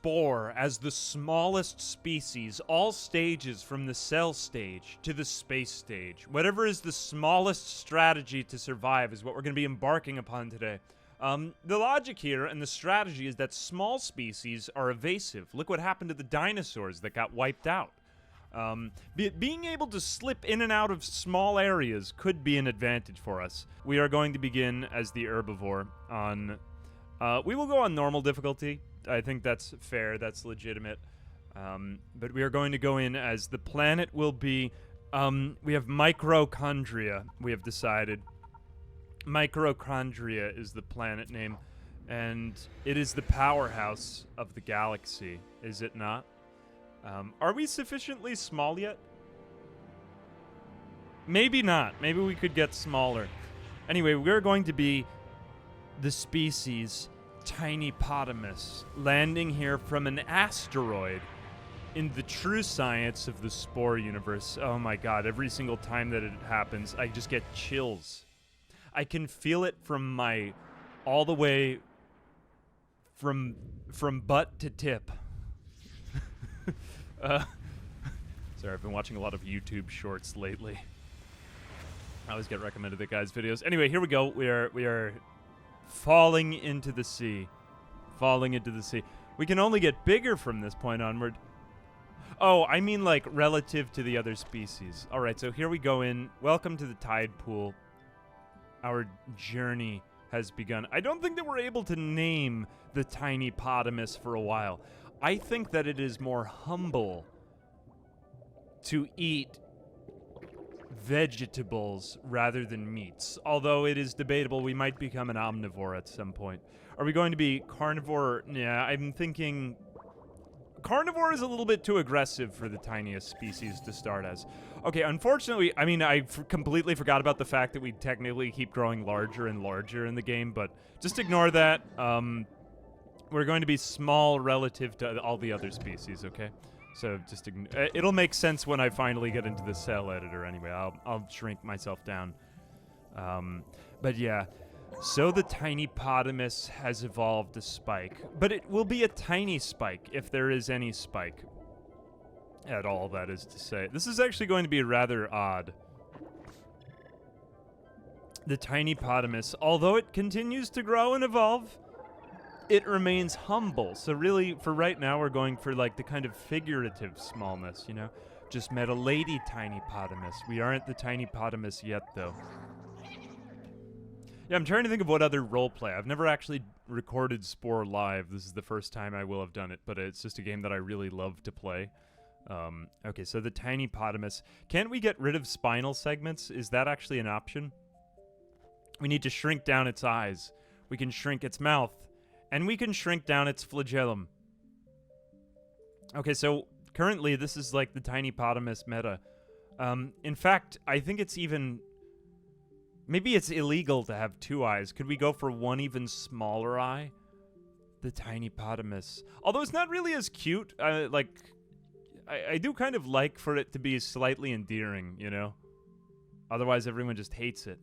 Spore as the smallest species, all stages from the cell stage to the space stage. Whatever is the smallest strategy to survive is what we're going to be embarking upon today. The logic here and the strategy is that small species are evasive. Look what happened to the dinosaurs that got wiped out. Being able to slip in and out of small areas could be an advantage for us. We are going to begin as the herbivore on... we will go on normal difficulty. I think that's fair, that's legitimate. But we are going to go in as the planet will be... we have mitochondria, we have decided. Mitochondria is the planet name, and it is the powerhouse of the galaxy, is it not? Are we sufficiently small yet? Maybe not. Maybe we could get smaller. Anyway, we're going to be the species Tinypotamus, landing here from an asteroid in the true science of the Spore universe. Oh my god, every single time that it happens, I just get chills. I can feel it from my, all the way from butt to tip. Sorry, I've been watching a lot of YouTube shorts lately. I always get recommended the guys' videos. Anyway, here we go. We are falling into the sea. Falling into the sea. We can only get bigger from this point onward. Oh, I mean like relative to the other species. All right, so here we go in. Welcome to the tide pool. Our journey has begun. I don't think that we're able to name the Tinypotamus for a while. I think that it is more humble to eat vegetables rather than meats. Although it is debatable, we might become an omnivore at some point. Are we going to be carnivore? Yeah, I'm thinking carnivore is a little bit too aggressive for the tiniest species to start as. Okay, unfortunately, I mean, I completely forgot about the fact that we technically keep growing larger and larger in the game, but just ignore that. We're going to be small relative to all the other species, okay? So just it'll make sense when I finally get into the cell editor anyway. I'll shrink myself down. But yeah, so the Tinypotamus has evolved a spike, but it will be a tiny spike if there is any spike at all, that is to say. This is actually going to be rather odd. The Tinypotamus, although it continues to grow and evolve, it remains humble. So really, for right now, we're going for like the kind of figurative smallness, you know? Just met a lady Tinypotamus. We aren't the Tinypotamus yet, though. Yeah, I'm trying to think of what other roleplay. I've never actually recorded Spore live. This is the first time I will have done it, but it's just a game that I really love to play. Okay, so the Tinypotamus. Can't we get rid of spinal segments? Is that actually an option? We need to shrink down its eyes. We can shrink its mouth. And we can shrink down its flagellum. Okay, so currently this is like the Tinypotamus meta. In fact, I think it's even... Maybe it's illegal to have two eyes. Could we go for one even smaller eye? The Tinypotamus. Although it's not really as cute. I do kind of like for it to be slightly endearing, you know? Otherwise, everyone just hates it.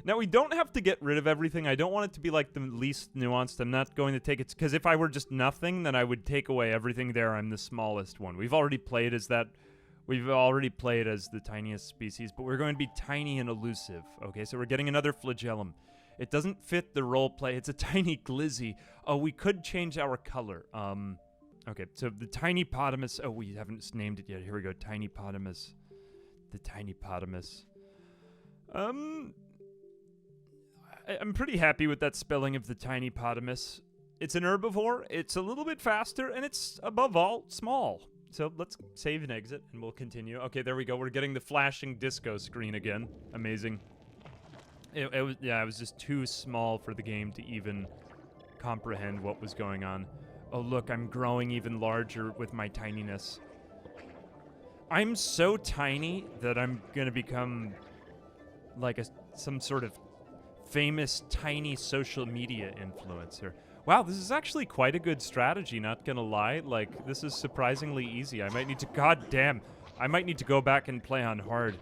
Now, we don't have to get rid of everything. I don't want it to be, like, the least nuanced. I'm not going to take it... Because if I were just nothing, then I would take away everything there. I'm the smallest one. We've already played as that... We've already played as the tiniest species, but we're going to be tiny and elusive. Okay, so we're getting another flagellum. It doesn't fit the roleplay. It's a tiny glizzy. Oh, we could change our color. Okay, so the Tinypotamus... Oh, we haven't named it yet. Here we go. Tinypotamus. The Tinypotamus. I'm pretty happy with that spelling of the Tinypotamus. It's an herbivore, it's a little bit faster, and it's, above all, small. So let's save and exit, and we'll continue. Okay, there we go. We're getting the flashing disco screen again. Amazing. It was just too small for the game to even comprehend what was going on. Oh, look, I'm growing even larger with my tininess. I'm so tiny that I'm gonna become like some sort of famous tiny social media influencer. Wow, this is actually quite a good strategy, not gonna lie. Like, this is surprisingly easy. I might need to... God damn. I might need to go back and play on hard.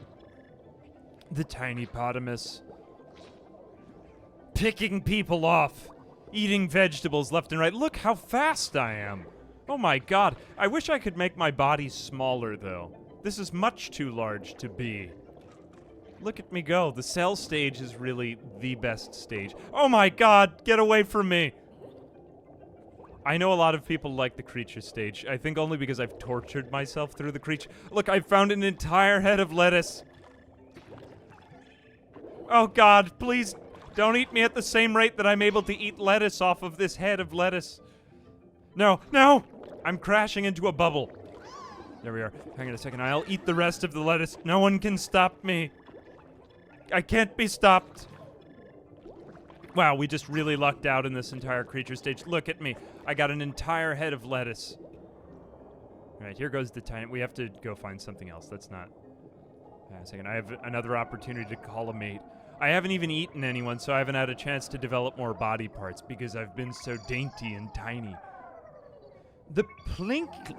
The Tinypotamus. Picking people off Eating vegetables left and right. Look how fast I am. Oh my god. I wish I could make my body smaller, though. This is much too large to be. Look at me go. The cell stage is really the best stage. Oh my god, get away from me. I know a lot of people like the creature stage. I think only because I've tortured myself through the creature. Look, I found an entire head of lettuce. Oh god, please don't eat me at the same rate that I'm able to eat lettuce off of this head of lettuce. No, no! I'm crashing into a bubble. There we are. Hang on a second. I'll eat the rest of the lettuce. No one can stop me. I can't be stopped. Wow, we just really lucked out in this entire creature stage. Look at me. I got an entire head of lettuce. All right, here goes the time. We have to go find something else. That's not... Hang on a second. I have another opportunity to call a mate. I haven't even eaten anyone, so I haven't had a chance to develop more body parts because I've been so dainty and tiny. The Plinklin.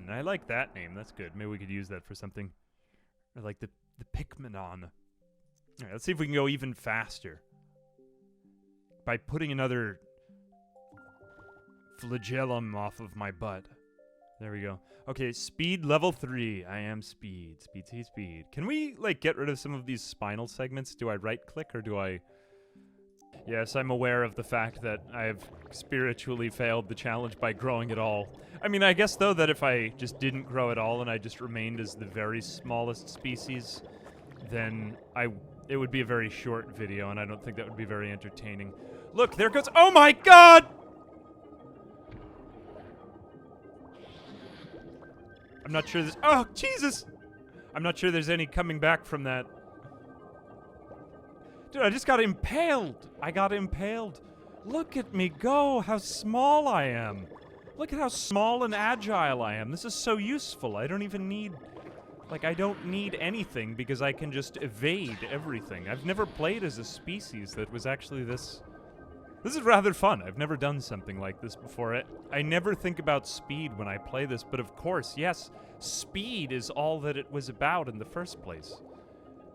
I like that name. That's good. Maybe we could use that for something. Or like the Pikmenon. All right, let's see if we can go even faster. By putting another flagellum off of my butt. There we go. Okay, speed level 3. I am speed. Speed, speed, speed. Can we, like, get rid of some of these spinal segments? Do I right-click or do I... Yes, I'm aware of the fact that I've spiritually failed the challenge by growing it all. I mean, I guess, though, that if I just didn't grow it all and I just remained as the very smallest species, then it would be a very short video, and I don't think that would be very entertaining. Look, there goes... Oh my god! I'm not sure there's... Oh, Jesus! I'm not sure there's any coming back from that. Dude, I just got impaled. I got impaled. Look at me go, how small I am. Look at how small and agile I am. This is so useful. I don't even need... Like, I don't need anything because I can just evade everything. I've never played as a species that was actually this... This is rather fun. I've never done something like this before. I never think about speed when I play this, but of course, yes, speed is all that it was about in the first place.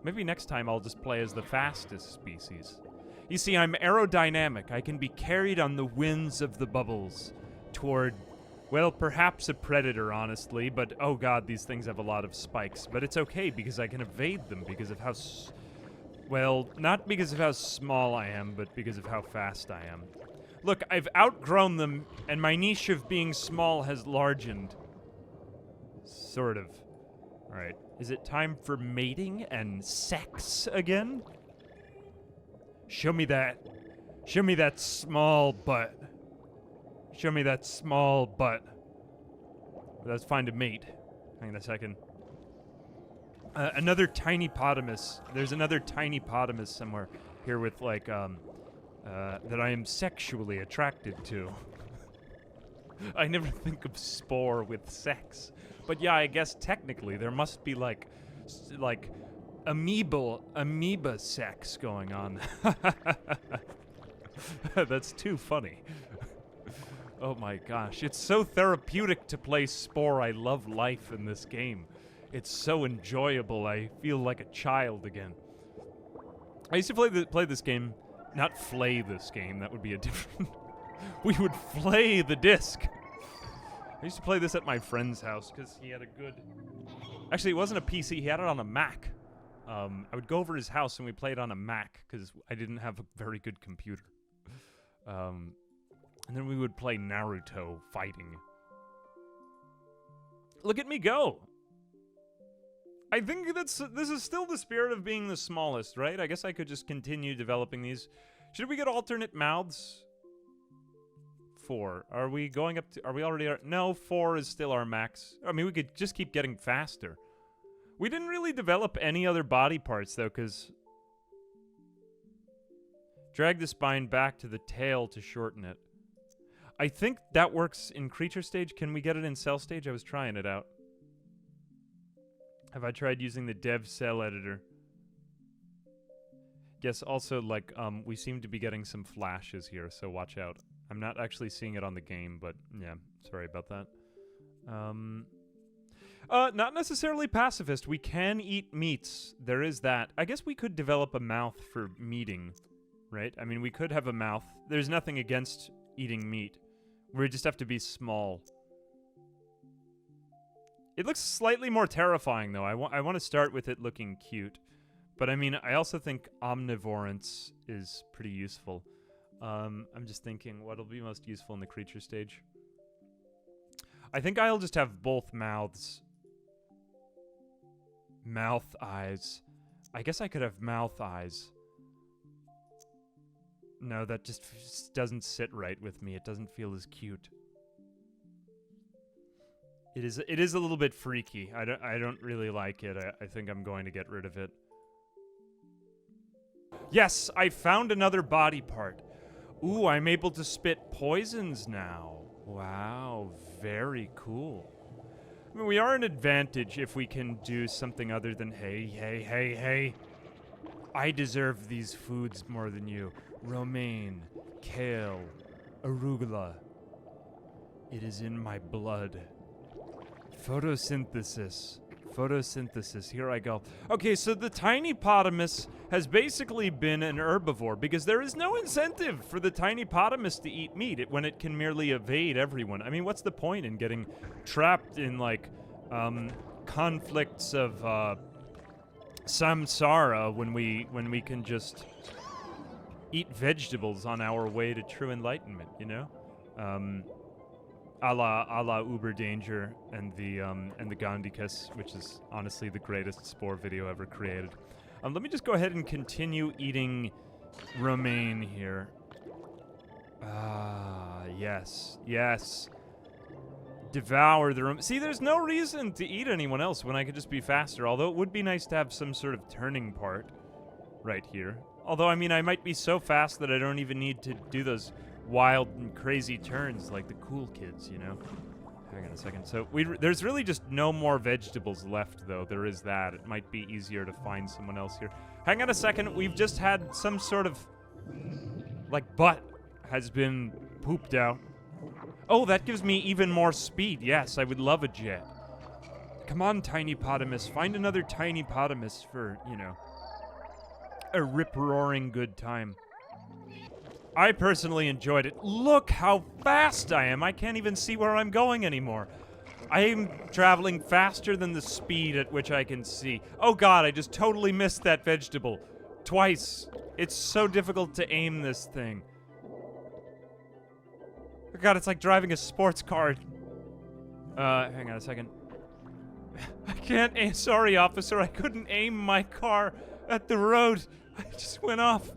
Maybe next time I'll just play as the fastest species. You see, I'm aerodynamic. I can be carried on the winds of the bubbles toward, well, perhaps a predator, honestly, but oh god, these things have a lot of spikes. But it's okay because I can evade them because of how... Well, not because of how small I am, but because of how fast I am. Look, I've outgrown them, and my niche of being small has largened. Sort of. Alright, is it time for mating and sex again? Show me that. Show me that small butt. Show me that small butt. Let's find a mate. Hang on a second. Another tiny potamus. There's another tiny potamus somewhere here with, like, that I am sexually attracted to. I never think of Spore with sex. But yeah, I guess technically there must be, like amoeba sex going on. That's too funny. Oh my gosh. It's so therapeutic to play Spore. I love life in this game. It's so enjoyable. I feel like a child again. I used to play this game, not flay this game. That would be a different... We would flay the disc. I used to play this at my friend's house because he had a good... Actually, it wasn't a PC. He had it on a Mac. I would go over his house and we played on a Mac because I didn't have a very good computer. And then we would play Naruto fighting. Look at me go! I think this is still the spirit of being the smallest, right? I guess I could just continue developing these. Should we get alternate mouths? 4. Are we going up to... Are we already... No, 4 is still our max. I mean, we could just keep getting faster. We didn't really develop any other body parts, though, because... Drag the spine back to the tail to shorten it. I think that works in creature stage. Can we get it in cell stage? I was trying it out. Have I tried using the dev cell editor? Yes, also, like, we seem to be getting some flashes here, so watch out. I'm not actually seeing it on the game, but, yeah, sorry about that. Not necessarily pacifist. We can eat meats. There is that. I guess we could develop a mouth for meating. right? I mean, we could have a mouth. There's nothing against eating meat. We just have to be small. It looks slightly more terrifying, though. I want to start with it looking cute. But, I mean, I also think omnivorance is pretty useful. I'm just thinking what'll be most useful in the creature stage. I think I'll just have both mouths. Mouth eyes. I guess I could have mouth eyes. No, that just doesn't sit right with me. It doesn't feel as cute. It is a little bit freaky. I don't really like it. I think I'm going to get rid of it. Yes, I found another body part. Ooh, I'm able to spit poisons now. Wow, very cool. I mean, we are an advantage if we can do something other than hey, hey, hey, hey. I deserve these foods more than you. Romaine, kale, arugula. It is in my blood. Photosynthesis. Photosynthesis. Here I go. Okay, so the tiny potamus has basically been an herbivore because there is no incentive for the tiny potamus to eat meat when it can merely evade everyone. I mean, what's the point in getting trapped in, like, conflicts of, samsara when we can just eat vegetables on our way to true enlightenment, you know? A la Uber Danger and the Gandikas, which is honestly the greatest Spore video ever created. Let me just go ahead and continue eating romaine here. Ah, yes, yes. Devour the romaine. See, there's no reason to eat anyone else when I could just be faster, although it would be nice to have some sort of turning part right here. Although, I mean, I might be so fast that I don't even need to do those wild and crazy turns like the cool kids, you know? Hang on a second. So there's really just no more vegetables left, though. There is that. It might be easier to find someone else here. Hang on a second. We've just had some sort of, like, butt has been pooped out. Oh, that gives me even more speed. Yes, I would love a jet. Come on, tiny potamus. Find another tiny potamus for, you know, a rip-roaring good time. I personally enjoyed it. Look how fast I am. I can't even see where I'm going anymore. I am traveling faster than the speed at which I can see. Oh god, I just totally missed that vegetable. Twice. It's so difficult to aim this thing. Oh god, it's like driving a sports car. Hang on a second. I can't aim. Sorry, officer. I couldn't aim my car at the road. I just went off.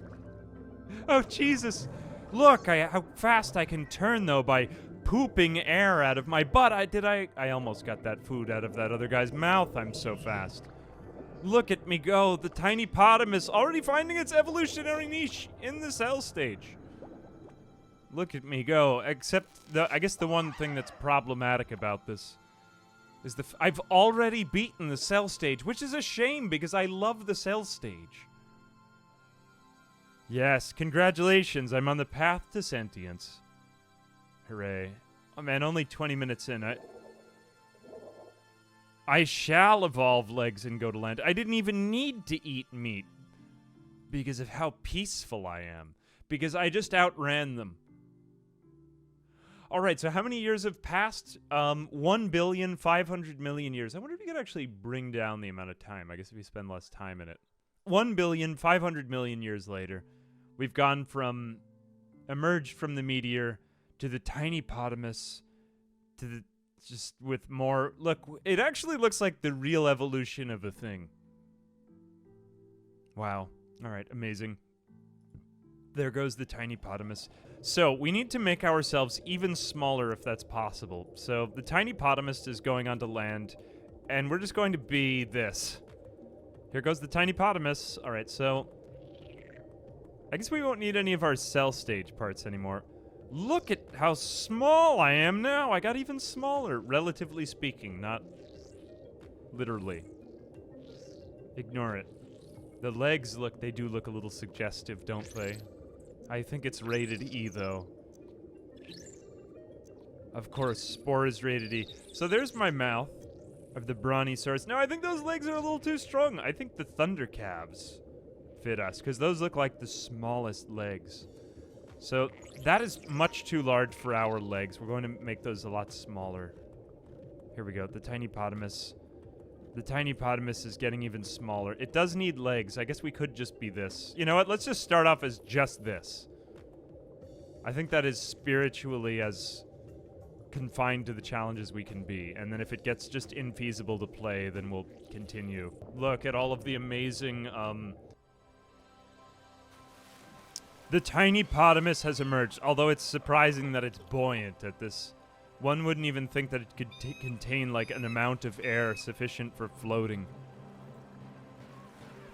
Oh, Jesus. Look, how fast I can turn, though, by pooping air out of my butt. I almost got that food out of that other guy's mouth. I'm so fast. Look at me go. The tiny potamus already finding its evolutionary niche in the cell stage. Look at me go. Except, I guess the one thing that's problematic about this is I've already beaten the cell stage, which is a shame because I love the cell stage. Yes, congratulations, I'm on the path to sentience. Hooray. Oh man, only 20 minutes in. I shall evolve legs and go to land. I didn't even need to eat meat because of how peaceful I am. Because I just outran them. Alright, so how many years have passed? 1,500,000,000 years. I wonder if you could actually bring down the amount of time. I guess if you spend less time in it. 1,500,000,000 years later, we've gone from emerged from the meteor to the tiny potamus to the just with more. Look, it actually looks like the real evolution of a thing. Wow. All right, amazing. There goes the tiny potamus. So we need to make ourselves even smaller if that's possible. So the tiny potamus is going onto land, and we're just going to be this. Here goes the tiny potamus. All right, so I guess we won't need any of our cell stage parts anymore. Look at how small I am now. I got even smaller, relatively speaking, not literally. Ignore it. The legs they do look a little suggestive, don't they? I think it's rated E, though. Of course, Spore is rated E. So there's my mouth of the Brontosaurus. Now, I think those legs are a little too strong. I think the thunder calves fit us, because those look like the smallest legs. So that is much too large for our legs. We're going to make those a lot smaller. Here we go, the tiny potamus. The tiny potamus is getting even smaller. It does need legs. I guess we could just be this. You know what? Let's just start off as just this. I think that is spiritually as confined to the challenges we can be. And then if it gets just infeasible to play, then we'll continue. Look at all of the amazing, The tiny potamus has emerged, although it's surprising that it's buoyant at this. One wouldn't even think that it could contain, like, an amount of air sufficient for floating.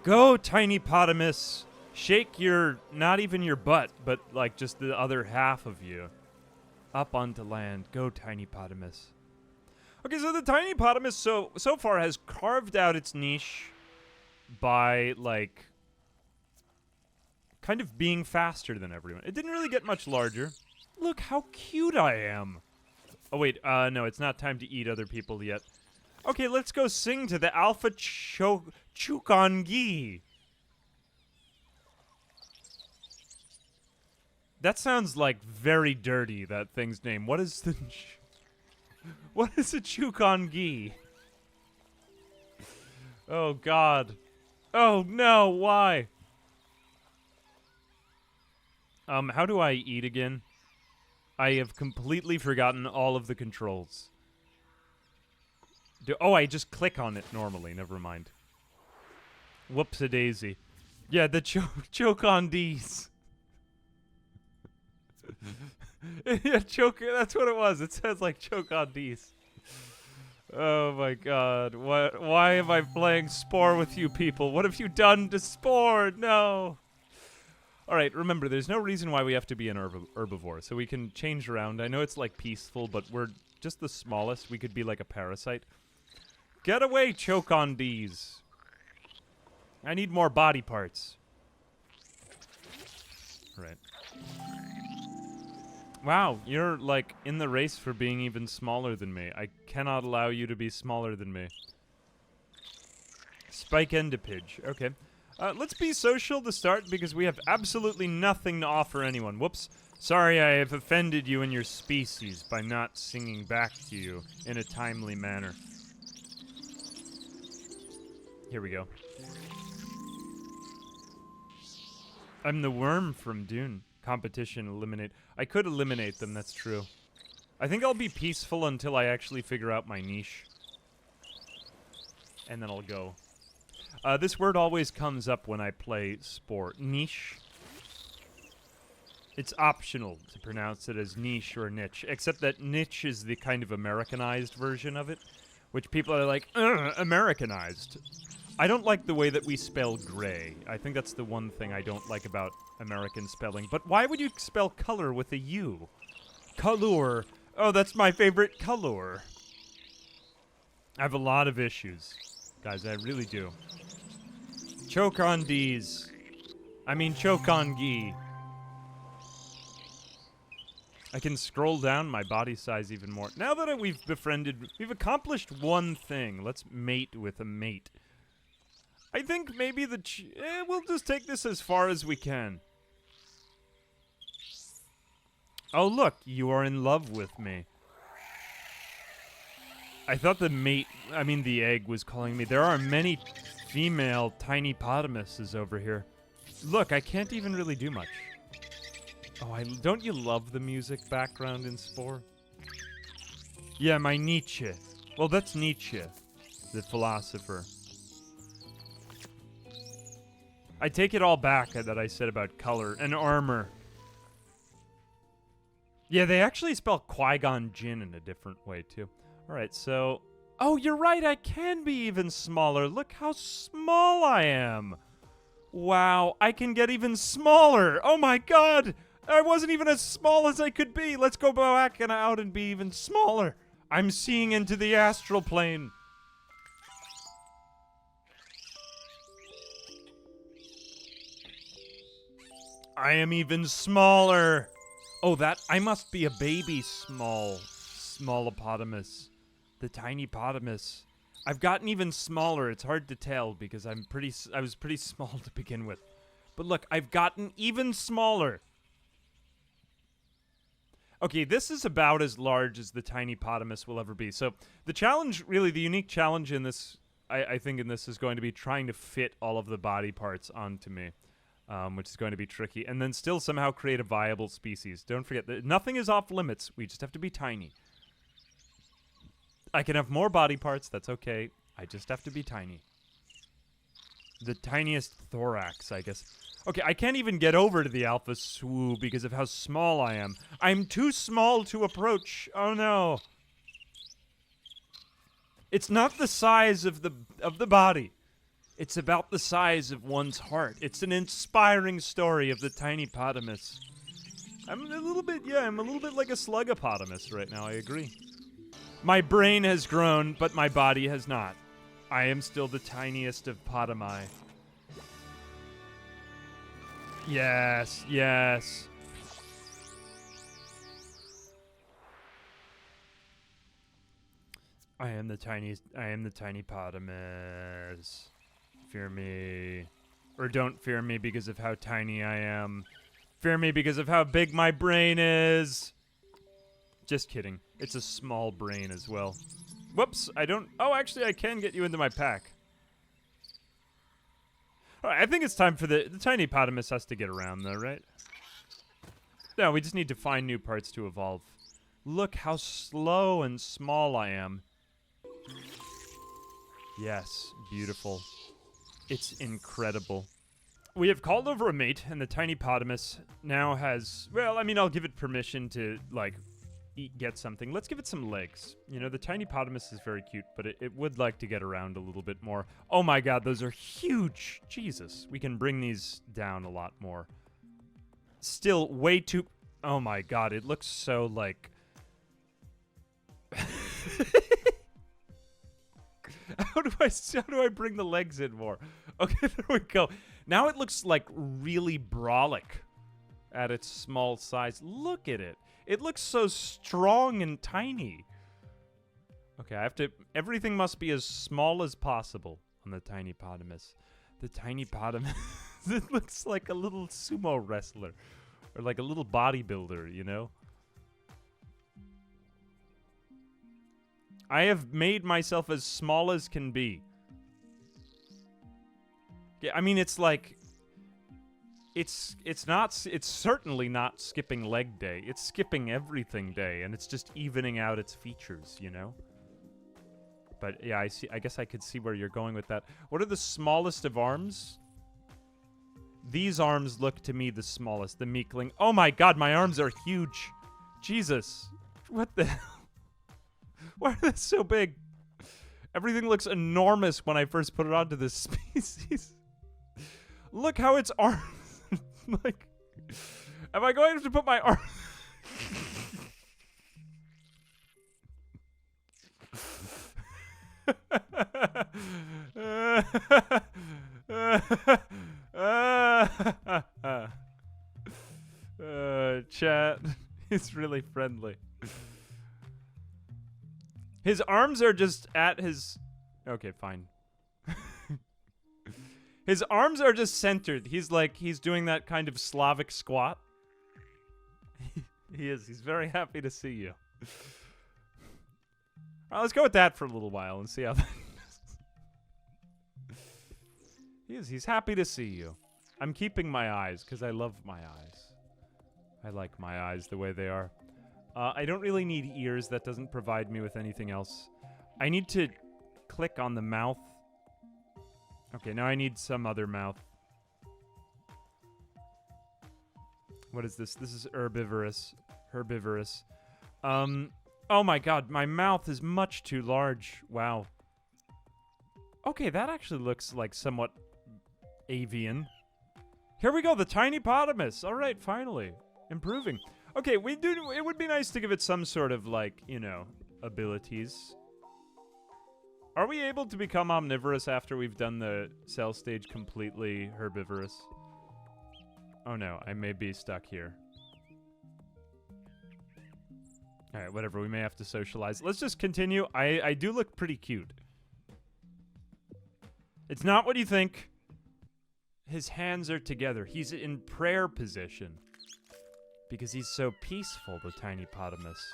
Go, tiny potamus! Shake your, not even your butt, but, like, just the other half of you. Up onto land. Go, tiny potamus. Okay, so the tiny potamus so far has carved out its niche by, like, kind of being faster than everyone. It didn't really get much larger. Look how cute I am. Oh, wait, no, it's not time to eat other people yet. Okay, let's go sing to the Alpha Chukongi. That sounds like very dirty, that thing's name. What is the... What is a Chukongi? Oh, God. Oh, no, why? How do I eat again? I have completely forgotten all of the controls. Oh, I just click on it normally. Never mind. Whoops-a-daisy. Yeah, the Chokondis. Yeah, that's what it was. It says like Chokondis. Oh my god. Why am I playing Spore with you people? What have you done to Spore? No. Alright, remember, there's no reason why we have to be an herbivore, so we can change around. I know it's, like, peaceful, but we're just the smallest. We could be, like, a parasite. Get away, Chokondis! I need more body parts. Right. Wow, you're, like, in the race for being even smaller than me. I cannot allow you to be smaller than me. Spike Endipidge. Okay. Let's be social to start, because we have absolutely nothing to offer anyone. Whoops. Sorry I have offended you and your species by not singing back to you in a timely manner. Here we go. I'm the worm from Dune. Competition, eliminate. I could eliminate them, that's true. I think I'll be peaceful until I actually figure out my niche. And then I'll go. This word always comes up when I play Spore. Niche. It's optional to pronounce it as niche or niche, except that niche is the kind of Americanized version of it, which people are like, Americanized. I don't like the way that we spell gray. I think that's the one thing I don't like about American spelling. But why would you spell color with a U? Color. Oh, that's my favorite color. I have a lot of issues. Guys, I really do. Chokondis. I mean Chokongi. I can scroll down my body size even more. Now that we've we've accomplished one thing. Let's mate with a mate. I think maybe we'll just take this as far as we can. Oh, look, you are in love with me. I thought the egg was calling me. There are many female tiny potamuses over here. Look, I can't even really do much. Oh, don't you love the music background in Spore? Yeah, my Nietzsche. Well, that's Nietzsche, the philosopher. I take it all back that I said about color and armor. Yeah, they actually spell Qui-Gon Jinn in a different way, too. Alright, so... Oh, you're right, I can be even smaller. Look how small I am. Wow, I can get even smaller. Oh my god! I wasn't even as small as I could be. Let's go back and out and be even smaller. I'm seeing into the astral plane. I am even smaller. Oh, I must be a baby smallopotamus. The tiny potamus. I've gotten even smaller. It's hard to tell because I was pretty small to begin with. But look, I've gotten even smaller. Okay, this is about as large as the tiny potamus will ever be. So the challenge, really, the unique challenge in this, I think in this is going to be trying to fit all of the body parts onto me, which is going to be tricky. And then still somehow create a viable species. Don't forget that nothing is off limits. We just have to be tiny. I can have more body parts. That's okay. I just have to be tiny. The tiniest thorax, I guess. Okay, I can't even get over to the alpha swoo because of how small I am. I'm too small to approach. Oh no. It's not the size of the body. It's about the size of one's heart. It's an inspiring story of the tiny potamus. I'm a little bit like a slugopotamus right now, I agree. My brain has grown, but my body has not. I am still the tiniest of potami. Yes, yes. I am the tiny potamus. Fear me. Or don't fear me because of how tiny I am. Fear me because of how big my brain is. Just kidding. It's a small brain as well. Whoops, I don't... Oh, actually, I can get you into my pack. All right, I think it's time for the tiny potamus has to get around, though, right? No, we just need to find new parts to evolve. Look how slow and small I am. Yes, beautiful. It's incredible. We have called over a mate, and the tiny potamus now has... Well, I mean, I'll give it permission to, like... get something. Let's give it some legs. You know, the tiny potamus is very cute, but it would like to get around a little bit more. Oh my god, those are huge. Jesus. We can bring these down a lot more. Still way too... Oh my god, it looks so like... How do I bring the legs in more? Okay, there we go. Now it looks like really brolic at its small size. Look at it. It looks so strong and tiny. Okay, I have to... Everything must be as small as possible on the tiny potamus. The tiny potamus... It looks like a little sumo wrestler. Or like a little bodybuilder, you know? I have made myself as small as can be. Yeah, I mean, it's like... It's certainly not skipping leg day. It's skipping everything day, and it's just evening out its features, you know? But yeah, I guess I could see where you're going with that. What are the smallest of arms? These arms look to me the smallest, the meekling. Oh my god, my arms are huge. Jesus. What the hell? Why are they so big? Everything looks enormous when I first put it onto this species. Look how its arms... like... Am I going to have to put my arm... Chat. He's really friendly. His arms are just at his... Okay, fine. His arms are just centered. He's doing that kind of Slavic squat. He is. He's very happy to see you. All right, let's go with that for a little while and see how that goes. He's happy to see you. I'm keeping my eyes because I love my eyes. I like my eyes the way they are. I don't really need ears. That doesn't provide me with anything else. I need to click on the mouth. Okay, now I need some other mouth. What is this? This is herbivorous. Herbivorous. Oh my god, my mouth is much too large. Wow. Okay, that actually looks like somewhat avian. Here we go, the tiny potamus. All right, finally. Improving. Okay, it would be nice to give it some sort of, like, you know, abilities. Are we able to become omnivorous after we've done the cell stage completely herbivorous? Oh no, I may be stuck here. Alright, whatever, we may have to socialize. Let's just continue. I do look pretty cute. It's not what you think. His hands are together. He's in prayer position. Because he's so peaceful, the tiny potamus.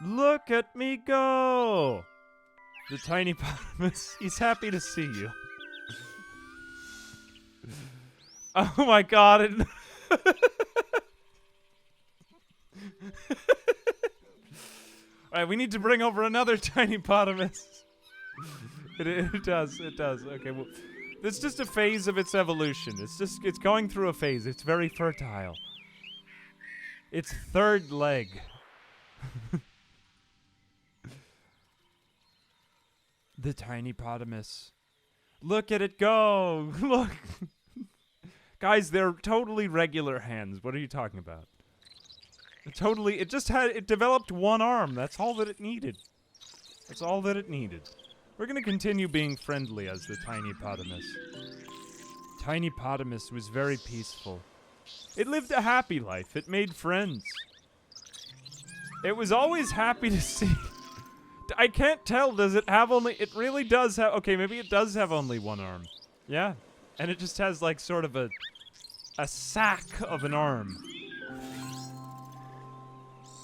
Look at me go! The tiny potamus, he's happy to see you. Oh my god. Alright, we need to bring over another tiny potamus. It does. Okay, well, it's just a phase of its evolution. It's going through a phase. It's very fertile. Its third leg. The tiny potamus. Look at it go! Look! Guys, they're totally regular hands. What are you talking about? It developed one arm. That's all that it needed. That's all that it needed. We're gonna continue being friendly as the tiny potamus. Tiny potamus was very peaceful. It lived a happy life. It made friends. It was always happy to see. I can't tell. Does it have only... It really does have... Okay, maybe it does have only one arm. Yeah. And it just has, like, sort of a sack of an arm.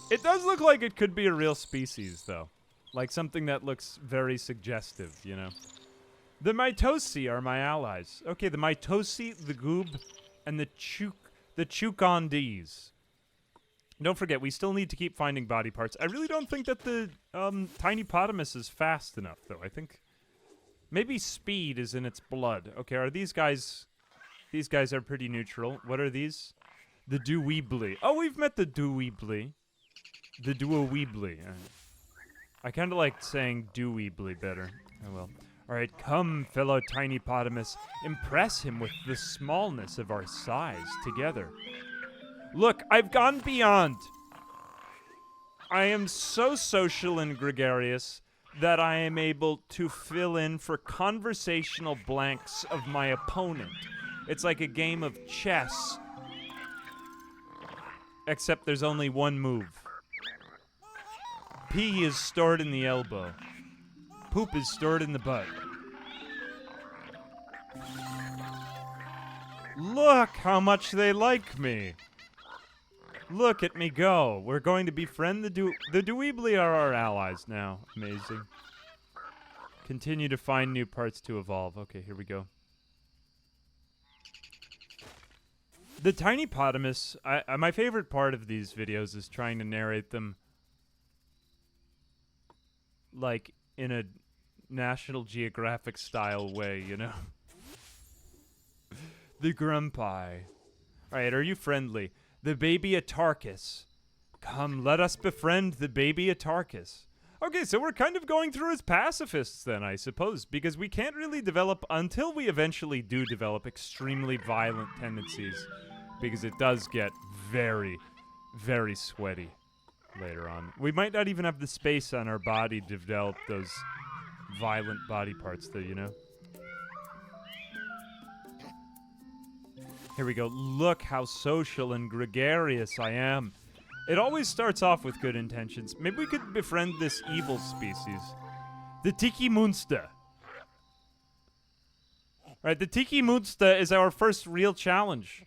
It does look like it could be a real species, though. Like something that looks very suggestive, you know? The mitosi are my allies. Okay, the mitosi, the goob, and the chukondis. Don't forget, we still need to keep finding body parts. I really don't think that the tiny potamus is fast enough, though. I think maybe speed is in its blood. Okay, are these guys... These guys are pretty neutral. What are these? The Duweebly. Oh, we've met the Duweebly. The Duweebly. I kind of like saying Duweebly better. Oh, well. Alright, come, fellow tiny potamus. Impress him with the smallness of our size together. Look, I've gone beyond. I am so social and gregarious that I am able to fill in for conversational blanks of my opponent. It's like a game of chess. Except there's only one move. Pee is stored in the elbow. Poop is stored in the butt. Look how much they like me. Look at me go. We're going to befriend the Duweebly are our allies now. Amazing. Continue to find new parts to evolve. Okay, here we go. The tiny potamus, my favorite part of these videos is trying to narrate them like in a National Geographic style way, you know? The Grumpi. Alright, are you friendly? The baby Atarchus. Come, let us befriend the baby Atarchus. Okay, so we're kind of going through as pacifists then, I suppose, because we can't really develop, until we eventually do develop extremely violent tendencies, because it does get very, very sweaty later on. We might not even have the space on our body to develop those violent body parts, though, you know? Here we go. Look how social and gregarious I am. It always starts off with good intentions. Maybe we could befriend this evil species. The Tiki Munster. Alright, the Tiki Munster is our first real challenge.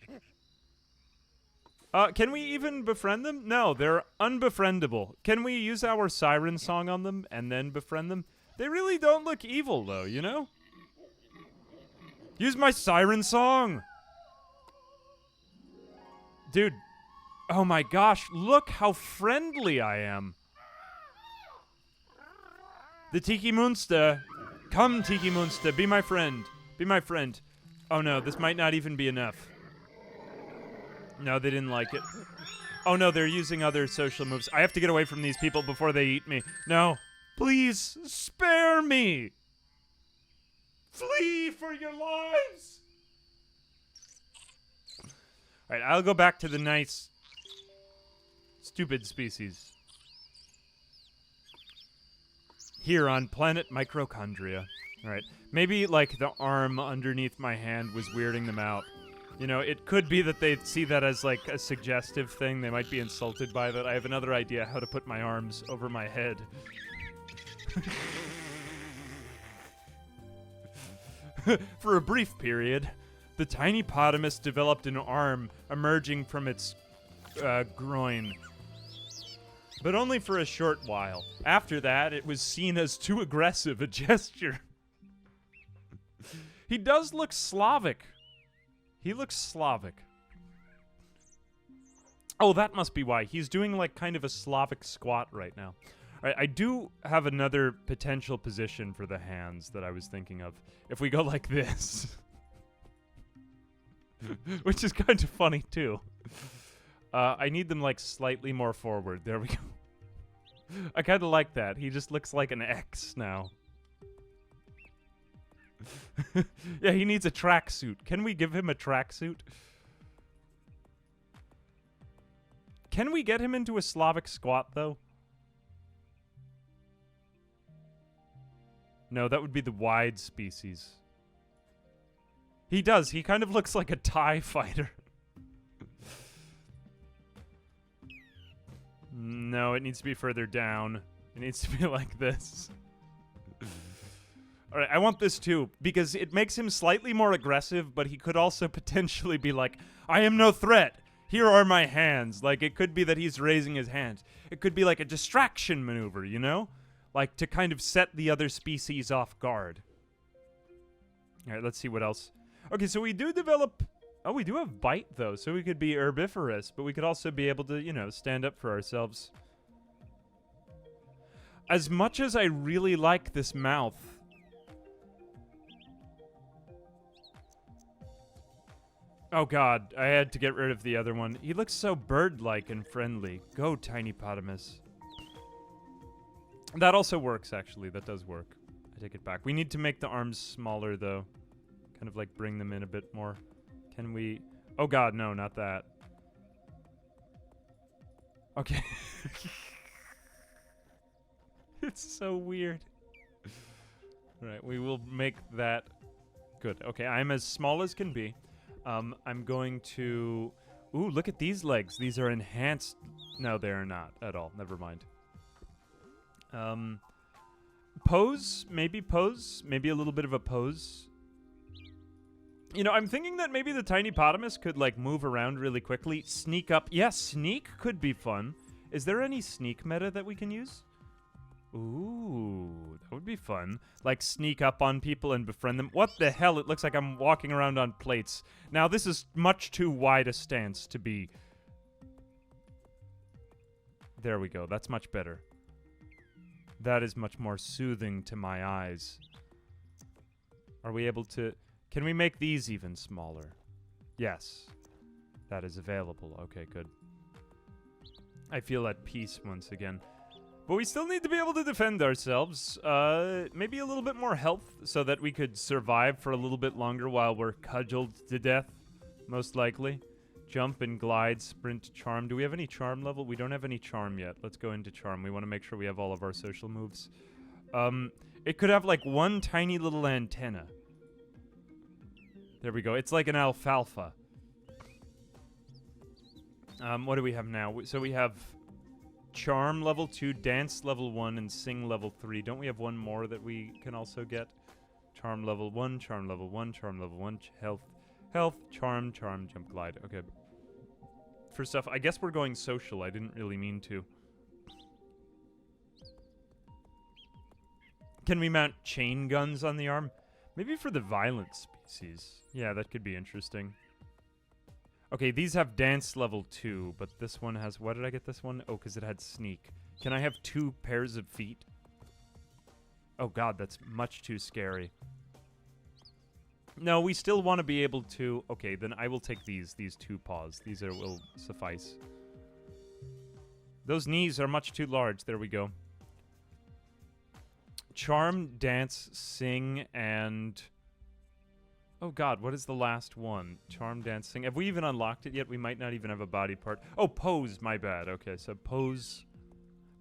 Can we even befriend them? No, they're unbefriendable. Can we use our siren song on them and then befriend them? They really don't look evil, though, you know? Use my siren song! Dude, oh my gosh, look how friendly I am. The Tiki Munster. Come, Tiki Munster, be my friend. Be my friend. Oh no, this might not even be enough. No, they didn't like it. Oh no, they're using other social moves. I have to get away from these people before they eat me. No, please, spare me. Flee for your lives. Alright, I'll go back to the nice, stupid species. Here on planet Microchondria. Alright, maybe, like, the arm underneath my hand was weirding them out. You know, it could be that they see that as, like, a suggestive thing. They might be insulted by that. I have another idea how to put my arms over my head. For a brief period, the tiny potamus developed an arm emerging from its groin. But only for a short while. After that, it was seen as too aggressive a gesture. He does look Slavic. He looks Slavic. Oh, that must be why. He's doing like kind of a Slavic squat right now. All right, I do have another potential position for the hands that I was thinking of. If we go like this. Which is kind of funny, too. I need them, like, slightly more forward. There we go. I kind of like that. He just looks like an X now. Yeah, he needs a tracksuit. Can we give him a tracksuit? Can we get him into a Slavic squat, though? No, that would be the wide species. He does. He kind of looks like a TIE fighter. No, it needs to be further down. It needs to be like this. Alright, I want this too, because it makes him slightly more aggressive, but he could also potentially be like, I am no threat. Here are my hands. Like, it could be that he's raising his hands. It could be like a distraction maneuver, you know? Like, to kind of set the other species off guard. Alright, let's see what else. Okay, so we do develop... Oh, we do have bite, though, so we could be herbivorous, but we could also be able to, you know, stand up for ourselves. As much as I really like this mouth... Oh god, I had to get rid of the other one. He looks so bird-like and friendly. Go, tiny potamus. That also works, actually. That does work. I take it back. We need to make the arms smaller, though. Kind of, like, bring them in a bit more. Can we... Oh god, no, not that. Okay. It's so weird. Alright, we will make that... Good. Okay, I'm as small as can be. I'm going to... Ooh, look at these legs. These are enhanced... No, they are not at all. Never mind. Pose? Maybe pose? Maybe a little bit of a pose? You know, I'm thinking that maybe the tiny potamus could, like, move around really quickly. Sneak up. Yeah, sneak could be fun. Is there any sneak meta that we can use? Ooh, that would be fun. Like, sneak up on people and befriend them. What the hell? It looks like I'm walking around on plates. Now, this is much too wide a stance to be... There we go. That's much better. That is much more soothing to my eyes. Are we able to... Can we make these even smaller? Yes. That is available. Okay, good. I feel at peace once again. But we still need to be able to defend ourselves. Maybe a little bit more health so that we could survive for a little bit longer while we're cudgeled to death. Most likely. Jump and glide, sprint, charm. Do we have any charm level? We don't have any charm yet. Let's go into charm. We want to make sure we have all of our social moves. It could have like one tiny little antenna. There we go. It's like an alfalfa. What do we have now? So we have charm level 2, dance level 1, and sing level 3. Don't we have one more that we can also get? Charm level 1, charm level 1, charm level 1, health, charm, jump, glide. Okay. For stuff, I guess we're going social. I didn't really mean to. Can we mount chain guns on the arm? Maybe for the violent species. Yeah, that could be interesting. Okay, these have dance level 2, but this one has... Why did I get this one? Oh, because it had sneak. Can I have 2 pairs of feet? Oh god, that's much too scary. No, we still want to be able to... Okay, then I will take these 2 paws. These will suffice. Those knees are much too large. There we go. Charm, dance, sing, and... Oh god, what is the last one? Charm, dance, sing. Have we even unlocked it yet? We might not even have a body part. Oh, pose, my bad. Okay, so pose...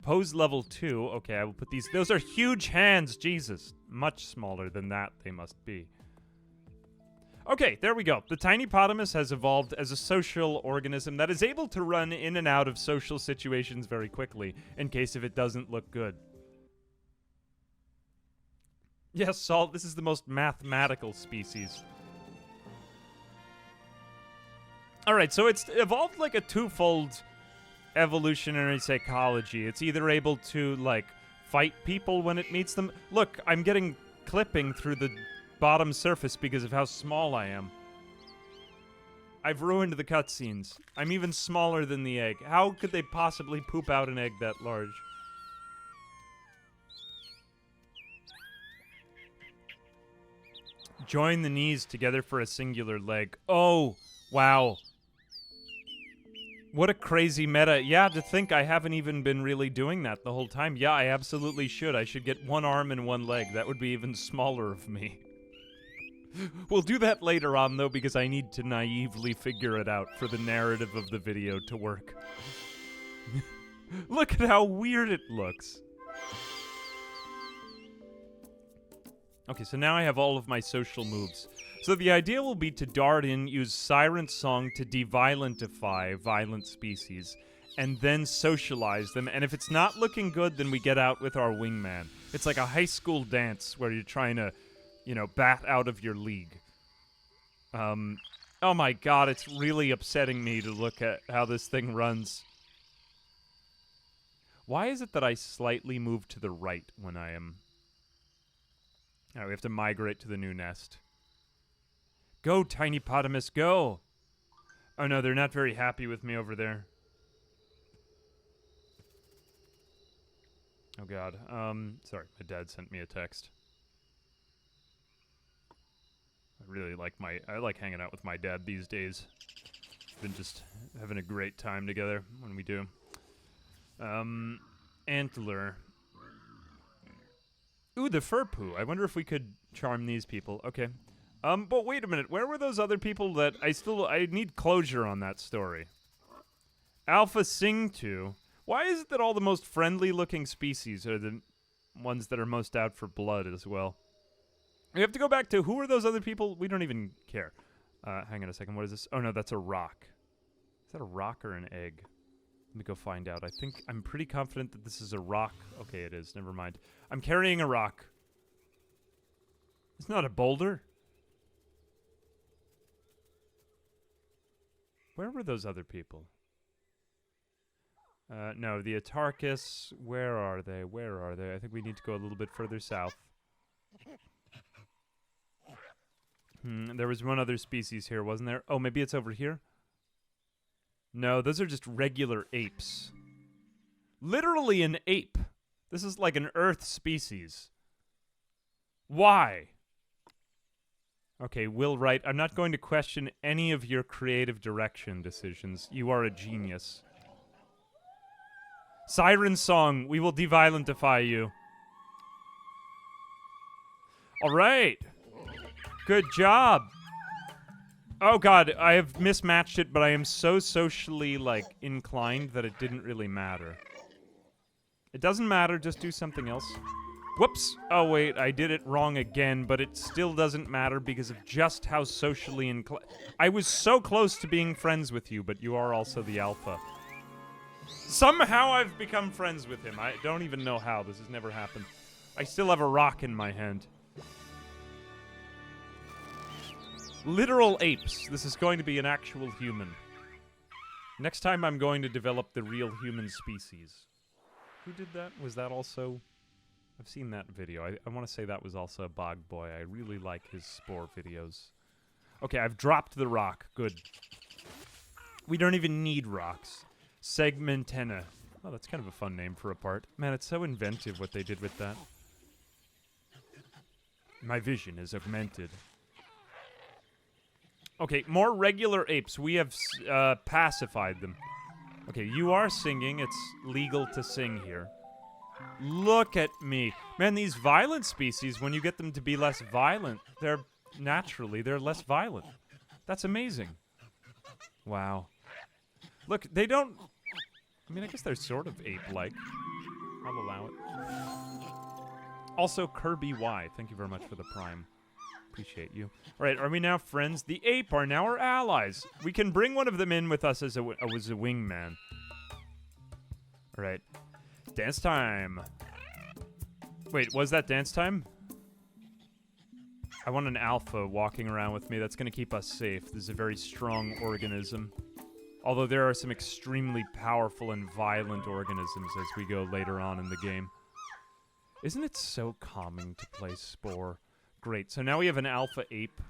Pose level 2. Okay, I will put these... Those are huge hands, Jesus. Much smaller than that they must be. Okay, there we go. The tiny potamus has evolved as a social organism that is able to run in and out of social situations very quickly, in case if it doesn't look good. Yes, Salt, this is the most mathematical species. Alright, so it's evolved like a twofold evolutionary psychology. It's either able to, like, fight people when it meets them. Look, I'm getting clipping through the bottom surface because of how small I am. I've ruined the cutscenes. I'm even smaller than the egg. How could they possibly poop out an egg that large? Join the knees together for a singular leg. Oh, wow. What a crazy meta. Yeah, to think I haven't even been really doing that the whole time. Yeah, I absolutely should. I should get one arm and one leg. That would be even smaller of me. We'll do that later on, though, because I need to naively figure it out for the narrative of the video to work. Look at how weird it looks. Okay, so now I have all of my social moves. So the idea will be to dart in, use Siren's Song to de-violentify violent species, and then socialize them. And if it's not looking good, then we get out with our wingman. It's like a high school dance where you're trying to, you know, bat out of your league. Oh my god, it's really upsetting me to look at how this thing runs. Why is it that I slightly move to the right when I am... Oh, we have to migrate to the new nest. Go, tiny potamus, go! Oh no, they're not very happy with me over there. Oh god. Sorry, my dad sent me a text. I like hanging out with my dad these days. Been just having a great time together when we do. Antler. Ooh, the fur poo. I wonder if we could charm these people. Okay. But wait a minute. Where were those other people that I need closure on that story? Alpha sing to. Why is it that all the most friendly-looking species are the ones that are most out for blood as well? We have to go back to who are those other people? We don't even care. Hang on a second. What is this? Oh, no, that's a rock. Is that a rock or an egg? Let me go find out. I'm pretty confident that this is a rock. Okay, it is. Never mind. I'm carrying a rock. It's not a boulder. Where were those other people? No, the Atarchus. Where are they? Where are they? I think we need to go a little bit further south. There was one other species here, wasn't there? Oh, maybe it's over here? No, those are just regular apes. Literally an ape. This is like an Earth species. Why? Okay, Will Wright, I'm not going to question any of your creative direction decisions. You are a genius. Siren Song, we will de-violentify you. All right. Good job. Oh god, I have mismatched it, but I am so socially, like, inclined that it didn't really matter. It doesn't matter, just do something else. Whoops! Oh wait, I did it wrong again, but it still doesn't matter because of just how socially inclined... I was so close to being friends with you, but you are also the alpha. Somehow I've become friends with him. I don't even know how. This has never happened. I still have a rock in my hand. Literal apes. This is going to be an actual human. Next time I'm going to develop the real human species. Who did that? Was that also... I've seen that video. I want to say that was also Bog Boy. I really like his Spore videos. Okay, I've dropped the rock. Good. We don't even need rocks. Segmentena. Oh, that's kind of a fun name for a part. Man, it's so inventive what they did with that. My vision is augmented. Okay, more regular apes. We have pacified them. Okay, you are singing. It's legal to sing here. Look at me. Man, these violent species, when you get them to be less violent, they're less violent. That's amazing. Wow. Look, they don't... I mean, I guess they're sort of ape-like. I'll allow it. Also, Kirby Y. Thank you very much for the prime. Appreciate you. All right, are we now friends? The ape are now our allies. We can bring one of them in with us as a wingman. All right. Dance time. Wait, was that dance time? I want an alpha walking around with me. That's going to keep us safe. This is a very strong organism. Although there are some extremely powerful and violent organisms as we go later on in the game. Isn't it so calming to play Spore? Great, so now we have an alpha ape.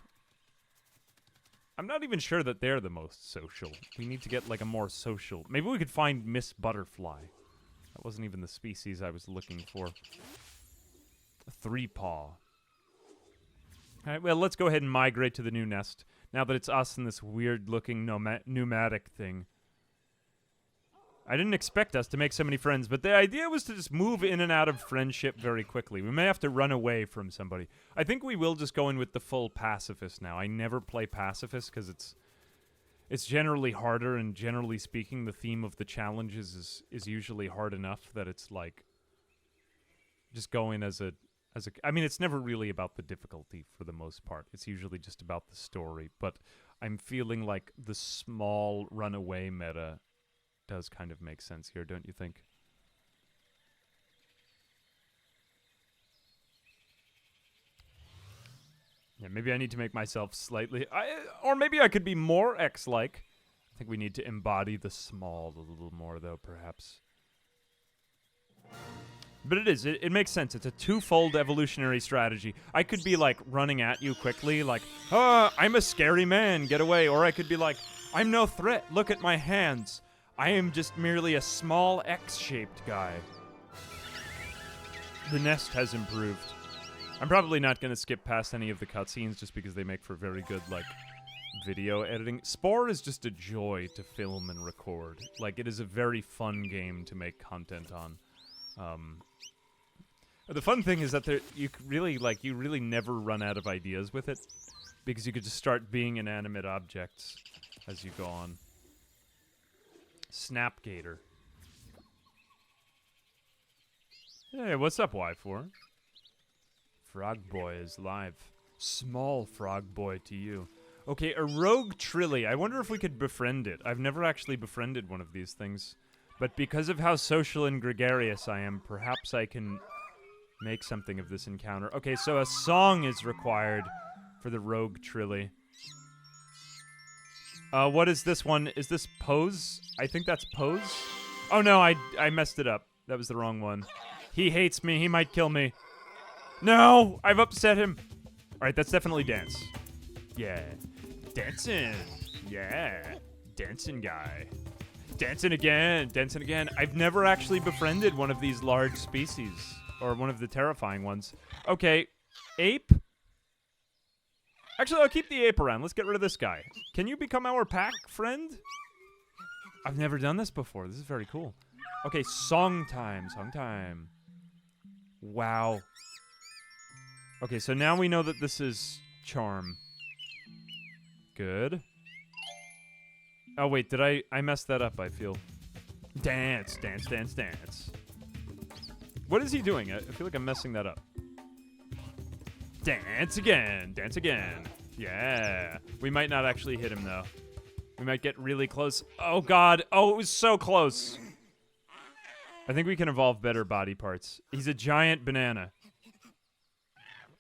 I'm not even sure that they're the most social. We need to get, like, a more social... Maybe we could find Miss Butterfly. That wasn't even the species I was looking for. A 3-paw. Alright, well, let's go ahead and migrate to the new nest. Now that it's us and this weird-looking pneumatic thing. I didn't expect us to make so many friends, but the idea was to just move in and out of friendship very quickly. We may have to run away from somebody. I think we will just go in with the full pacifist now. I never play pacifist because it's generally harder, and generally speaking, the theme of the challenges is usually hard enough that it's like just go in as a I mean, it's never really about the difficulty for the most part. It's usually just about the story, but I'm feeling like the small runaway meta does kind of make sense here, don't you think? Yeah, maybe I need to make myself slightly... or maybe I could be more X-like. I think we need to embody the small a little more, though, perhaps. But it is. It makes sense. It's a twofold evolutionary strategy. I could be, like, running at you quickly, like, I'm a scary man, get away. Or I could be like, I'm no threat, look at my hands. I am just merely a small X-shaped guy. The nest has improved. I'm probably not going to skip past any of the cutscenes just because they make for very good, like, video editing. Spore is just a joy to film and record. Like, it is a very fun game to make content on. The fun thing is that you really never run out of ideas with it, because you could just start being inanimate objects as you go on. Snapgator. Hey, what's up, Y4? Frog Boy is live. Small Frog Boy to you. Okay, a rogue Trilly. I wonder if we could befriend it. I've never actually befriended one of these things. But because of how social and gregarious I am, perhaps I can make something of this encounter. Okay, so a song is required for the rogue Trilly. What is this one? Is this Pose? I think that's Pose. Oh no, I messed it up. That was the wrong one. He hates me. He might kill me. No! I've upset him. Alright, that's definitely Dance. Yeah. Dancing. Yeah. Dancing guy. Dancing again. Dancing again. I've never actually befriended one of these large species. Or one of the terrifying ones. Okay. Ape? Actually, I'll keep the ape around. Let's get rid of this guy. Can you become our pack friend? I've never done this before. This is very cool. Okay, song time. Song time. Wow. Okay, so now we know that this is Charm. Good. Oh, wait, did I messed that up, I feel. Dance, dance, dance, dance. What is he doing? I feel like I'm messing that up. Dance again, dance again. Yeah. We might not actually hit him, though. We might get really close. Oh, God. Oh, it was so close. I think we can evolve better body parts. He's a giant banana.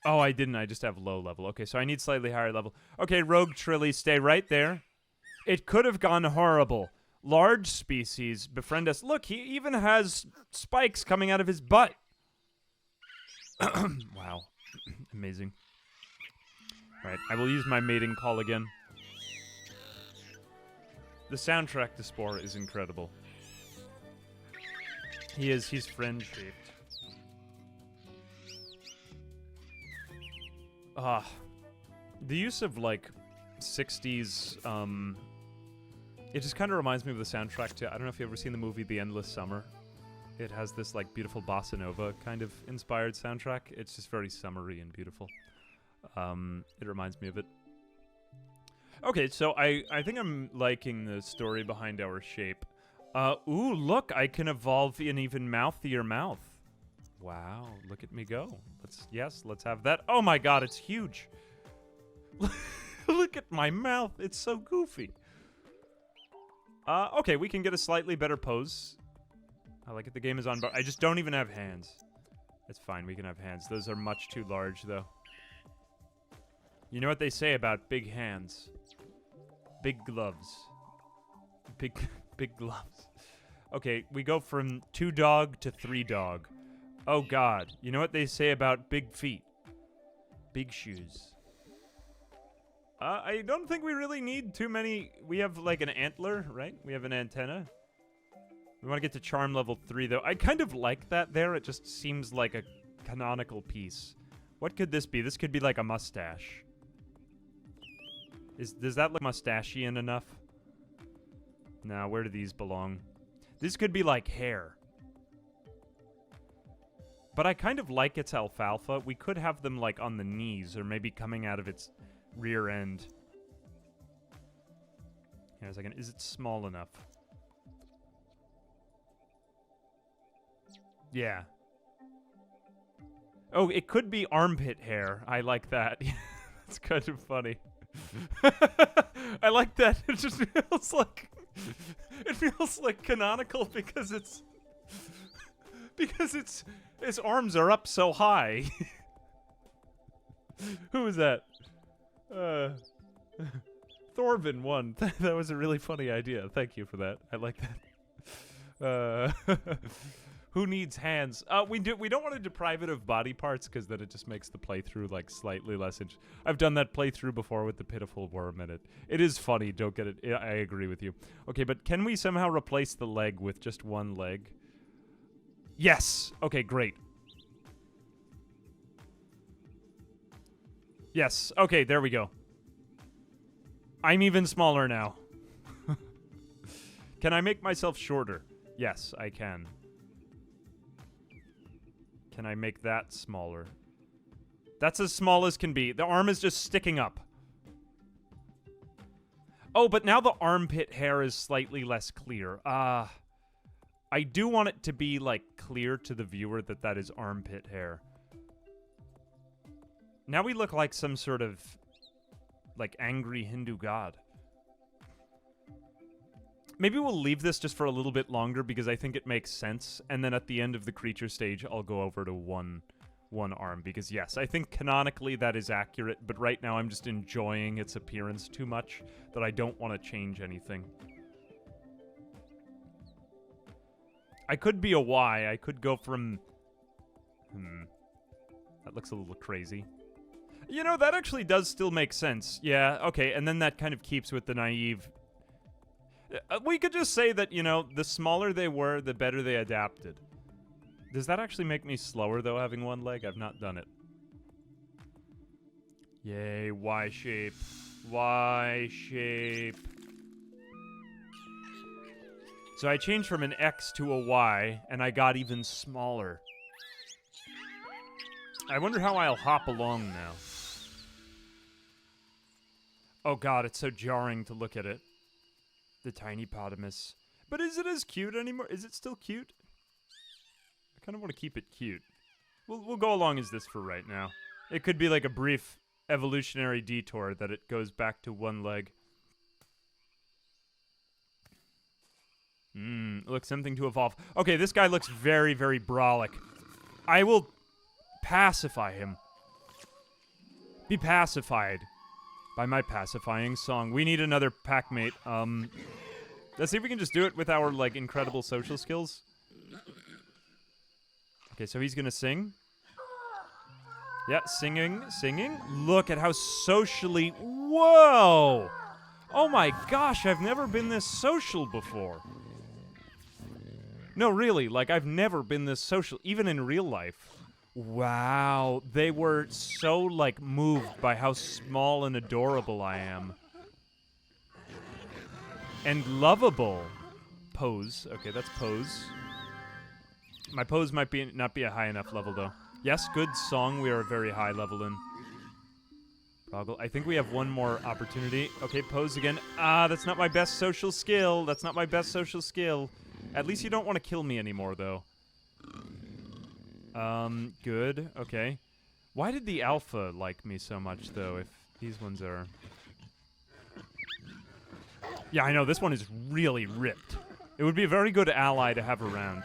Oh, I didn't. I just have low level. Okay, so I need slightly higher level. Okay, Rogue Trilly, stay right there. It could have gone horrible. Large species befriend us. Look, he even has spikes coming out of his butt. Wow. Amazing. Right, I will use my mating call again. The soundtrack to Spore is incredible. He's friend-shaped. The use of, like, 60s, it just kind of reminds me of the soundtrack to, I don't know if you've ever seen the movie The Endless Summer. It has this, like, beautiful bossa nova kind of inspired soundtrack. It's just very summery and beautiful. It reminds me of it. Okay, so I think I'm liking the story behind our shape. Ooh, look, I can evolve an even mouthier mouth. Wow, look at me go. Let's have that. Oh my God, it's huge. Look at my mouth. It's so goofy. Okay, we can get a slightly better pose. I like it. The game is on, but I just don't even have hands. It's fine. We can have hands. Those are much too large, though. You know what they say about big hands? Big gloves. Big gloves. Okay, we go from 2 dog to 3 dog. Oh god. You know what they say about big feet? Big shoes. I don't think we really need too many. We have like an antler, right? We have an antenna. We want to get to charm level 3 though. I kind of like that there. It just seems like a canonical piece. What could this be? This could be like a mustache. Does that look mustachian enough? Now, where do these belong? This could be like hair. But I kind of like its alfalfa. We could have them like on the knees or maybe coming out of its rear end. Here a second. Is it small enough? Yeah. Oh, it could be armpit hair. I like that. It's kind of funny. I like that. It just feels like canonical because its arms are up so high. Who was that? Thorvin won. That was a really funny idea. Thank you for that. I like that. Who needs hands? We don't want to deprive it of body parts because then it just makes the playthrough like slightly less. I've done that playthrough before with the pitiful worm in it. It is funny. Don't get it. I agree with you. Okay, but can we somehow replace the leg with just one leg? Yes. Okay, great. Yes. Okay, there we go. I'm even smaller now. Can I make myself shorter? Yes, I can. Can I make that smaller? That's as small as can be. The arm is just sticking up. Oh, but now the armpit hair is slightly less clear. I do want it to be, like, clear to the viewer that that is armpit hair. Now we look like some sort of, like, angry Hindu god. Maybe we'll leave this just for a little bit longer because I think it makes sense. And then at the end of the creature stage, I'll go over to one arm. Because yes, I think canonically that is accurate. But right now I'm just enjoying its appearance too much that I don't want to change anything. I could be a Y. I could go from... That looks a little crazy. You know, that actually does still make sense. Yeah, okay. And then that kind of keeps with the naive... We could just say that, you know, the smaller they were, the better they adapted. Does that actually make me slower, though, having one leg? I've not done it. Yay, Y shape. Y shape. So I changed from an X to a Y, and I got even smaller. I wonder how I'll hop along now. Oh god, it's so jarring to look at it. The tiny potamus. But is it as cute anymore? Is it still cute? I kind of want to keep it cute. We'll go along as this for right now. It could be like a brief evolutionary detour that it goes back to one leg. Look, something to evolve. Okay, this guy looks very, very brolic. I will pacify him. Be pacified by my pacifying song. We need another packmate. Let's see if we can just do it with our, like, incredible social skills. Okay, so he's gonna sing. Yeah, singing. Look at how socially... Whoa! Oh my gosh, I've never been this social before. No, really, like, I've never been this social, even in real life. Wow, they were so, like, moved by how small and adorable I am. And lovable. Pose. Okay, that's pose. My pose might not be a high enough level, though. Yes, good song. We are a very high level in. Proggle. I think we have one more opportunity. Okay, pose again. That's not my best social skill. That's not my best social skill. At least you don't want to kill me anymore, though. Good. Okay. Why did the alpha like me so much, though, if these ones are... Yeah, I know, this one is really ripped. It would be a very good ally to have around.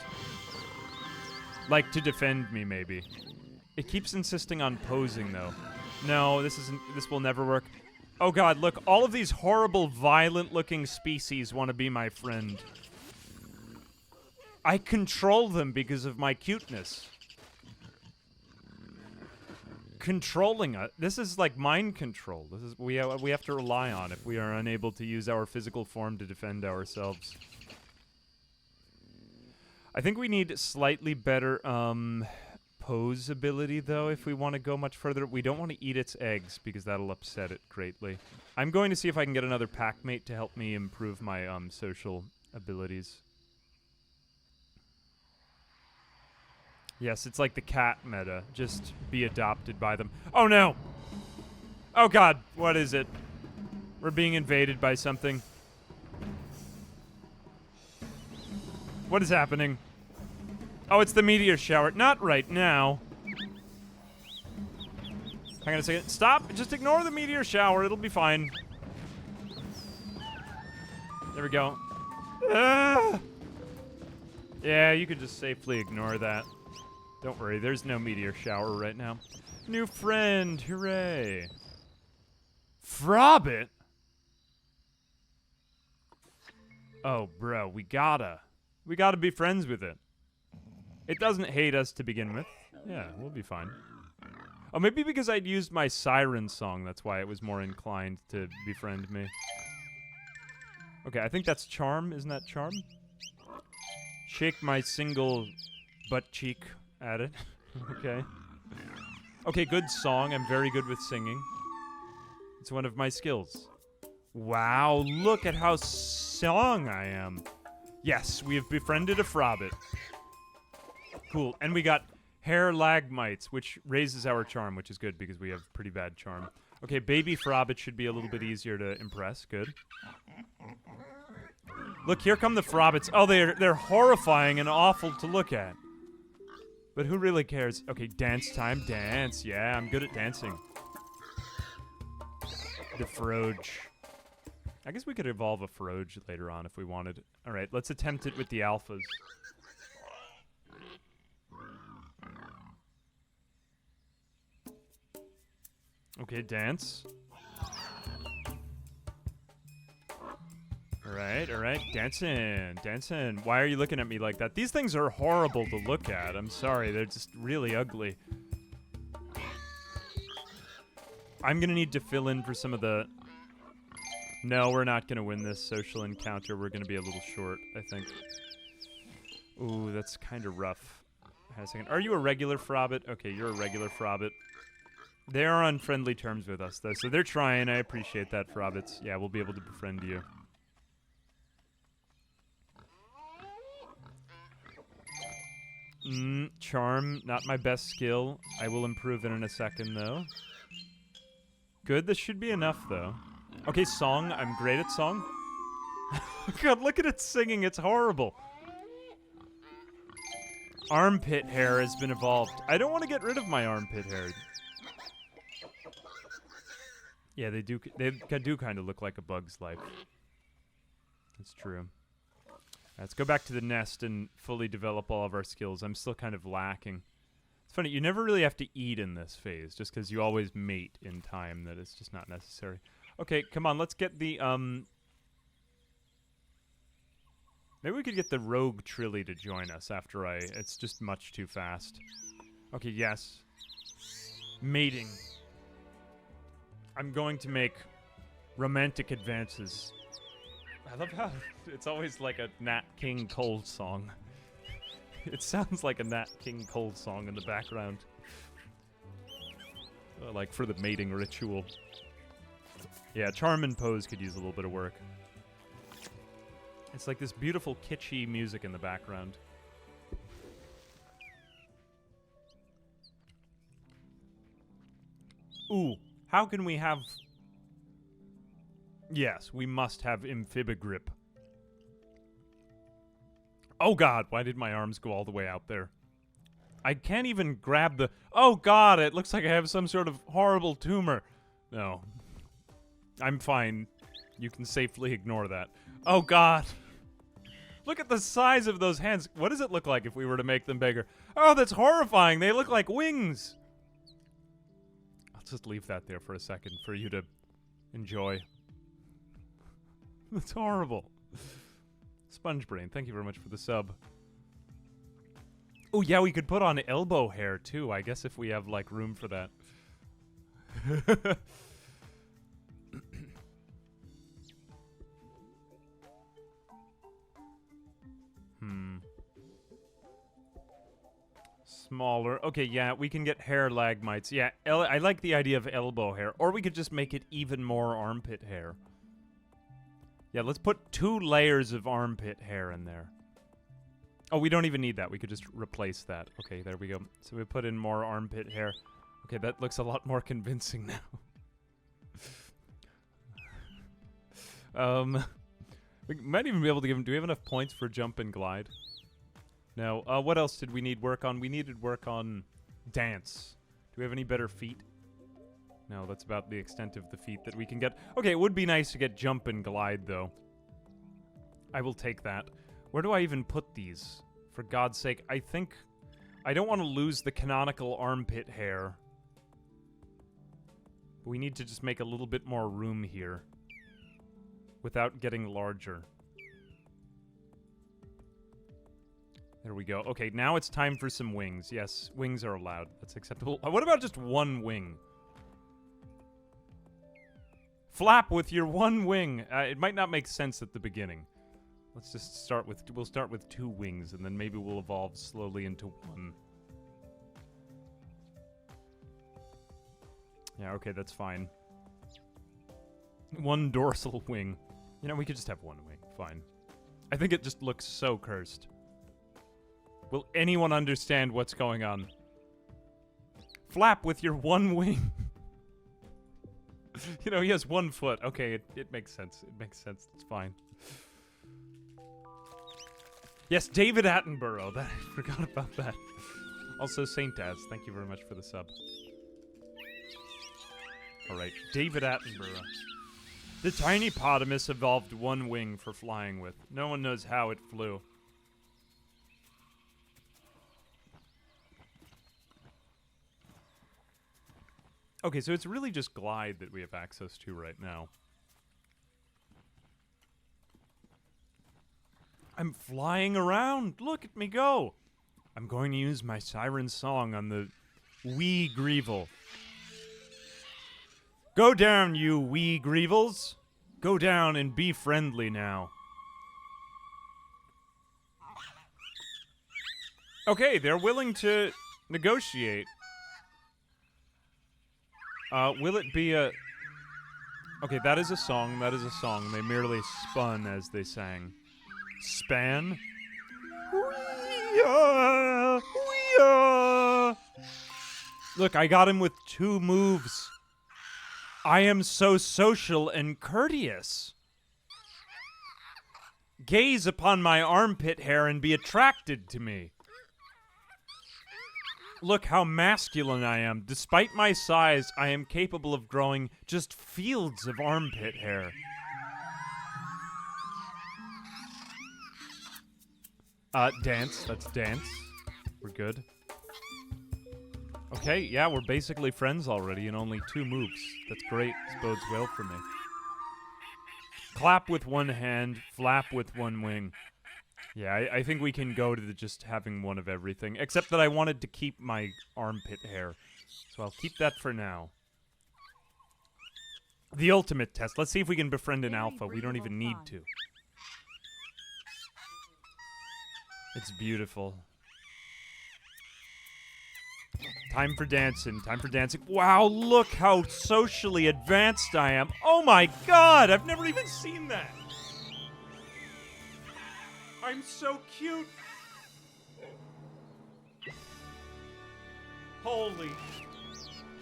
Like, to defend me, maybe. It keeps insisting on posing, though. No, this will never work. Oh god, look, all of these horrible, violent-looking species want to be my friend. I control them because of my cuteness. Controlling us. This is like mind control. This is we have to rely on if we are unable to use our physical form to defend ourselves. I think we need slightly better pose ability, though, if we want to go much further. We don't want to eat its eggs, because that'll upset it greatly. I'm going to see if I can get another packmate to help me improve my social abilities. Yes, it's like the cat meta. Just be adopted by them. Oh, no! Oh, God, what is it? We're being invaded by something. What is happening? Oh, it's the meteor shower. Not right now. Hang on a second. Stop! Just ignore the meteor shower. It'll be fine. There we go. Ah! Yeah, you could just safely ignore that. Don't worry, there's no meteor shower right now. New friend, hooray. Frobbit? Oh, bro, we gotta be friends with it. It doesn't hate us to begin with. Yeah, we'll be fine. Oh, maybe because I'd used my siren song, that's why it was more inclined to befriend me. Okay, I think that's charm. Isn't that charm? Shake my single butt cheek at it. Okay. Okay, good song. I'm very good with singing. It's one of my skills. Wow, look at how song I am. Yes, we have befriended a Frobbit. Cool. And we got hair lagmites, which raises our charm, which is good because we have pretty bad charm. Okay, baby Frobbit should be a little bit easier to impress. Good. Look, here come the Frobbits. Oh, they're horrifying and awful to look at. But who really cares? Okay, dance time. Dance. Yeah, I'm good at dancing. The Froge. I guess we could evolve a Froge later on if we wanted. All right, let's attempt it with the alphas. Okay, dance. All right, dancing. Why are you looking at me like that? These things are horrible to look at. I'm sorry, they're just really ugly. I'm gonna need to fill in for some of the... No, we're not gonna win this social encounter. We're gonna be a little short, I think. Ooh, that's kind of rough. Hang on a second. Are you a regular Frobbit? Okay, you're a regular Frobbit. They are on friendly terms with us, though, so they're trying. I appreciate that, Frobbits. Yeah, we'll be able to befriend you. Charm, not my best skill. I will improve it in a second, though. Good, this should be enough, though. Okay, song. I'm great at song. God, look at it singing. It's horrible. Armpit hair has been evolved. I don't want to get rid of my armpit hair. Yeah, they do kind of look like a bug's life. That's true. Let's go back to the nest and fully develop all of our skills. I'm still kind of lacking. It's funny, you never really have to eat in this phase, just because you always mate in time. That is just not necessary. Okay, come on, let's get the, maybe we could get the rogue Trilly to join us after it's just much too fast. Okay, yes. Mating. I'm going to make romantic advances. I love how it's always like a Nat King Cole song. It sounds like a Nat King Cole song in the background. Like for the mating ritual. Yeah, charm and pose could use a little bit of work. It's like this beautiful kitschy music in the background. Ooh, how can we have... Yes, we must have amphibigrip. Oh god, why did my arms go all the way out there? I can't even grab the... Oh god, it looks like I have some sort of horrible tumor. No. I'm fine. You can safely ignore that. Oh god. Look at the size of those hands. What does it look like if we were to make them bigger? Oh, that's horrifying. They look like wings. just leave that there for a second for you to enjoy. That's horrible. Sponge Brain, thank you very much for the sub. Oh yeah, we could put on elbow hair too, I guess, if we have like room for that. Smaller. Okay, yeah, we can get hair lagmites. Yeah, I like the idea of elbow hair. Or we could just make it even more armpit hair. Yeah, let's put 2 layers of armpit hair in there. Oh, we don't even need that. We could just replace that. Okay, there we go. So we put in more armpit hair. Okay, that looks a lot more convincing now. We might even be able to give him... Do we have enough points for jump and glide? No. What else did we need work on? We needed work on dance. Do we have any better feet? No, that's about the extent of the feet that we can get. Okay, it would be nice to get jump and glide, though. I will take that. Where do I even put these? For God's sake, I think... I don't want to lose the canonical armpit hair. We need to just make a little bit more room here. Without getting larger. There we go. Okay, now it's time for some wings. Yes, wings are allowed. That's acceptable. What about just one wing? Flap with your one wing. It might not make sense at the beginning. Let's just start with... We'll start with 2 wings, and then maybe we'll evolve slowly into 1. Yeah, okay, that's fine. 1 dorsal wing. You know, we could just have 1 wing. Fine. I think it just looks so cursed. Will anyone understand what's going on? Flap with your 1 wing. You know, he has 1 foot. Okay, it makes sense. It makes sense. It's fine. Yes, David Attenborough. I forgot about that. Also, Saint Az. Thank you very much for the sub. Alright, David Attenborough. The tiny potamus evolved 1 wing for flying with. No one knows how it flew. Okay, so it's really just glide that we have access to right now. I'm flying around! Look at me go! I'm going to use my siren song on the wee Greevil. Go down, you wee Greevils! Go down and be friendly now. Okay, they're willing to negotiate. Will it be a... Okay, that is a song, that is a song. They merely spun as they sang. Span? Wee-ah! Wee-ah! Look, I got him with 2 moves. I am so social and courteous. Gaze upon my armpit hair and be attracted to me. Look how masculine I am. Despite my size, I am capable of growing just fields of armpit hair. Dance. Let's dance. We're good. Okay, yeah, we're basically friends already in only 2 moves. That's great. This bodes well for me. Clap with 1 hand, flap with 1 wing. Yeah, I think we can go to just having 1 of everything. Except that I wanted to keep my armpit hair. So I'll keep that for now. The ultimate test. Let's see if we can befriend an alpha. We don't even need to. It's beautiful. Time for dancing. Time for dancing. Wow, look how socially advanced I am. Oh my god, I've never even seen that. I'm so cute. Holy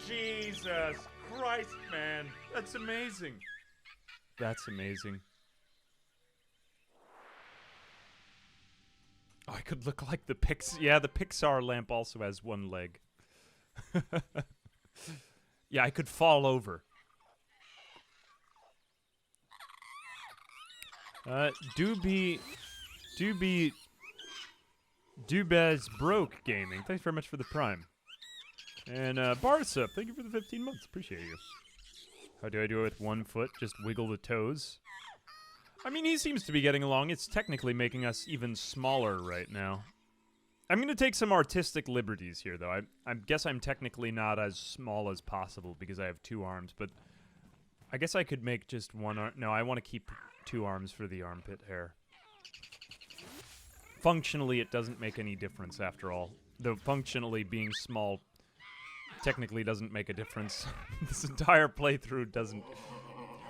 Jesus Christ, man. That's amazing. That's amazing. Oh, I could look like the Yeah, the Pixar lamp also has 1 leg. Yeah, I could fall over. Dubaz Broke Gaming. Thanks very much for the Prime. And Barsup, thank you for the 15 months. Appreciate you. How do I do it with 1 foot? Just wiggle the toes. I mean, he seems to be getting along. It's technically making us even smaller right now. I'm going to take some artistic liberties here, though. I guess I'm technically not as small as possible because I have 2 arms, but I guess I could make just 1 arm. No, I want to keep 2 arms for the armpit hair. Functionally, it doesn't make any difference after all. Though functionally being small technically doesn't make a difference. This entire playthrough doesn't...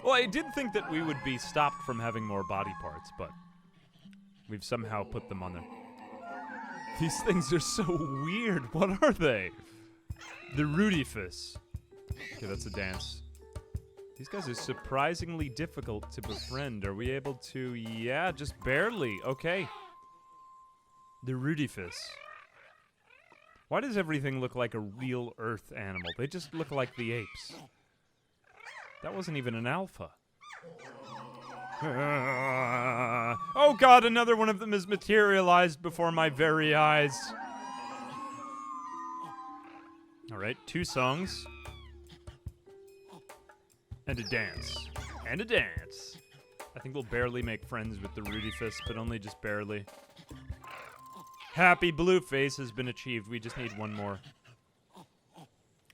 Well, I did think that we would be stopped from having more body parts, but we've somehow put them on there. These things are so weird. What are they? The Rudifus. Okay, that's a dance. These guys are surprisingly difficult to befriend. Are we able to... Yeah, just barely. Okay. The Rudifus. Why does everything look like a real Earth animal? They just look like the apes. That wasn't even an alpha. Oh god, another one of them is materialized before my very eyes. Alright, 2 songs. And a dance. And a dance. I think we'll barely make friends with the Rudifus, but only just barely. Happy blue face has been achieved. We just need 1 more.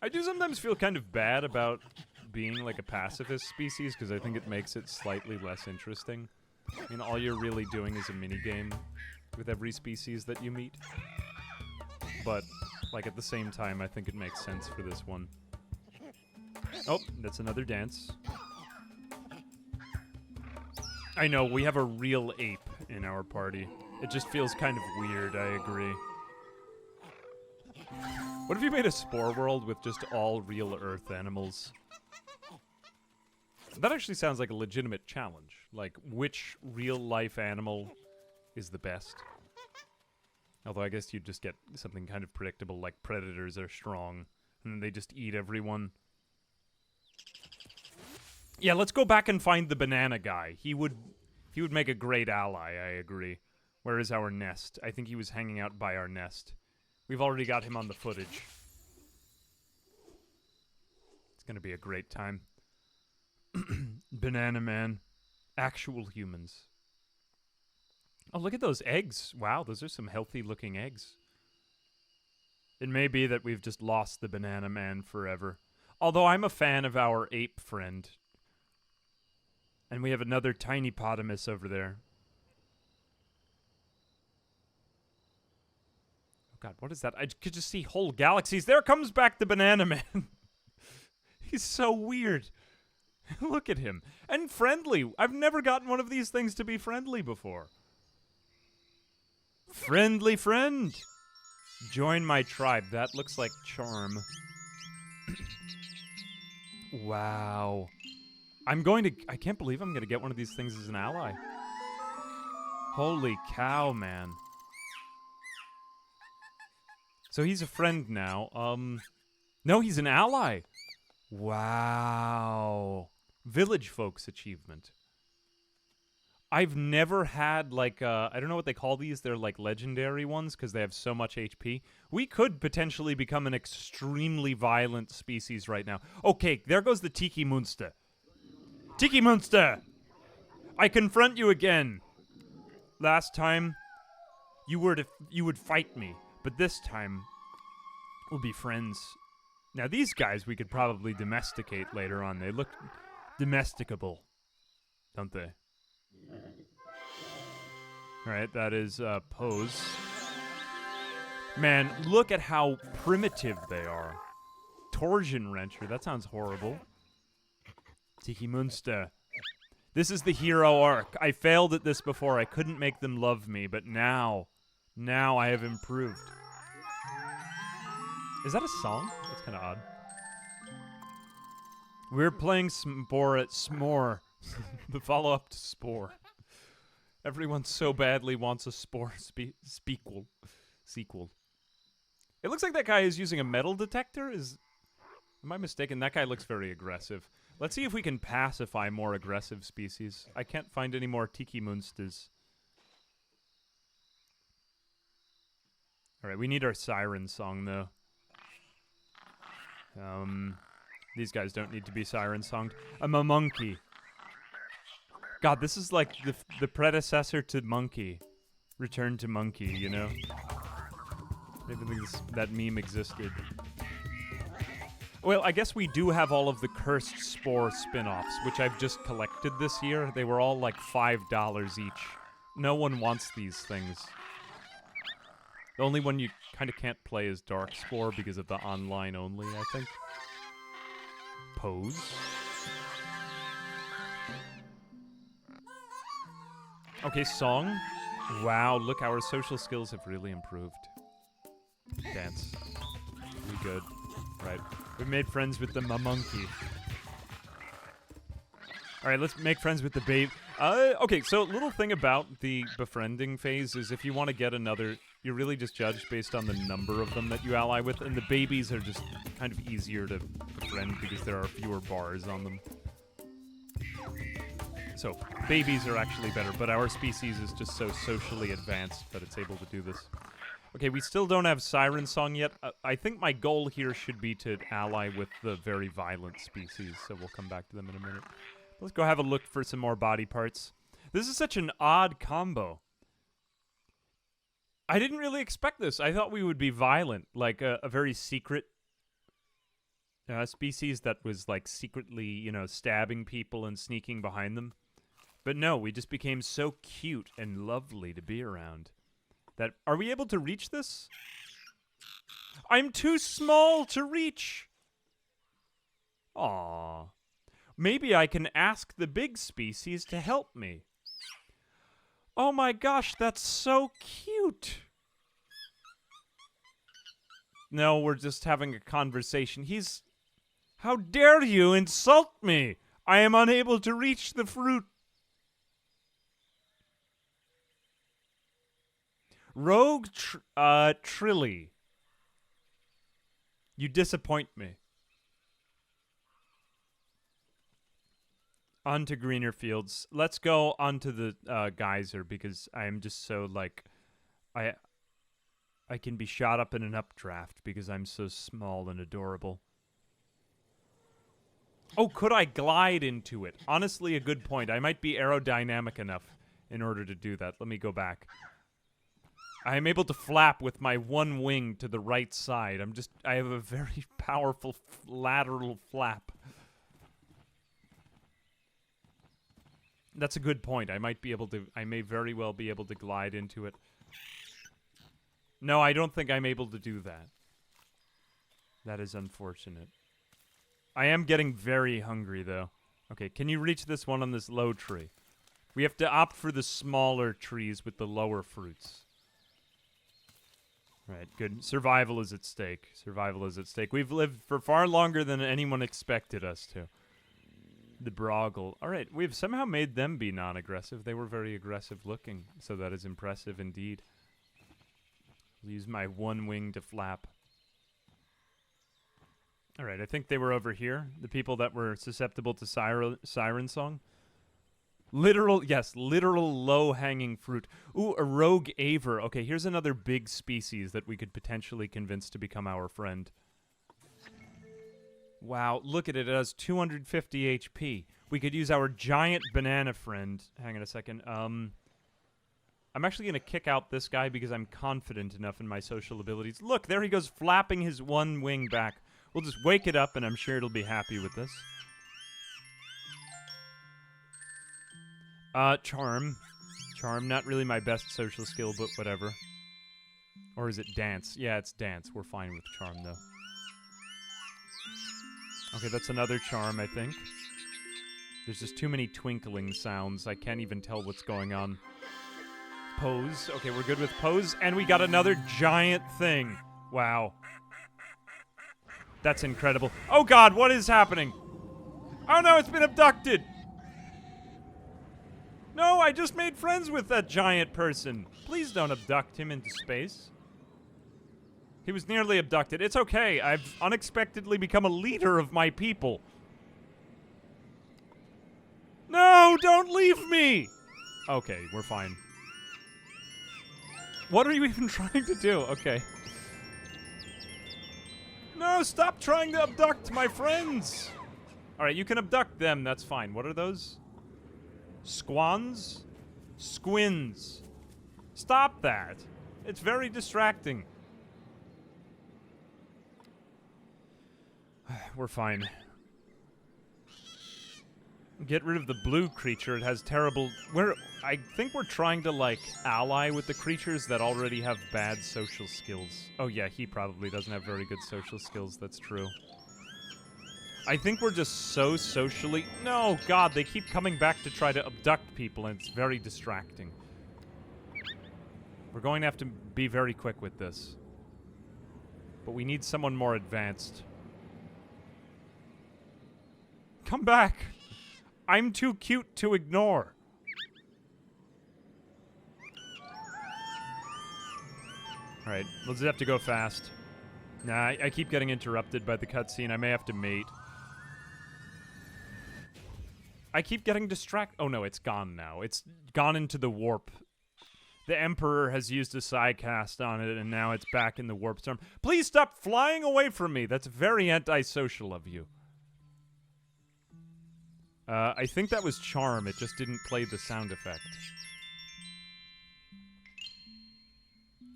I do sometimes feel kind of bad about being like a pacifist species because I think it makes it slightly less interesting. I mean, all you're really doing is a minigame with every species that you meet. But, like, at the same time, I think it makes sense for this one. Oh, that's another dance. I know, we have a real ape in our party. It just feels kind of weird, I agree. What if you made a Spore world with just all real Earth animals? That actually sounds like a legitimate challenge. Like, which real-life animal is the best? Although I guess you'd just get something kind of predictable, like predators are strong, and then they just eat everyone. Yeah, let's go back and find the banana guy. He would make a great ally, I agree. Where is our nest? I think he was hanging out by our nest. We've already got him on the footage. It's gonna be a great time. Banana man. Actual humans. Oh, look at those eggs. Wow, those are some healthy-looking eggs. It may be that we've just lost the banana man forever. Although I'm a fan of our ape friend. And we have another tiny potamus over there. Oh god, what is that? I could just see whole galaxies. There comes back the banana man. He's so weird. Look at him. And friendly. I've never gotten one of these things to be friendly before. Friendly friend. Join my tribe. That looks like charm. Wow. I can't believe I'm going to get one of these things as an ally. Holy cow, man. So he's a friend now. No, he's an ally. Wow. Village folks achievement. I've never had, like, I don't know what they call these. They're, like, legendary ones because they have so much HP. We could potentially become an extremely violent species right now. Okay, there goes the Tiki Monster. Tiki Monster! I confront you again. Last time, you would fight me, but this time, we'll be friends. Now, these guys we could probably domesticate later on. They look domesticable, don't they? Alright, that is pose. Man, look at how primitive they are. Torsion Wrencher, that sounds horrible. Tiki Monster. This is the hero arc. I failed at this before. I couldn't make them love me, but now I have improved. Is that a song? That's kind of odd. We're playing Spore at S'more. The follow-up to Spore. Everyone so badly wants a Spore sequel. It looks like that guy is using a metal detector. Am I mistaken? That guy looks very aggressive. Let's see if we can pacify more aggressive species. I can't find any more Tiki Monsters. Alright, we need our siren song, though. These guys don't need to be siren-songed. I'm a monkey. God, this is like the predecessor to Monkey. Return to Monkey, you know? I didn't think that meme existed. Well, I guess we do have all of the Cursed Spore spin-offs, which I've just collected this year. They were all like $5 each. No one wants these things. The only one you kind of can't play is Dark Spore because of the online only, I think. Pose. Okay, song. Wow, look, our social skills have really improved. Dance. We good. Right. We made friends with the monkey. Alright, let's make friends with the babe. Okay, so little thing about the befriending phase is if you want to get another, you're really just judged based on the number of them that you ally with, and the babies are just kind of easier to befriend because there are fewer bars on them. So, babies are actually better, but our species is just so socially advanced that it's able to do this. Okay, we still don't have Siren Song yet. I think my goal here should be to ally with the very violent species, so we'll come back to them in a minute. Let's go have a look for some more body parts. This is such an odd combo. I didn't really expect this. I thought we would be violent, like a very secret species that was like secretly, you know, stabbing people and sneaking behind them. But no, we just became so cute and lovely to be around. Are we able to reach this? I'm too small to reach. Aww. Maybe I can ask the big species to help me. Oh my gosh, that's so cute. No, we're just having a conversation. How dare you insult me? I am unable to reach the fruit. Rogue Trilly. You disappoint me. On to greener fields. Let's go onto the geyser because I am just so like I can be shot up in an updraft because I'm so small and adorable. Oh, could I glide into it? Honestly, a good point. I might be aerodynamic enough in order to do that. Let me go back. I am able to flap with my one wing to the right side. I have a very powerful lateral flap. That's a good point. I may very well be able to glide into it. No, I don't think I'm able to do that. That is unfortunate. I am getting very hungry, though. Okay, can you reach this one on this low tree? We have to opt for the smaller trees with the lower fruits. Right, good. Survival is at stake. Survival is at stake. We've lived for far longer than anyone expected us to. The Broggle. Alright, we've somehow made them be non-aggressive. They were very aggressive looking, so that is impressive indeed. I'll use my one wing to flap. Alright, I think they were over here. The people that were susceptible to Siren Song. Literal low-hanging fruit. Ooh, a rogue aver. Okay, here's another big species that we could potentially convince to become our friend. Wow, look at it. It has 250 HP. We could use our giant banana friend. Hang on a second. I'm actually going to kick out this guy because I'm confident enough in my social abilities. Look, there he goes flapping his one wing back. We'll just wake it up and I'm sure it'll be happy with this. Charm. Charm, not really my best social skill, but whatever. Or is it dance? Yeah, it's dance. We're fine with charm, though. Okay, that's another charm, I think. There's just too many twinkling sounds. I can't even tell what's going on. Pose. Okay, we're good with pose. And we got another giant thing. Wow. That's incredible. Oh, God, what is happening? Oh, no, it's been abducted. No, I just made friends with that giant person. Please don't abduct him into space. He was nearly abducted. It's okay. I've unexpectedly become a leader of my people. No, don't leave me! Okay, we're fine. What are you even trying to do? Okay. No, stop trying to abduct my friends! Alright, you can abduct them, that's fine. What are those? Squans? Squins. Stop that. It's very distracting. We're fine. Get rid of the blue creature. It has terrible... I think we're trying to, like, ally with the creatures that already have bad social skills. Oh, yeah, he probably doesn't have very good social skills. That's true. I think we're just so socially... No, God, they keep coming back to try to abduct people, and it's very distracting. We're going to have to be very quick with this. But we need someone more advanced. Come back! I'm too cute to ignore. Alright, we'll just have to go fast. Nah, I keep getting interrupted by the cutscene. I may have to mate. I keep getting distracted. Oh no, it's gone now. It's gone into the warp. The Emperor has used a sidecast on it, and now it's back in the warp storm. Please stop flying away from me. That's very antisocial of you. I think that was Charm. It just didn't play the sound effect.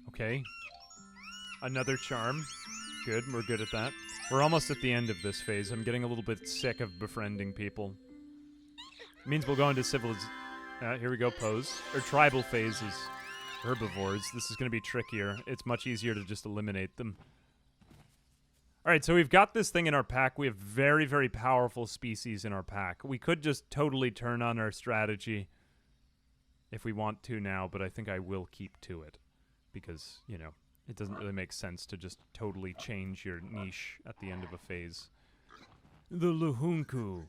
Okay. Another Charm. Good, we're good at that. We're almost at the end of this phase. I'm getting a little bit sick of befriending people. It means we'll go into civilization. Here we go, pose. Or tribal phases. Herbivores. This is going to be trickier. It's much easier to just eliminate them. Alright, so we've got this thing in our pack. We have very, very powerful species in our pack. We could just totally turn on our strategy if we want to now, but I think I will keep to it. Because, you know, it doesn't really make sense to just totally change your niche at the end of a phase. The Luhunku.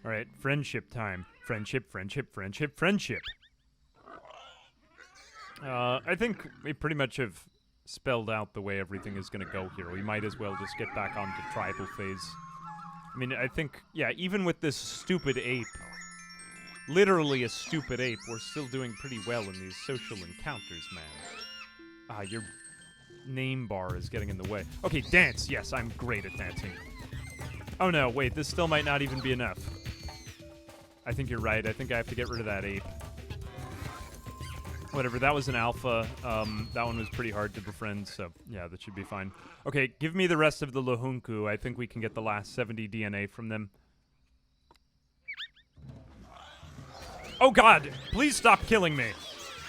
Alright, friendship time. Friendship, friendship, friendship, friendship. I think we pretty much have spelled out the way everything is going to go here. We might as well just get back onto tribal phase. I mean, I think, yeah, even with this stupid ape, literally a stupid ape, we're still doing pretty well in these social encounters, man. Your name bar is getting in the way. Okay, dance. Yes, I'm great at dancing. Oh no, wait, this still might not even be enough. I think you're right. I think I have to get rid of that ape. Whatever, that was an alpha. That one was pretty hard to befriend, so yeah, that should be fine. Okay, give me the rest of the Luhunku. I think we can get the last 70 DNA from them. Oh God, please stop killing me.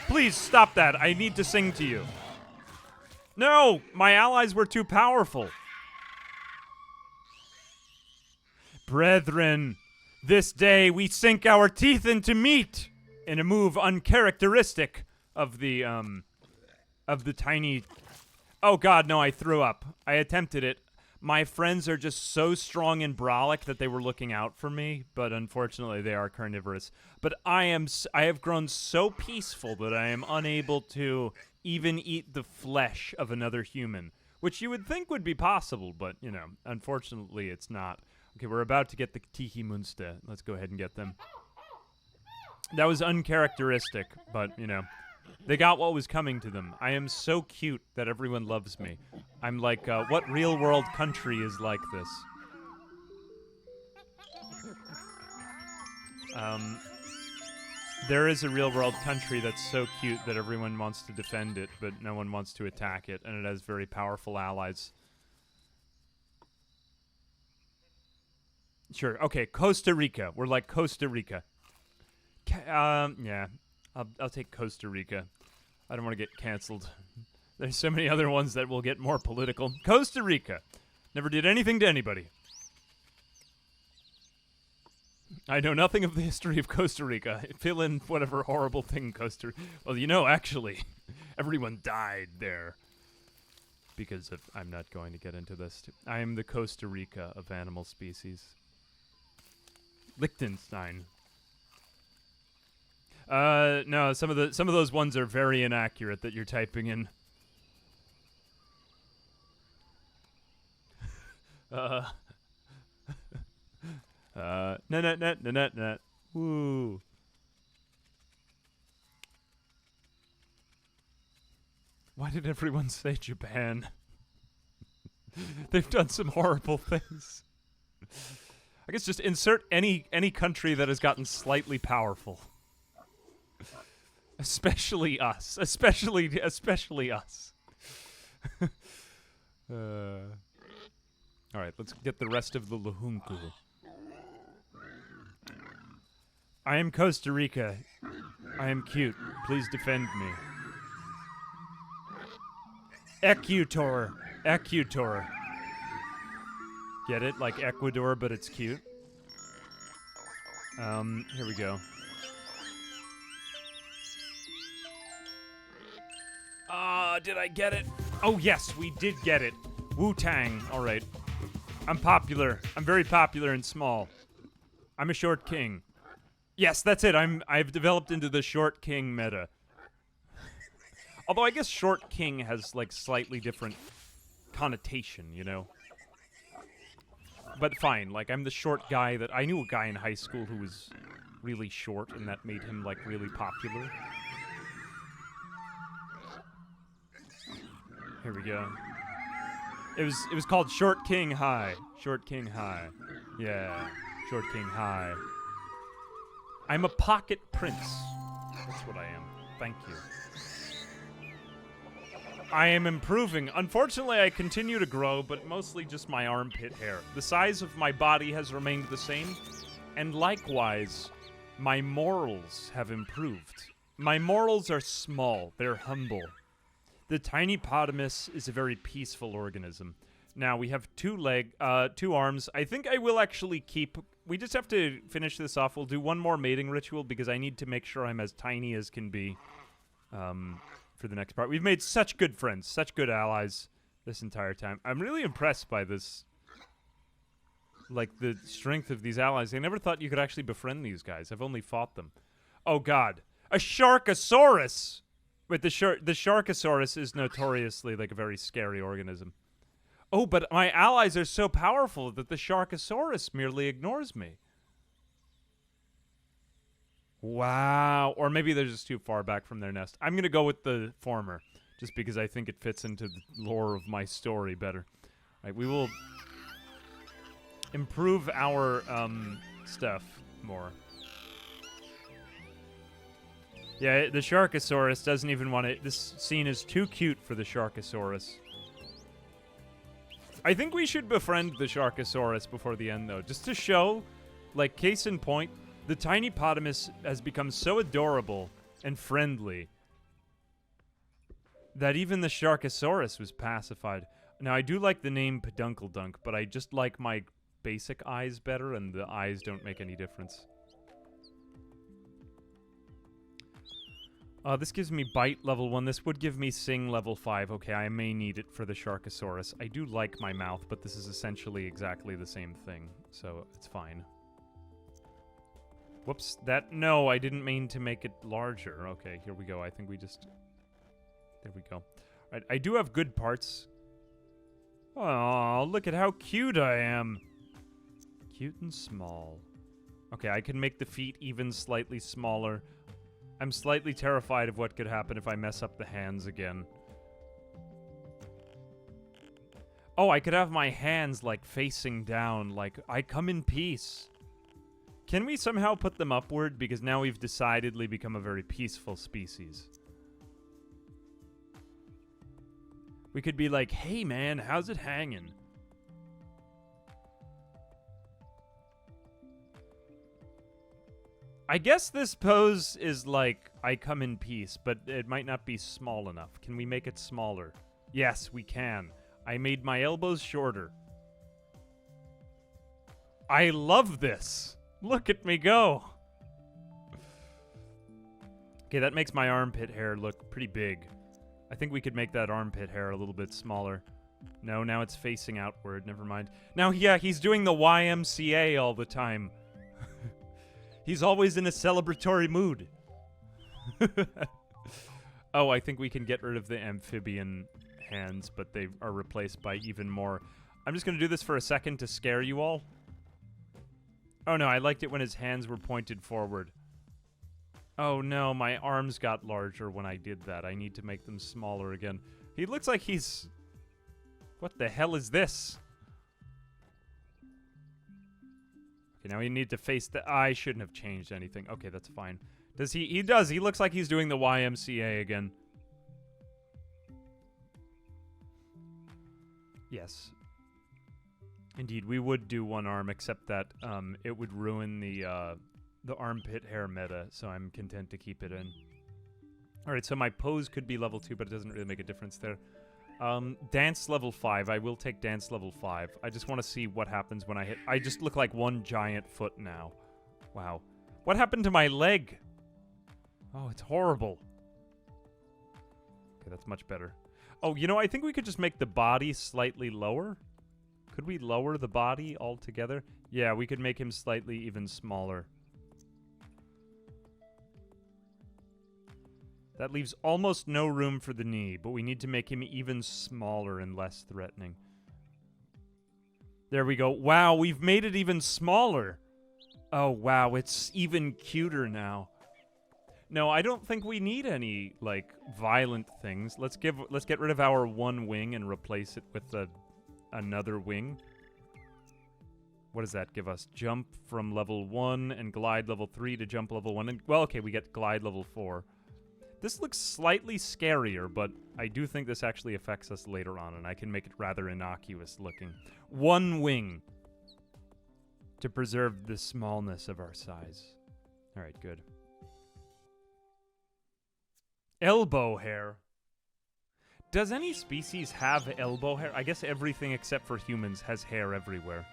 Please stop that. I need to sing to you. No, my allies were too powerful. Brethren, this day we sink our teeth into meat in a move uncharacteristic of the tiny... Oh God, no, I threw up. I attempted it. My friends are just so strong and brolic that they were looking out for me, but unfortunately they are carnivorous. But I have grown so peaceful that I am unable to even eat the flesh of another human, which you would think would be possible, but, you know, unfortunately it's not. Okay, we're about to get the Tiki Munster. Let's go ahead and get them. That was uncharacteristic, but, you know, they got what was coming to them. I am so cute that everyone loves me. I'm like, what real-world country is like this? There is a real-world country that's so cute that everyone wants to defend it, but no one wants to attack it, and it has very powerful allies. Sure, okay, Costa Rica. We're like Costa Rica. Yeah, I'll take Costa Rica. I don't want to get canceled. There's so many other ones that will get more political. Costa Rica. Never did anything to anybody. I know nothing of the history of Costa Rica. Fill in whatever horrible thing Costa Rica... Well, you know, actually, everyone died there. Because of... I'm not going to get into this. I am the Costa Rica of animal species. Liechtenstein. No, some of those ones are very inaccurate that you're typing in. No. Woo. Why did everyone say Japan? They've done some horrible things. I guess just insert any country that has gotten slightly powerful. Especially us. Especially us. Alright, let's get the rest of the Luhunku. I am Costa Rica. I am cute. Please defend me. Ecuador. Ecuador. Get it? Like Ecuador, but it's cute. Here we go. Did I get it? Oh, yes, we did get it. Wu-Tang. All right. I'm popular. I'm very popular and small. I'm a short king. Yes, that's it. I've developed into the short king meta. Although I guess short king has, like, slightly different connotation, you know? But fine, like, I'm the short guy that... I knew a guy in high school who was really short, and that made him, like, really popular. Here we go. It was called Short King High. Short King High. Yeah. Short King High. I'm a pocket prince. That's what I am. Thank you. I am improving. Unfortunately, I continue to grow, but mostly just my armpit hair. The size of my body has remained the same, and likewise, my morals have improved. My morals are small. They're humble. The tiny potamus is a very peaceful organism. Now, we have two arms. I think I will actually keep... We just have to finish this off. We'll do one more mating ritual, because I need to make sure I'm as tiny as can be. For the next part. We've made such good friends, such good allies this entire time. I'm really impressed by this, like, the strength of these allies. I never thought you could actually befriend these guys. I've only fought them. Oh, God. A Sharkosaurus! Wait, the Sharkosaurus is notoriously, like, a very scary organism. Oh, but my allies are so powerful that the Sharkosaurus merely ignores me. Wow. Or maybe they're just too far back from their nest. I'm going to go with the former, just because I think it fits into the lore of my story better. All right, we will improve our stuff more. Yeah, the Sharkosaurus doesn't even want it. This scene is too cute for the Sharkosaurus. I think we should befriend the Sharkosaurus before the end, though, just to show, like, case in point, the tiny potamus has become so adorable and friendly that even the Sharkosaurus was pacified. Now, I do like the name Pedunkledunk, but I just like my basic eyes better, and the eyes don't make any difference. This gives me Bite level 1. This would give me Sing level 5. Okay, I may need it for the Sharkosaurus. I do like my mouth, but this is essentially exactly the same thing, so it's fine. Whoops, no, I didn't mean to make it larger. Okay, here we go. I think we just... There we go. All right, I do have good parts. Oh, look at how cute I am. Cute and small. Okay, I can make the feet even slightly smaller. I'm slightly terrified of what could happen if I mess up the hands again. Oh, I could have my hands, like, facing down, like, I come in peace. Can we somehow put them upward? Because now we've decidedly become a very peaceful species. We could be like, hey man, how's it hanging? I guess this pose is like, I come in peace, but it might not be small enough. Can we make it smaller? Yes, we can. I made my elbows shorter. I love this. Look at me go. Okay, that makes my armpit hair look pretty big. I think we could make that armpit hair a little bit smaller. No, now it's facing outward. Never mind. Now, yeah, he's doing the YMCA all the time. He's always in a celebratory mood. Oh, I think we can get rid of the amphibian hands, but they are replaced by even more. I'm just going to do this for a second to scare you all. Oh no, I liked it when his hands were pointed forward. Oh no, my arms got larger when I did that. I need to make them smaller again. He looks like he's... What the hell is this? Okay, now we need to face the... I shouldn't have changed anything. Okay, that's fine. Does he... He does. He looks like he's doing the YMCA again. Yes. Indeed, we would do one arm, except that it would ruin the armpit hair meta, so I'm content to keep it in. Alright, so my pose could be level 2, but it doesn't really make a difference there. Dance level 5. I will take dance level 5. I just want to see what happens when I hit... I just look like one giant foot now. Wow. What happened to my leg? Oh, it's horrible. Okay, that's much better. Oh, you know, I think we could just make the body slightly lower. Could we lower the body altogether? Yeah, we could make him slightly even smaller. That leaves almost no room for the knee, but we need to make him even smaller and less threatening. There we go. Wow, we've made it even smaller. Oh, wow, it's even cuter now. No, I don't think we need any, like, violent things. Let's get rid of our one wing and replace it with another wing. What does that give us? Jump from level 1 and glide level 3 to jump level 1. And, well, okay, we get glide level 4. This looks slightly scarier, but I do think this actually affects us later on, and I can make it rather innocuous looking. One wing to preserve the smallness of our size. All right, good. Elbow hair. Does any species have elbow hair? I guess everything except for humans has hair everywhere.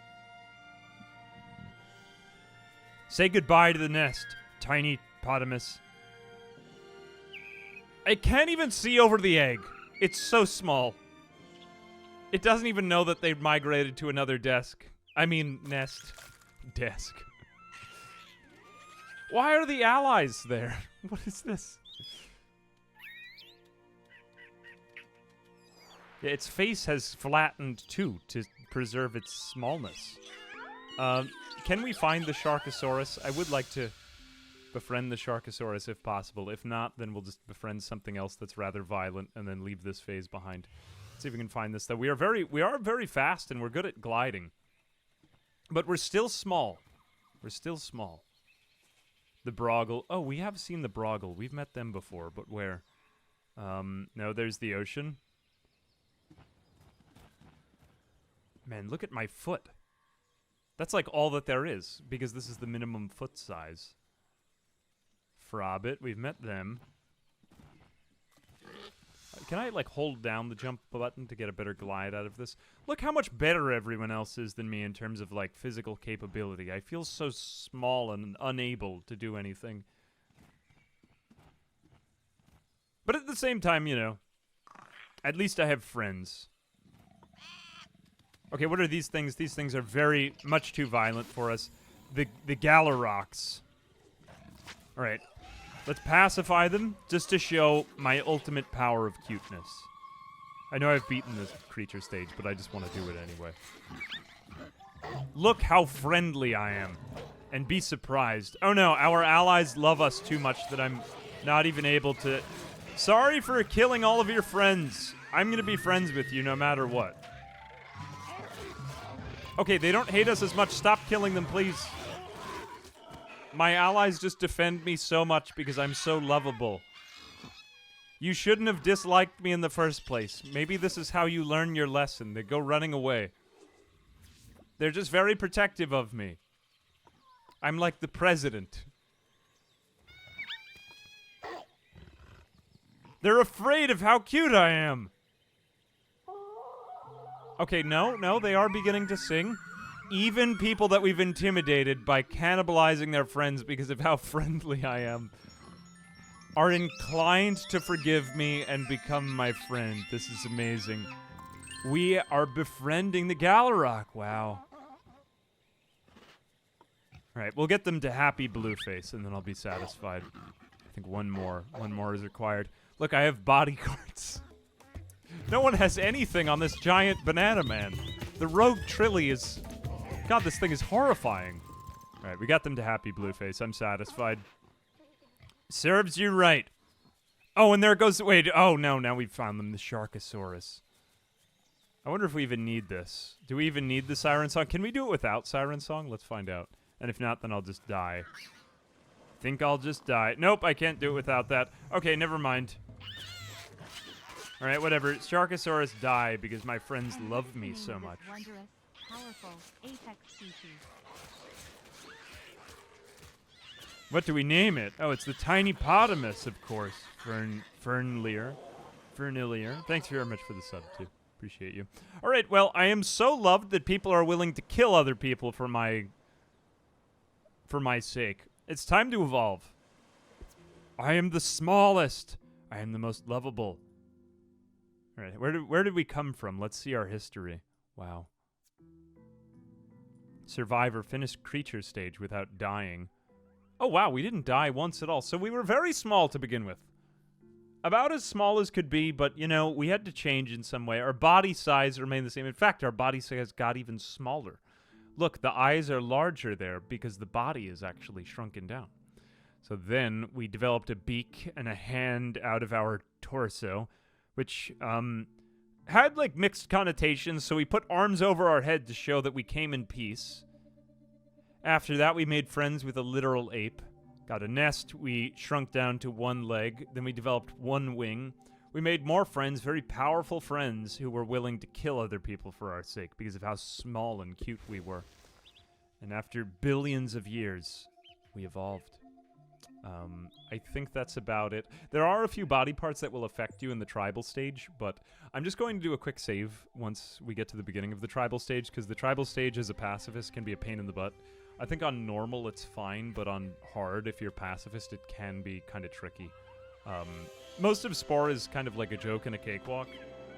Say goodbye to the nest, tiny potamus. I can't even see over the egg. It's so small. It doesn't even know that they've migrated to another desk. I mean, nest. Desk. Why are the allies there? What is this? Yeah, its face has flattened too to preserve its smallness. Can we find the Sharkosaurus? I would like to befriend the Sharkosaurus if possible. If not, then we'll just befriend something else that's rather violent and then leave this phase behind. Let's see if we can find this, though. We are very fast and we're good at gliding. But we're still small. We're still small. The Broggle. Oh, we have seen the Broggle. We've met them before, but where? No, there's the ocean. Man, look at my foot. That's like all that there is, because this is the minimum foot size. Frabbit, we've met them. Can I, like, hold down the jump button to get a better glide out of this? Look how much better everyone else is than me in terms of, like, physical capability. I feel so small and unable to do anything. But at the same time, you know, at least I have friends. Okay, what are these things? These things are very much too violent for us. The Galarox. Alright. Let's pacify them, just to show my ultimate power of cuteness. I know I've beaten this creature stage, but I just want to do it anyway. Look how friendly I am. And be surprised. Oh no, our allies love us too much that I'm not even able to... Sorry for killing all of your friends. I'm gonna be friends with you no matter what. Okay, they don't hate us as much. Stop killing them, please. My allies just defend me so much because I'm so lovable. You shouldn't have disliked me in the first place. Maybe this is how you learn your lesson. They go running away. They're just very protective of me. I'm like the president. They're afraid of how cute I am. Okay, no, they are beginning to sing. Even people that we've intimidated by cannibalizing their friends because of how friendly I am are inclined to forgive me and become my friend. This is amazing. We are befriending the Galarock. Wow. Alright, we'll get them to happy Blueface, and then I'll be satisfied. I think one more is required. Look, I have bodyguards. No one has anything on this giant banana man. The rogue Trilly is... God, this thing is horrifying. Alright, we got them to happy Blueface. I'm satisfied. Serves you right. Oh, and there goes... Wait, oh, no, now we found them. The Sharkosaurus. I wonder if we even need this. Do we even need the Siren Song? Can we do it without Siren Song? Let's find out. And if not, then I'll just die. Think I'll just die. Nope, I can't do it without that. Okay, never mind. Alright, whatever. Sharkosaurus die because my friends love me so much. Wondrous, powerful apex species. What do we name it? Oh, it's the tiny potamus, of course. Fernilier. Thanks very much for the sub, too. Appreciate you. All right, well, I am so loved that people are willing to kill other people for my sake. It's time to evolve. I am the smallest. I am the most lovable. All right, where did we come from? Let's see our history. Wow. Survivor finished creature stage without dying. Oh, wow, we didn't die once at all. So we were very small to begin with. About as small as could be, but, you know, we had to change in some way. Our body size remained the same. In fact, our body size got even smaller. Look, the eyes are larger there because the body is actually shrunken down. So then we developed a beak and a hand out of our torso, which had, like, mixed connotations. So we put arms over our head to show that we came in peace. After that, we made friends with a literal ape. Got a nest, we shrunk down to one leg, then we developed one wing. We made more friends, very powerful friends, who were willing to kill other people for our sake because of how small and cute we were. And after billions of years, we evolved. I think that's about it. There are a few body parts that will affect you in the tribal stage, but I'm just going to do a quick save once we get to the beginning of the tribal stage, because the tribal stage as a pacifist can be a pain in the butt. I think on normal it's fine, but on hard, if you're pacifist, it can be kind of tricky. Most of Spore is kind of like a joke and a cakewalk,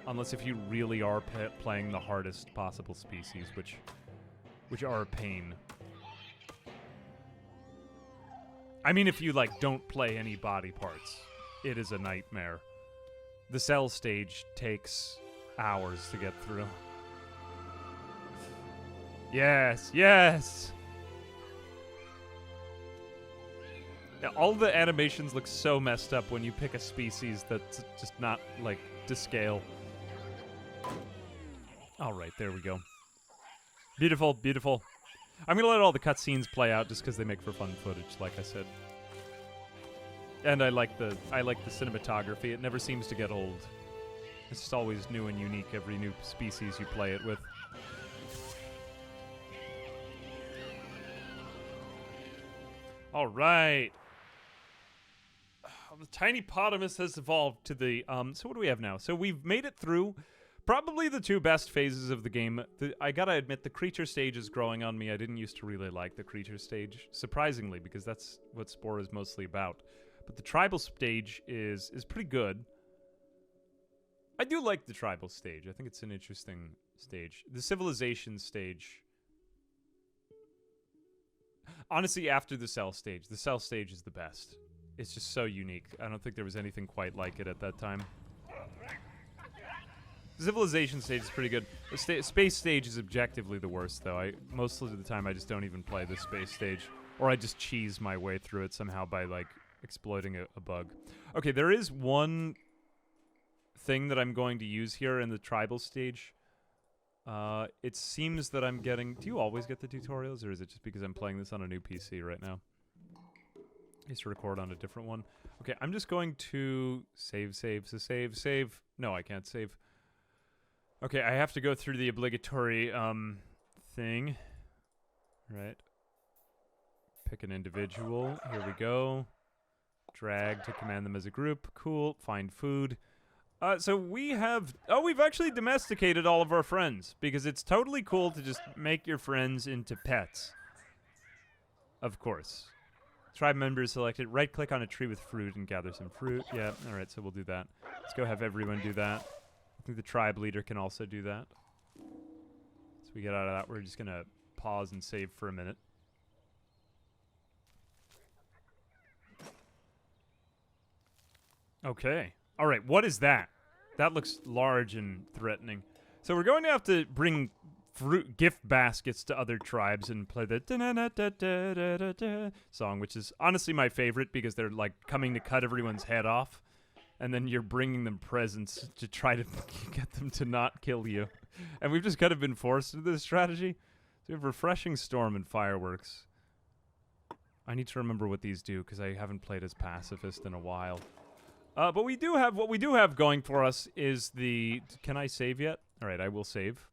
unless if you really are playing the hardest possible species, which are a pain. I mean, if you, like, don't play any body parts, it is a nightmare. The cell stage takes hours to get through. Yes, yes! Yeah, all the animations look so messed up when you pick a species that's just not, like, to scale. Alright, there we go. Beautiful, beautiful. I'm gonna let all the cutscenes play out just because they make for fun footage, like I said. And I like the cinematography. It never seems to get old. It's just always new and unique every new species you play it with. All right. The tiny potamus has evolved to the so what do we have now? So we've made it through probably the two best phases of the game. I gotta admit, the creature stage is growing on me. I didn't used to really like the creature stage, surprisingly, because that's what Spore is mostly about. But the tribal stage is pretty good. I do like the tribal stage. I think it's an interesting stage. The civilization stage, honestly, after the cell stage is the best. It's just so unique. I don't think there was anything quite like it at that time. The civilization stage is pretty good. The space stage is objectively the worst, though. Most of the time, I just don't even play the space stage. Or I just cheese my way through it somehow by, like, exploiting a bug. Okay, there is one thing that I'm going to use here in the tribal stage. It seems that I'm getting... Do you always get the tutorials, or is it just because I'm playing this on a new PC right now? I used to record on a different one. Okay, I'm just going to save. No, I can't save. Okay, I have to go through the obligatory, thing. Right. Pick an individual. Here we go. Drag to command them as a group. Cool. Find food. So we have... Oh, we've actually domesticated all of our friends, because it's totally cool to just make your friends into pets. Of course. Tribe members selected. Right-click on a tree with fruit and gather some fruit. Yeah, alright, so we'll do that. Let's go have everyone do that. I think the tribe leader can also do that. So we get out of that. We're just going to pause and save for a minute. Okay. All right, what is that? That looks large and threatening. So we're going to have to bring fruit gift baskets to other tribes and play the da-na-na-da-da-da-da song, which is honestly my favorite because they're like coming to cut everyone's head off, and then you're bringing them presents to try to get them to not kill you. And we've just kind of been forced into this strategy. So we have Refreshing Storm and Fireworks. I need to remember what these do because I haven't played as pacifist in a while. But what we do have going for us is the... Can I save yet? All right, I will save.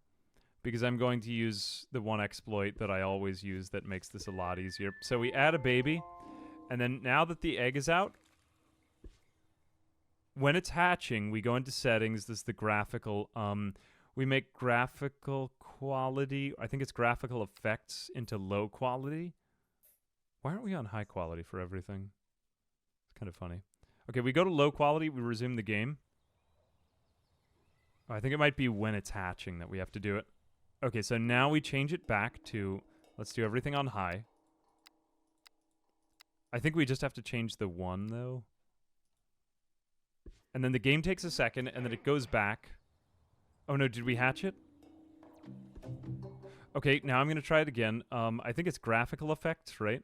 Because I'm going to use the one exploit that I always use that makes this a lot easier. So we add a baby, and then now that the egg is out, when it's hatching, we go into settings. This is the graphical. We make graphical quality, I think it's graphical effects, into low quality. Why aren't we on high quality for everything? It's kind of funny. Okay, we go to low quality, we resume the game. Oh, I think it might be when it's hatching that we have to do it. Okay, so now we change it back to, let's do everything on high. I think we just have to change the 1, though. And then the game takes a second, and then it goes back. Oh, no, did we hatch it? Okay, now I'm going to try it again. I think it's graphical effects, right?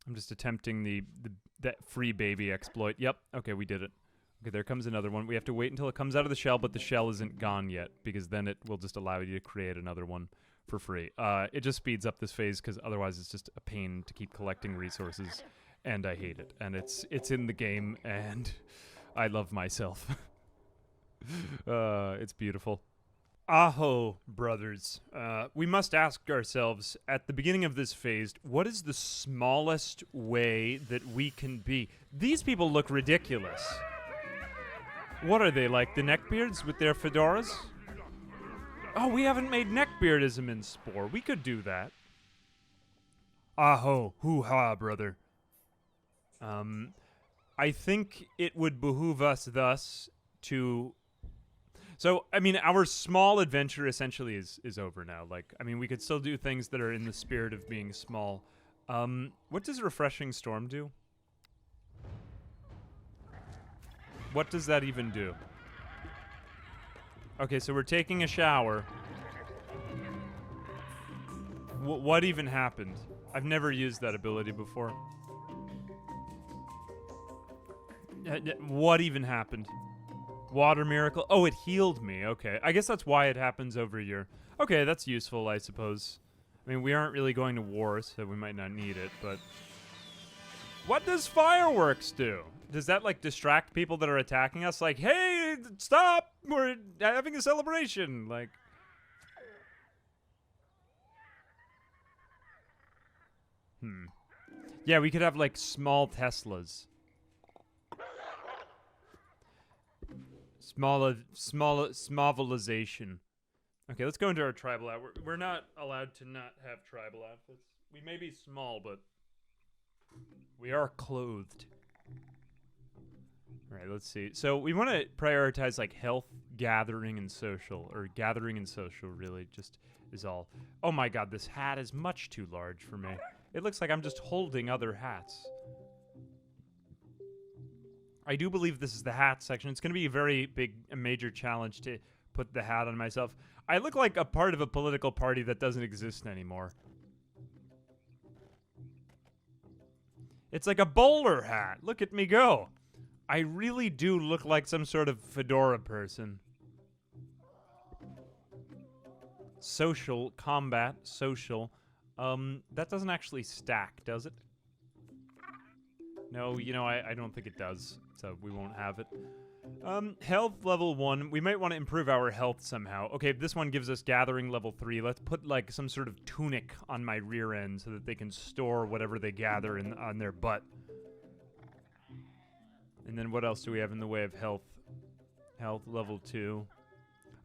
I'm just attempting that free baby exploit. Yep, okay, we did it. Okay, there comes another one. We have to wait until it comes out of the shell, but the shell isn't gone yet, because then it will just allow you to create another one for free. It just speeds up this phase, because otherwise it's just a pain to keep collecting resources, and I hate it. And it's in the game, and I love myself. It's beautiful. Aho, brothers. We must ask ourselves, at the beginning of this phase, what is the smallest way that we can be? These people look ridiculous. What are they, like the neckbeards with their fedoras? Oh, we haven't made neckbeardism in Spore. We could do that. Aho, hoo-ha, brother. I think it would behoove us thus to... So, I mean, our small adventure essentially is over now. Like, I mean, we could still do things that are in the spirit of being small. What does Refreshing Storm do? What does that even do? Okay, so we're taking a shower. What even happened? I've never used that ability before. What even happened? Water miracle. Oh, it healed me. Okay. I guess that's why it happens over here. Okay, that's useful, I suppose. I mean, we aren't really going to war, so we might not need it, but... What does fireworks do? Does that, like, distract people that are attacking us? Like, hey, stop! We're having a celebration! Like... Yeah, we could have, like, small Teslas. Smovelization. Okay, let's go into our tribal outfit. We're not allowed to not have tribal outfits. We may be small, but we are clothed. All right, let's see. So we want to prioritize like health, gathering, and social. Or gathering and social, really, just is all. Oh my god, this hat is much too large for me. It looks like I'm just holding other hats. I do believe this is the hat section. It's going to be a very big, a major challenge to put the hat on myself. I look like a part of a political party that doesn't exist anymore. It's like a bowler hat. Look at me go. I really do look like some sort of fedora person. Social, combat, social. That doesn't actually stack, does it? No, you know, I don't think it does, so we won't have it. Health level 1. We might want to improve our health somehow. Okay, this one gives us gathering level 3. Let's put, like, some sort of tunic on my rear end so that they can store whatever they gather on their butt. And then what else do we have in the way of health? Health level 2.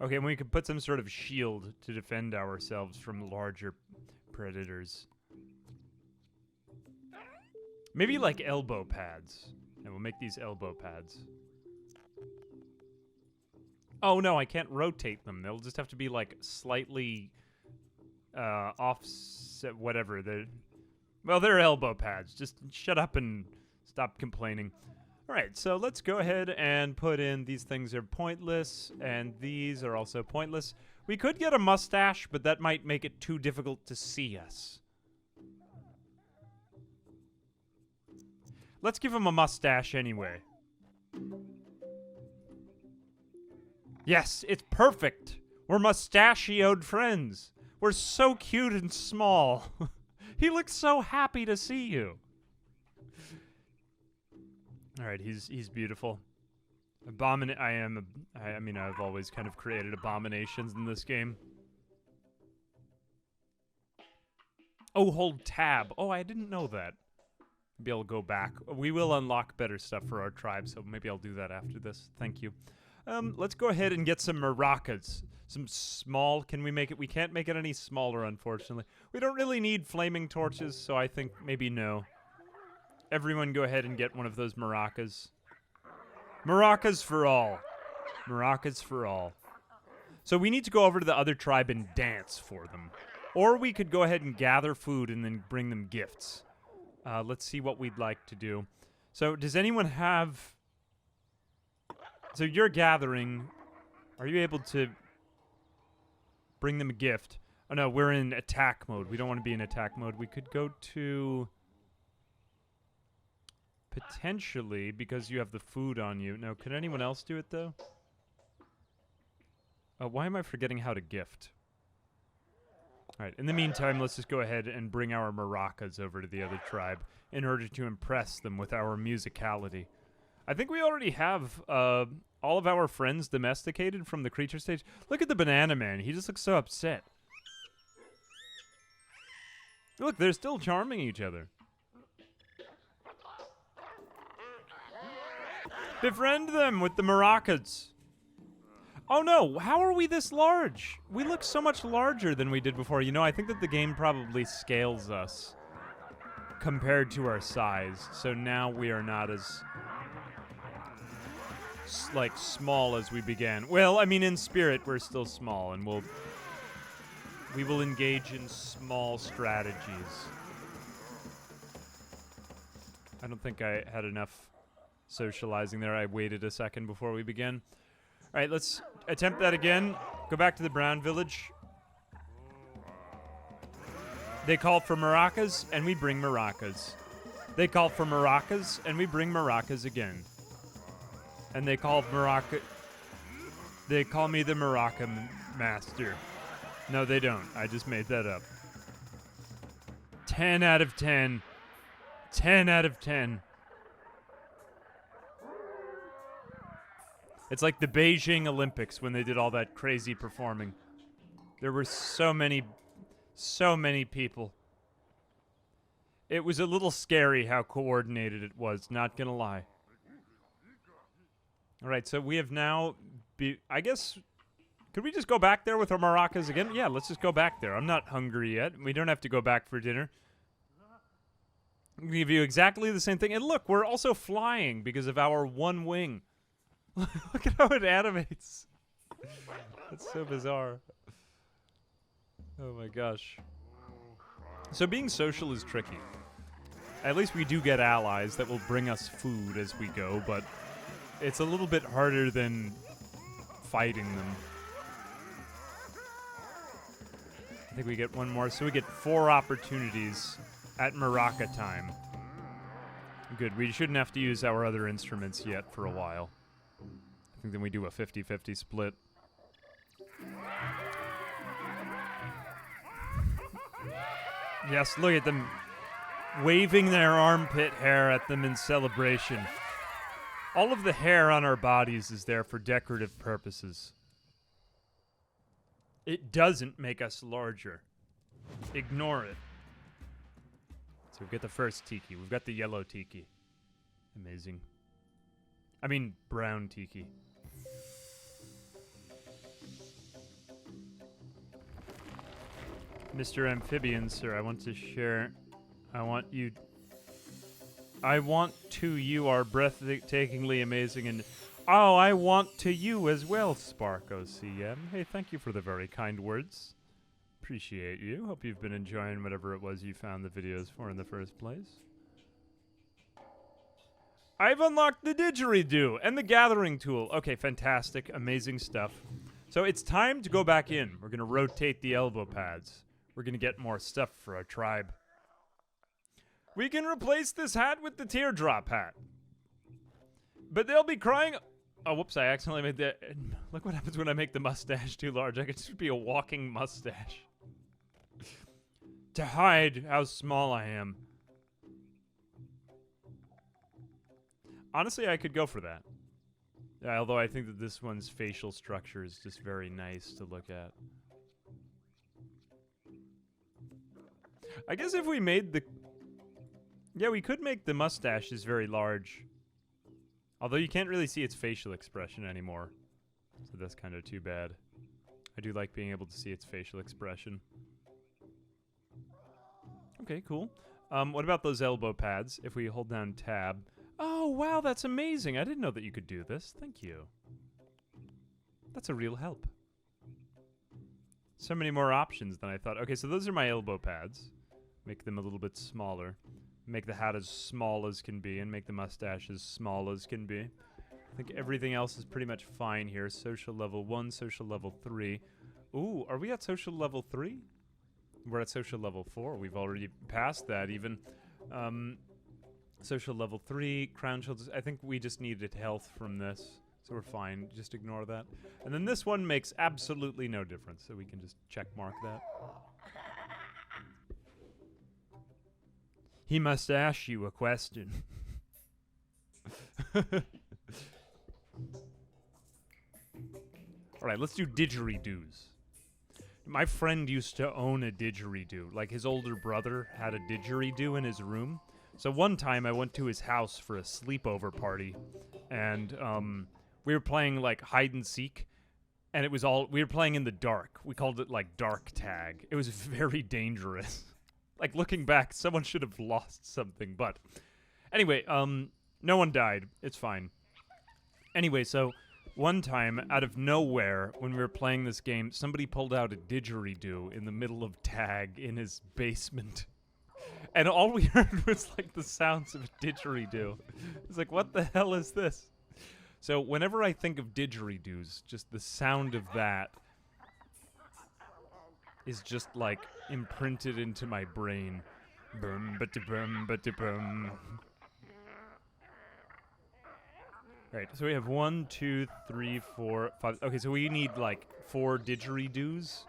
Okay, and we could put some sort of shield to defend ourselves from larger predators. Maybe like elbow pads. And we'll make these elbow pads. Oh no, I can't rotate them. They'll just have to be like slightly offset, whatever. They're elbow pads. Just shut up and stop complaining. Alright, so let's go ahead and put in these things are pointless, and these are also pointless. We could get a mustache, but that might make it too difficult to see us. Let's give him a mustache anyway. Yes, it's perfect. We're mustachioed friends. We're so cute and small. He looks so happy to see you. All right, he's beautiful. I mean, I've always kind of created abominations in this game. Oh, hold tab. Oh, I didn't know that. Maybe I'll go back. We will unlock better stuff for our tribe, so maybe I'll do that after this. Thank you. Let's go ahead and get some maracas. Some small, can we make it? We can't make it any smaller, unfortunately. We don't really need flaming torches, so I think maybe no. Everyone go ahead and get one of those maracas. Maracas for all. Maracas for all. So we need to go over to the other tribe and dance for them. Or we could go ahead and gather food and then bring them gifts. Let's see what we'd like to do. So does anyone have... So you're gathering. Are you able to bring them a gift? Oh no, we're in attack mode. We don't want to be in attack mode. We could go to... Potentially, because you have the food on you. No, could anyone else do it, though? Why am I forgetting how to gift? Alright, in the meantime, let's just go ahead and bring our maracas over to the other tribe in order to impress them with our musicality. I think we already have all of our friends domesticated from the creature stage. Look at the banana man. He just looks so upset. Look, they're still charming each other. Befriend them with the maracas. Oh no, how are we this large? We look so much larger than we did before. You know, I think that the game probably scales us compared to our size. So now we are not as, like, small as we began. Well, I mean, in spirit, we're still small, and we will engage in small strategies. I don't think I had enough socializing there. I waited a second before we began. All right, let's attempt that again. Go back to the brown village. They call for maracas, and we bring maracas. They call for maracas, and we bring maracas again. And they call maraca... They call me the maraca master. No, they don't. I just made that up. 10 out of 10. 10 out of 10. It's like the Beijing Olympics when they did all that crazy performing. There were so many people. It was a little scary how coordinated it was, not gonna lie. All right, so we have now... I guess... Could we just go back there with our maracas again? Yeah, let's just go back there. I'm not hungry yet. We don't have to go back for dinner. We give you exactly the same thing. And look, we're also flying because of our one wing. Look at how it animates. That's so bizarre. Oh my gosh. So being social is tricky. At least we do get allies that will bring us food as we go, but it's a little bit harder than fighting them. I think we get one more, so we get 4 opportunities at maraca time. Good, we shouldn't have to use our other instruments yet for a while. I think then we do a 50-50 split. Yes, look at them waving their armpit hair at them in celebration. All of the hair on our bodies is there for decorative purposes. It doesn't make us larger. Ignore it. So we get the first tiki. We've got the yellow tiki. Amazing. I mean, brown tiki. Mr. Amphibian, sir, I want to share. I want to you are breathtakingly amazing and... Oh, I want to you as well, Sparko CM. Hey, thank you for the very kind words. Appreciate you. Hope you've been enjoying whatever it was you found the videos for in the first place. I've unlocked the didgeridoo and the gathering tool. Okay, fantastic. Amazing stuff. So it's time to go back in. We're going to rotate the elbow pads. We're going to get more stuff for our tribe. We can replace this hat with the teardrop hat. But they'll be crying... Oh, whoops, I accidentally made that... Look what happens when I make the mustache too large. I could just be a walking mustache. To hide how small I am. Honestly, I could go for that. Although I think that this one's facial structure is just very nice to look at. I guess if we made the... Yeah, we could make the mustaches very large. Although you can't really see its facial expression anymore. So that's kind of too bad. I do like being able to see its facial expression. Okay, cool. What about those elbow pads? If we hold down tab... Oh, wow, that's amazing. I didn't know that you could do this. Thank you. That's a real help. So many more options than I thought. Okay, so those are my elbow pads. Make them a little bit smaller. Make the hat as small as can be, and make the mustache as small as can be. I think everything else is pretty much fine here. Social level 1, social level 3. Ooh, are we at social level 3? We're at social level 4. We've already passed that even. Social level 3, crown shields. I think we just needed health from this, so we're fine. Just ignore that. And then this one makes absolutely no difference, so we can just check mark that. He must ask you a question. Alright, let's do didgeridoos. My friend used to own a didgeridoo. Like, his older brother had a didgeridoo in his room. So one time I went to his house for a sleepover party, and we were playing like hide and seek, and we were playing in the dark. We called it like dark tag. It was very dangerous. Like, looking back, someone should have lost something, but anyway, no one died. It's fine. Anyway, so one time out of nowhere when we were playing this game, somebody pulled out a didgeridoo in the middle of tag in his basement. And all we heard was, like, the sounds of a didgeridoo. It's like, what the hell is this? So whenever I think of didgeridoos, just the sound of that is just, like, imprinted into my brain. Bum, ba-da-bum, ba-da-bum. Right, so we have 1, 2, 3, 4, 5... Okay, so we need, like, 4 didgeridoos,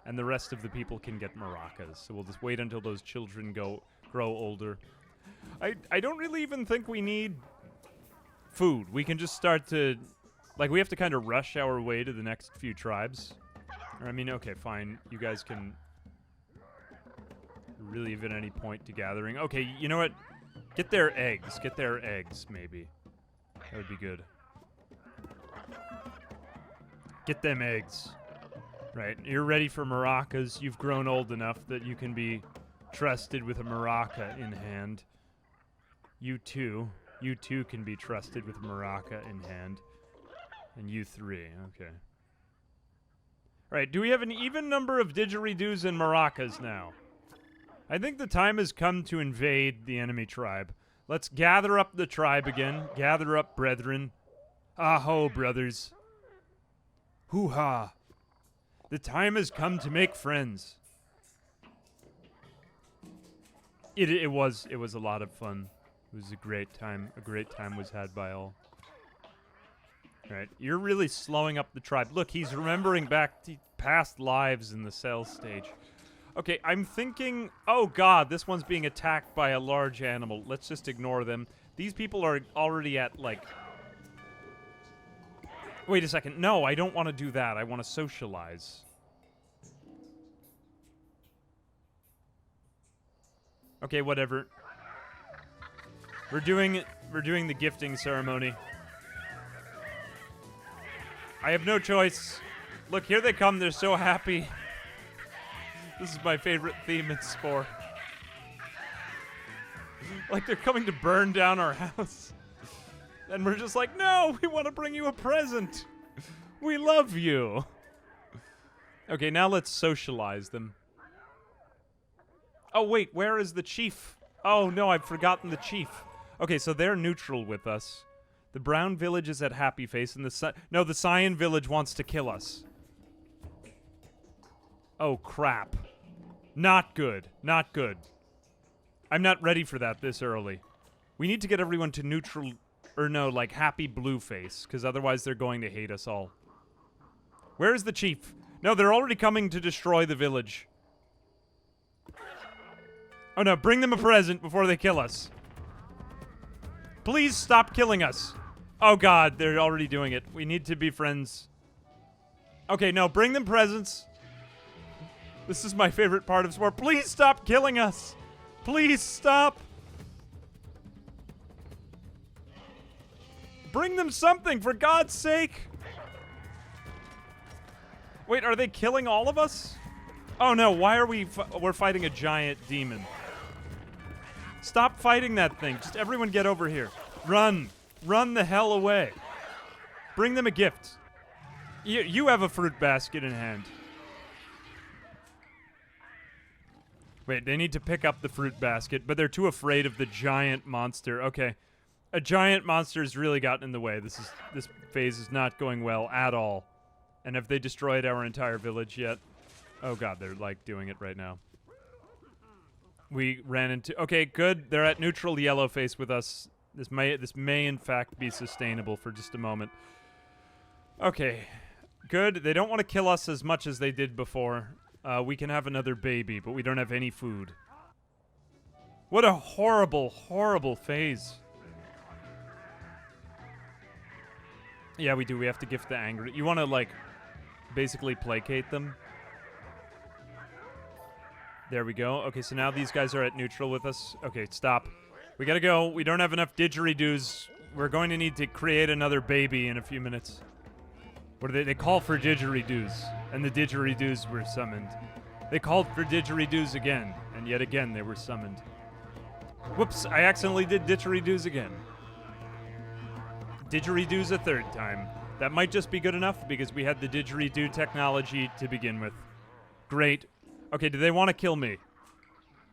and the rest of the people can get maracas. So we'll just wait until those children grow older. I don't really even think we need food. We can just start to... Like, we have to kind of rush our way to the next few tribes. Or, I mean, okay, fine. You guys can... Really even any point to gathering. Okay, you know what? Get their eggs. Get their eggs, maybe. That would be good. Get them eggs. Right, you're ready for maracas. You've grown old enough that you can be trusted with a maraca in hand. You too can be trusted with a maraca in hand. And you 3, okay. Right, do we have an even number of didgeridoos and maracas now? I think the time has come to invade the enemy tribe. Let's gather up the tribe again. Gather up, brethren. Ah-ho, brothers. Hoo-ha. The time has come to make friends. It was a lot of fun. It was a great time. A great time was had by all. Right, you're really slowing up the tribe. Look, he's remembering back to past lives in the cell stage. Okay, I'm thinking... Oh, God, this one's being attacked by a large animal. Let's just ignore them. These people are already at, like... Wait a second. No, I don't want to do that. I want to socialize. Okay, whatever. We're doing the gifting ceremony. I have no choice. Look, here they come. They're so happy. This is my favorite theme in Spore. Like, they're coming to burn down our house. And we're just like, no, we want to bring you a present. We love you. Okay, now let's socialize them. Oh, wait, where is the chief? Oh, no, I've forgotten the chief. Okay, so they're neutral with us. The brown village is at happy face, and the cyan village wants to kill us. Oh, crap. Not good. Not good. I'm not ready for that this early. We need to get everyone to neutral, or no, like happy blue face, because otherwise they're going to hate us all. Where is the chief? No, they're already coming to destroy the village. Oh no, bring them a present before they kill us. Please stop killing us. Oh god, they're already doing it. We need to be friends. Okay, no, bring them presents. This is my favorite part of Spore. Please stop killing us. Please stop. Bring them something, for God's sake. Wait, are they killing all of us? Oh no, why are we're fighting a giant demon. Stop fighting that thing. Just everyone get over here. Run. Run the hell away. Bring them a gift. You have a fruit basket in hand. Wait, they need to pick up the fruit basket, but they're too afraid of the giant monster. Okay. A giant monster has really gotten in the way. This phase is not going well at all. And have they destroyed our entire village yet? Oh god, they're like doing it right now. We ran into... Okay, good. They're at neutral yellow face with us. This may in fact be sustainable for just a moment. Okay. Good. They don't want to kill us as much as they did before. We can have another baby, but we don't have any food. What a horrible, horrible phase. Yeah, we do. We have to gift the angry. You want to, like, basically placate them? There we go. Okay, so now these guys are at neutral with us. Okay, stop. We gotta go. We don't have enough didgeridoos. We're going to need to create another baby in a few minutes. What do they call for didgeridoos, and the didgeridoos were summoned. They called for didgeridoos again, and yet again they were summoned. Whoops, I accidentally did didgeridoos again. Didgeridoos a third time. That might just be good enough because we had the didgeridoo technology to begin with. Great. Okay, do they want to kill me?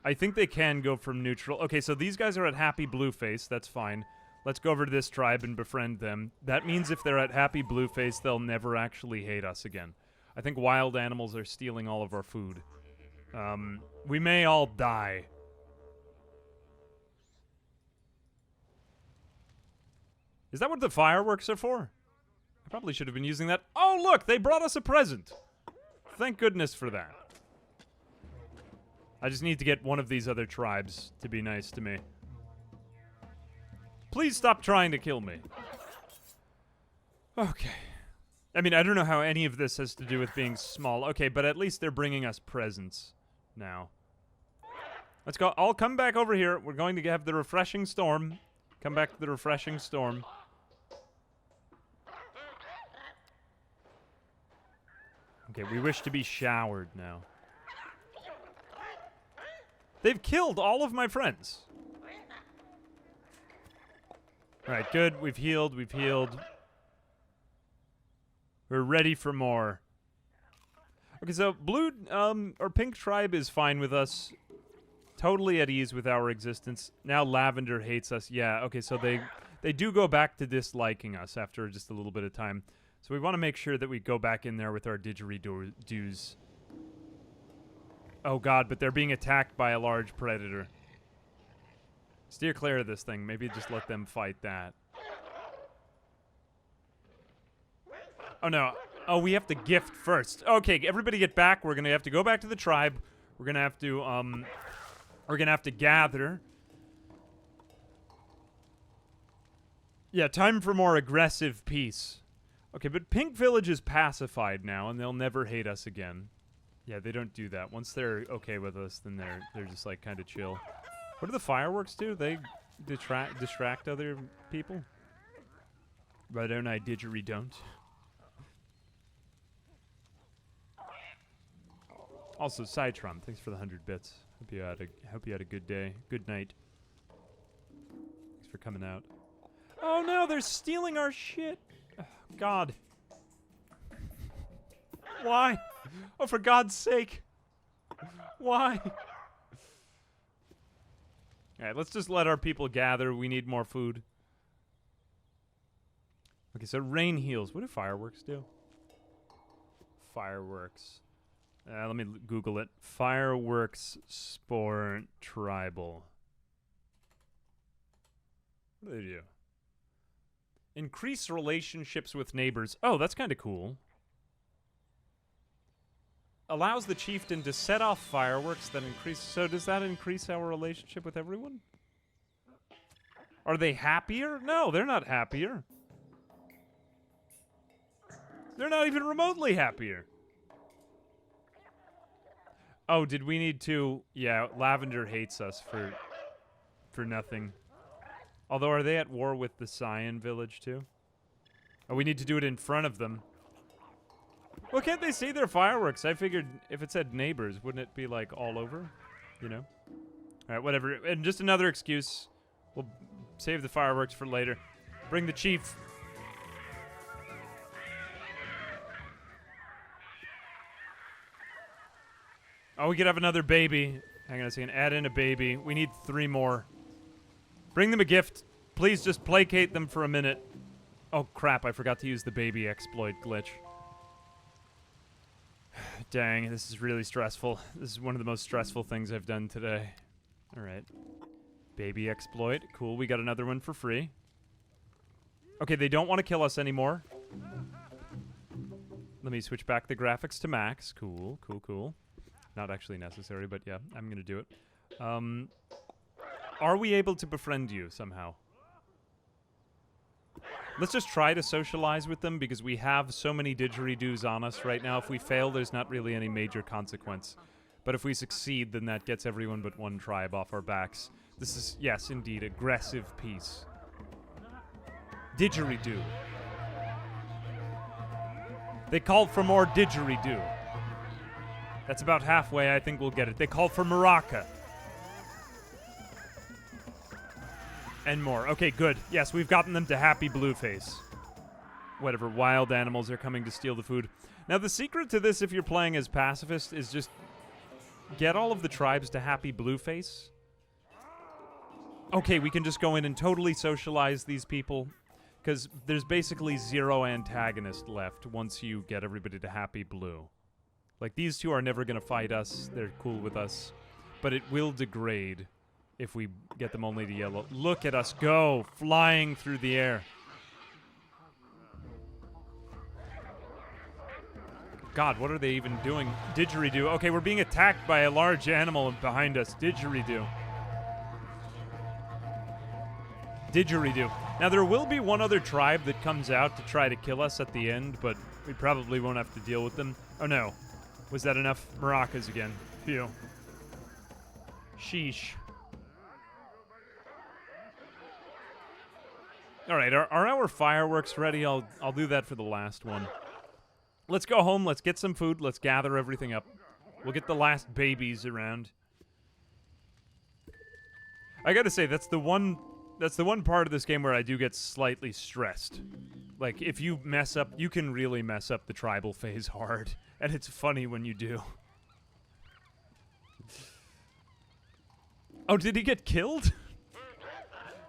I think they can go from neutral. Okay, so these guys are at happy blue face. That's fine. Let's go over to this tribe and befriend them. That means if they're at happy blue face, they'll never actually hate us again. I think wild animals are stealing all of our food. We may all die. Is that what the fireworks are for? I probably should have been using that. Oh, look! They brought us a present! Thank goodness for that. I just need to get one of these other tribes to be nice to me. Please stop trying to kill me. Okay. I mean, I don't know how any of this has to do with being small. Okay, but at least they're bringing us presents now. Let's go. I'll come back over here. We're going to have the refreshing storm. Come back to the refreshing storm. Okay, we wish to be showered now. They've killed all of my friends. Alright, good. We've healed. We've healed. We're ready for more. Okay, so blue, or pink tribe is fine with us. Totally at ease with our existence. Now lavender hates us. Yeah, okay, so they do go back to disliking us after just a little bit of time. So we want to make sure that we go back in there with our didgeridoos. Oh god, but they're being attacked by a large predator. Steer clear of this thing. Maybe just let them fight that. Oh no. Oh, we have to gift first. Okay, everybody get back. We're gonna have to go back to the tribe. We're gonna have to gather. Yeah, time for more aggressive peace. Okay, but Pink Village is pacified now, and they'll never hate us again. Yeah, they don't do that. Once they're okay with us, then they're just like kind of chill. What do the fireworks do? They distract other people? Why don't I didgeridoo? Also, Citron, thanks for the 100 bits. Hope you had a good day. Good night. Thanks for coming out. Oh no, they're stealing our shit. Oh, God. Why? Oh, for God's sake. Why? Alright, let's just let our people gather. We need more food. Okay, so rain heals. What do fireworks do? Fireworks. Let me Google it. Fireworks Spore Tribal. What do they do? Increase relationships with neighbors. Oh, that's kind of cool. Allows the chieftain to set off fireworks that increase... So does that increase our relationship with everyone? Are they happier? No, they're not happier. They're not even remotely happier. Oh, did we need to... Yeah, Lavender hates us for nothing. Although, are they at war with the Cyan village, too? Oh, we need to do it in front of them. Well, can't they see their fireworks? I figured if it said neighbors, wouldn't it be, like, all over? You know? Alright, whatever. And just another excuse. We'll save the fireworks for later. Bring the chief. Oh, we could have another baby. Hang on a second. Add in a baby. We need 3 more. Bring them a gift. Please just placate them for a minute. Oh, crap. I forgot to use the baby exploit glitch. Dang, this is really stressful. This is one of the most stressful things I've done today. Alright. Baby exploit. Cool, we got another one for free. Okay, they don't want to kill us anymore. Let me switch back the graphics to max. Cool, cool, cool. Not actually necessary, but yeah, I'm gonna do it. Are we able to befriend you somehow? Let's just try to socialize with them because we have so many didgeridoos on us right now. If we fail, there's not really any major consequence. But if we succeed, then that gets everyone but one tribe off our backs. This is, yes, indeed, aggressive peace. Didgeridoo. They called for more didgeridoo. That's about halfway. I think we'll get it. They called for maraca. And more. Okay, good. Yes, we've gotten them to happy Blueface. Whatever, wild animals are coming to steal the food. Now, the secret to this, if you're playing as pacifist, is just get all of the tribes to happy Blueface. Okay, we can just go in and totally socialize these people, because there's basically 0 antagonist left once you get everybody to happy Blue. Like, these two are never going to fight us. They're cool with us. But it will degrade if we get them only to yellow. Look at us go, flying through the air. God, what are they even doing? Didgeridoo. Okay, we're being attacked by a large animal behind us. Didgeridoo. Didgeridoo. Now, there will be one other tribe that comes out to try to kill us at the end, but we probably won't have to deal with them. Oh, no. Was that enough maracas again? Phew. Sheesh. All right, are our fireworks ready? I'll do that for the last one. Let's go home. Let's get some food. Let's gather everything up. We'll get the last babies around. I gotta say, that's the one part of this game where I do get slightly stressed. Like, if you mess up, you can really mess up the tribal phase hard, and it's funny when you do. Oh, did he get killed?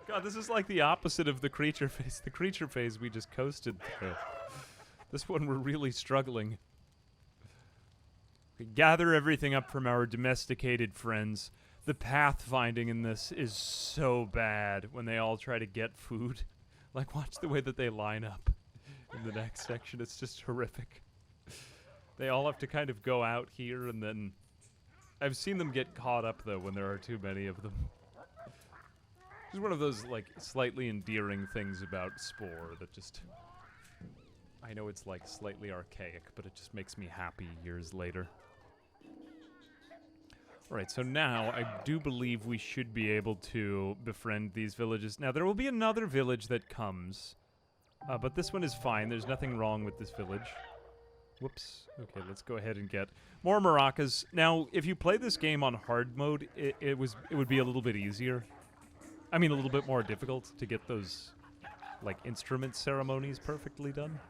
God, this is like the opposite of the creature phase. The creature phase we just coasted through. This one we're really struggling. We gather everything up from our domesticated friends. The pathfinding in this is so bad when they all try to get food. Like, watch the way that they line up in the next section. It's just horrific. They all have to kind of go out here and then... I've seen them get caught up, though, when there are too many of them. It's one of those, like, slightly endearing things about Spore that just... I know it's, like, slightly archaic, but it just makes me happy years later. Alright, so now I do believe we should be able to befriend these villages. Now, there will be another village that comes, but this one is fine. There's nothing wrong with this village. Whoops. Okay, let's go ahead and get more maracas. Now, if you play this game on hard mode, it would be a little bit easier. I mean, a little bit more difficult to get those, like, instrument ceremonies perfectly done.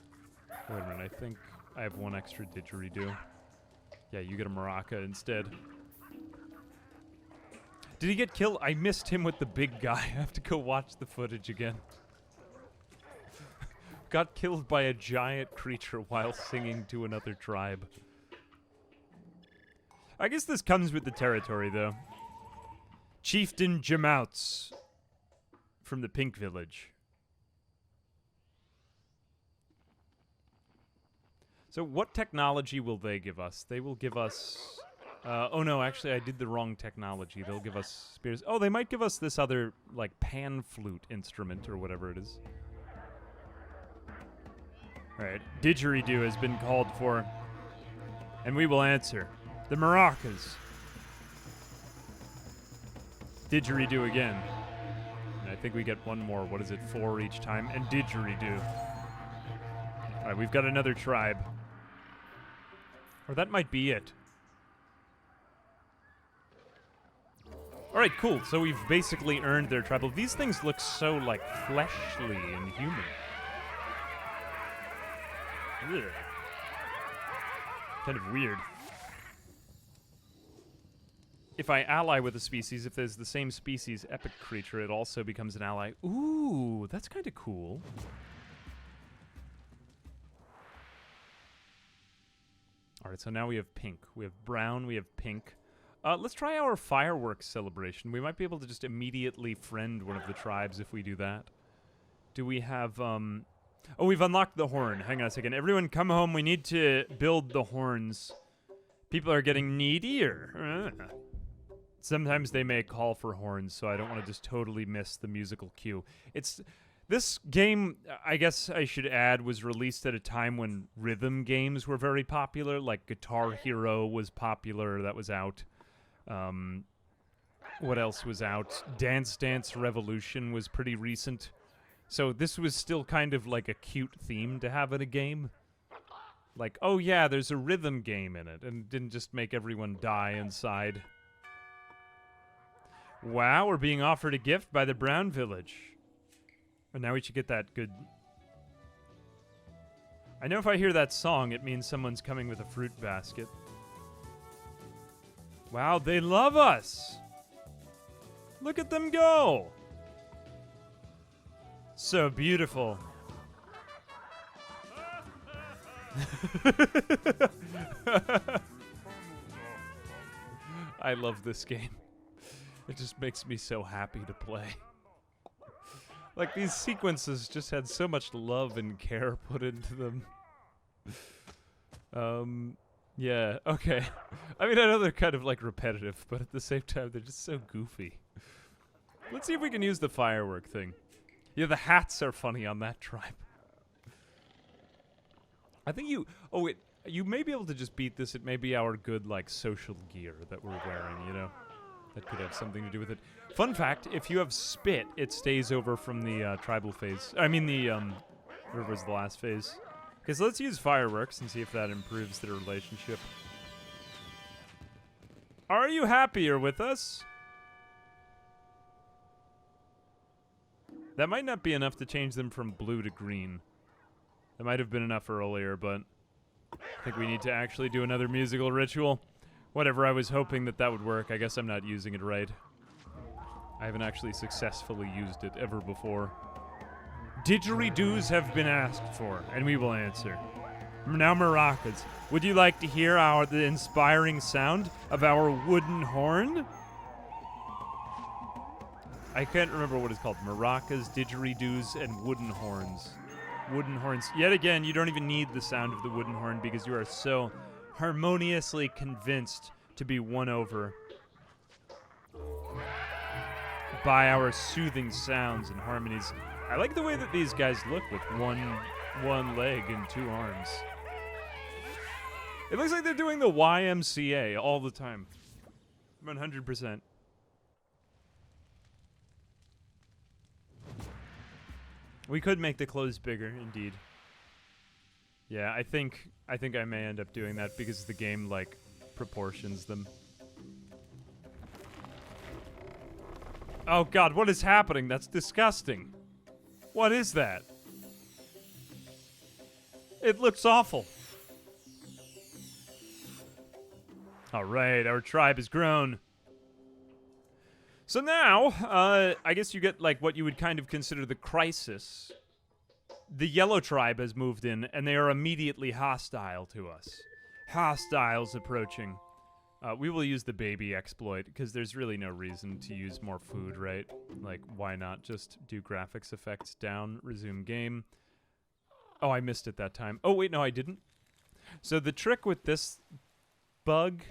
Wait a minute, I think I have one extra didgeridoo. Yeah, you get a maraca instead. Did he get killed? I missed him with the big guy. I have to go watch the footage again. Got killed by a giant creature while singing to another tribe. I guess this comes with the territory, though. Chieftain Jamouts from the Pink Village. So what technology will they give us? They will give us... oh no, actually I did the wrong technology. They'll give us spears. Oh, they might give us this other, like, pan flute instrument or whatever it is. Alright, didgeridoo has been called for. And we will answer. The maracas. Didgeridoo again. And I think we get one more. What is it? 4 each time. And didgeridoo. Alright, we've got another tribe. Or that might be it. Alright, cool. So we've basically earned their tribal. These things look so, like, fleshly and human. Ugh. Kind of weird. If I ally with a species, if there's the same species epic creature, it also becomes an ally. Ooh, that's kind of cool. Alright, so now we have pink. We have brown, we have pink. Let's try our fireworks celebration. We might be able to just immediately friend one of the tribes if we do that. Do we have, Oh, we've unlocked the horn. Hang on a second. Everyone come home. We need to build the horns. People are getting needier. Sometimes they may call for horns, so I don't want to just totally miss the musical cue. This game, I guess I should add, was released at a time when rhythm games were very popular. Like Guitar Hero was popular. That was out. What else was out? Dance Dance Revolution was pretty recent. So this was still kind of like a cute theme to have in a game. Like, oh yeah, there's a rhythm game in it, and it didn't just make everyone die inside. Wow, we're being offered a gift by the Brown Village. And now we should get that good... I know if I hear that song, it means someone's coming with a fruit basket. Wow, they love us! Look at them go! So beautiful. I love this game. It just makes me so happy to play. Like, these sequences just had so much love and care put into them. Yeah, okay. I mean, I know they're kind of, like, repetitive, but at the same time, they're just so goofy. Let's see if we can use the firework thing. Yeah, the hats are funny on that tribe. I think you... Oh, wait. You may be able to just beat this. It may be our good, like, social gear that we're wearing, you know? That could have something to do with it. Fun fact, if you have spit, it stays over from the tribal phase. I mean, the, whatever was the last phase. Okay, so let's use fireworks and see if that improves their relationship. Are you happier with us? That might not be enough to change them from blue to green. That might have been enough earlier, but I think we need to actually do another musical ritual. Whatever, I was hoping that that would work. I guess I'm not using it right. I haven't actually successfully used it ever before. Didgeridoos have been asked for, and we will answer. Now, maracas, would you like to hear the inspiring sound of our wooden horn? I can't remember what it's called. Maracas, didgeridoos, and wooden horns. Wooden horns. Yet again, you don't even need the sound of the wooden horn because you are so harmoniously convinced to be won over by our soothing sounds and harmonies. I like the way that these guys look with one leg and 2 arms. It looks like they're doing the YMCA all the time. 100%. We could make the clothes bigger, indeed. Yeah, I think I may end up doing that because the game, like, proportions them. Oh god, what is happening? That's disgusting. What is that? It looks awful. Alright, our tribe has grown. So now, I guess you get, like, what you would kind of consider the crisis. The yellow tribe has moved in, and they are immediately hostile to us. Hostiles approaching. We will use the baby exploit, because there's really no reason to use more food, right? Like, why not just do graphics effects down, resume game? Oh, I missed it that time. Oh, wait, no, I didn't. So the trick with this bug,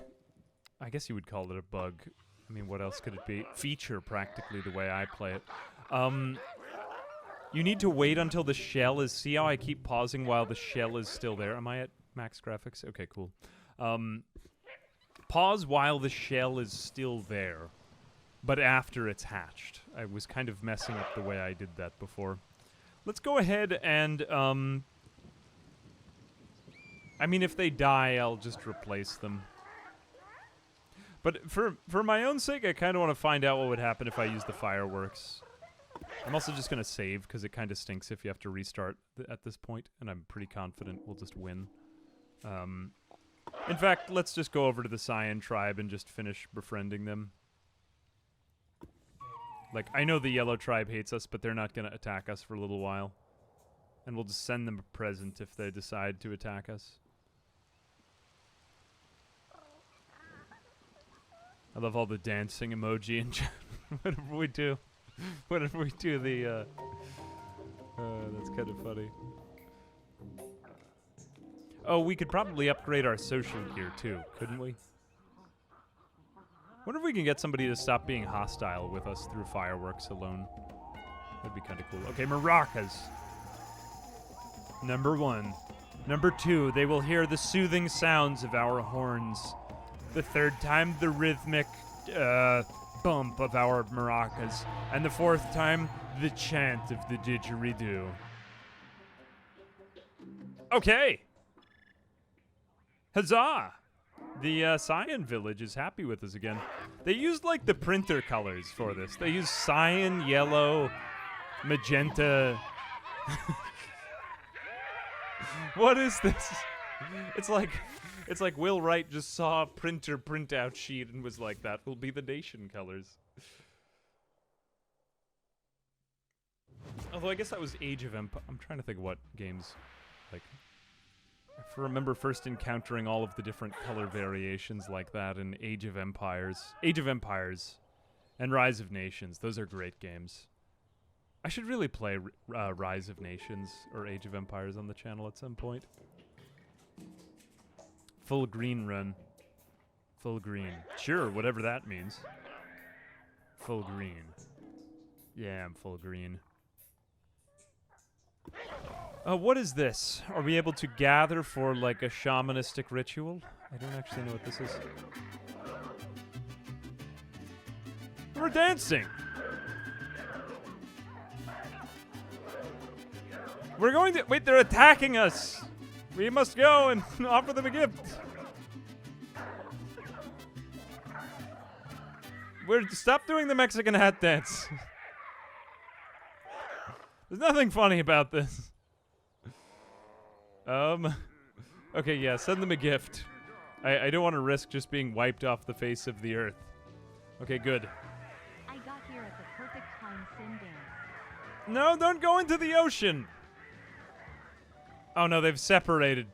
I guess you would call it a bug. I mean, what else could it be? Feature, practically, the way I play it. You need to wait until the shell is... See how I keep pausing while the shell is still there? Am I at max graphics? Okay, cool. Pause while the shell is still there, but after it's hatched. I was kind of messing up the way I did that before. Let's go ahead and, I mean, if they die, I'll just replace them. But for my own sake, I kind of want to find out what would happen if I use the fireworks. I'm also just going to save, because it kind of stinks if you have to restart at this point, and I'm pretty confident we'll just win. In fact, let's just go over to the Cyan tribe and just finish befriending them. Like, I know the Yellow tribe hates us, but they're not going to attack us for a little while. And we'll just send them a present if they decide to attack us. I love all the dancing emoji in chat. Whenever we do the, that's kind of funny. Oh, we could probably upgrade our social gear, too, couldn't we? Wonder if we can get somebody to stop being hostile with us through fireworks alone. That'd be kind of cool. Okay, maracas. Number 1. Number 2, they will hear the soothing sounds of our horns. The 3rd time, the rhythmic, bump of our maracas. And the 4th time, the chant of the didgeridoo. Okay! Huzzah! The Cyan village is happy with us again. They used, like, the printer colors for this. They used cyan, yellow, magenta. What is this? It's like Will Wright just saw a printer printout sheet and was like, that will be the nation colors. Although I guess that was Age of Empires. I'm trying to think of what games, like... I remember first encountering all of the different color variations like that in Age of Empires. Age of Empires and Rise of Nations. Those are great games. I should really play Rise of Nations or Age of Empires on the channel at some point. Full green run. Full green. Sure, whatever that means. Full green. Yeah, I'm full green. What is this? Are we able to gather for, like, a shamanistic ritual? I don't actually know what this is. We're dancing! We're going to... Wait, they're attacking us! We must go and offer them a gift! Stop doing the Mexican hat dance. There's nothing funny about this. Okay, yeah, send them a gift. I don't want to risk just being wiped off the face of the earth. Okay, good. I got here at the perfect time, Sindan. No, don't go into the ocean! Oh no, they've separated.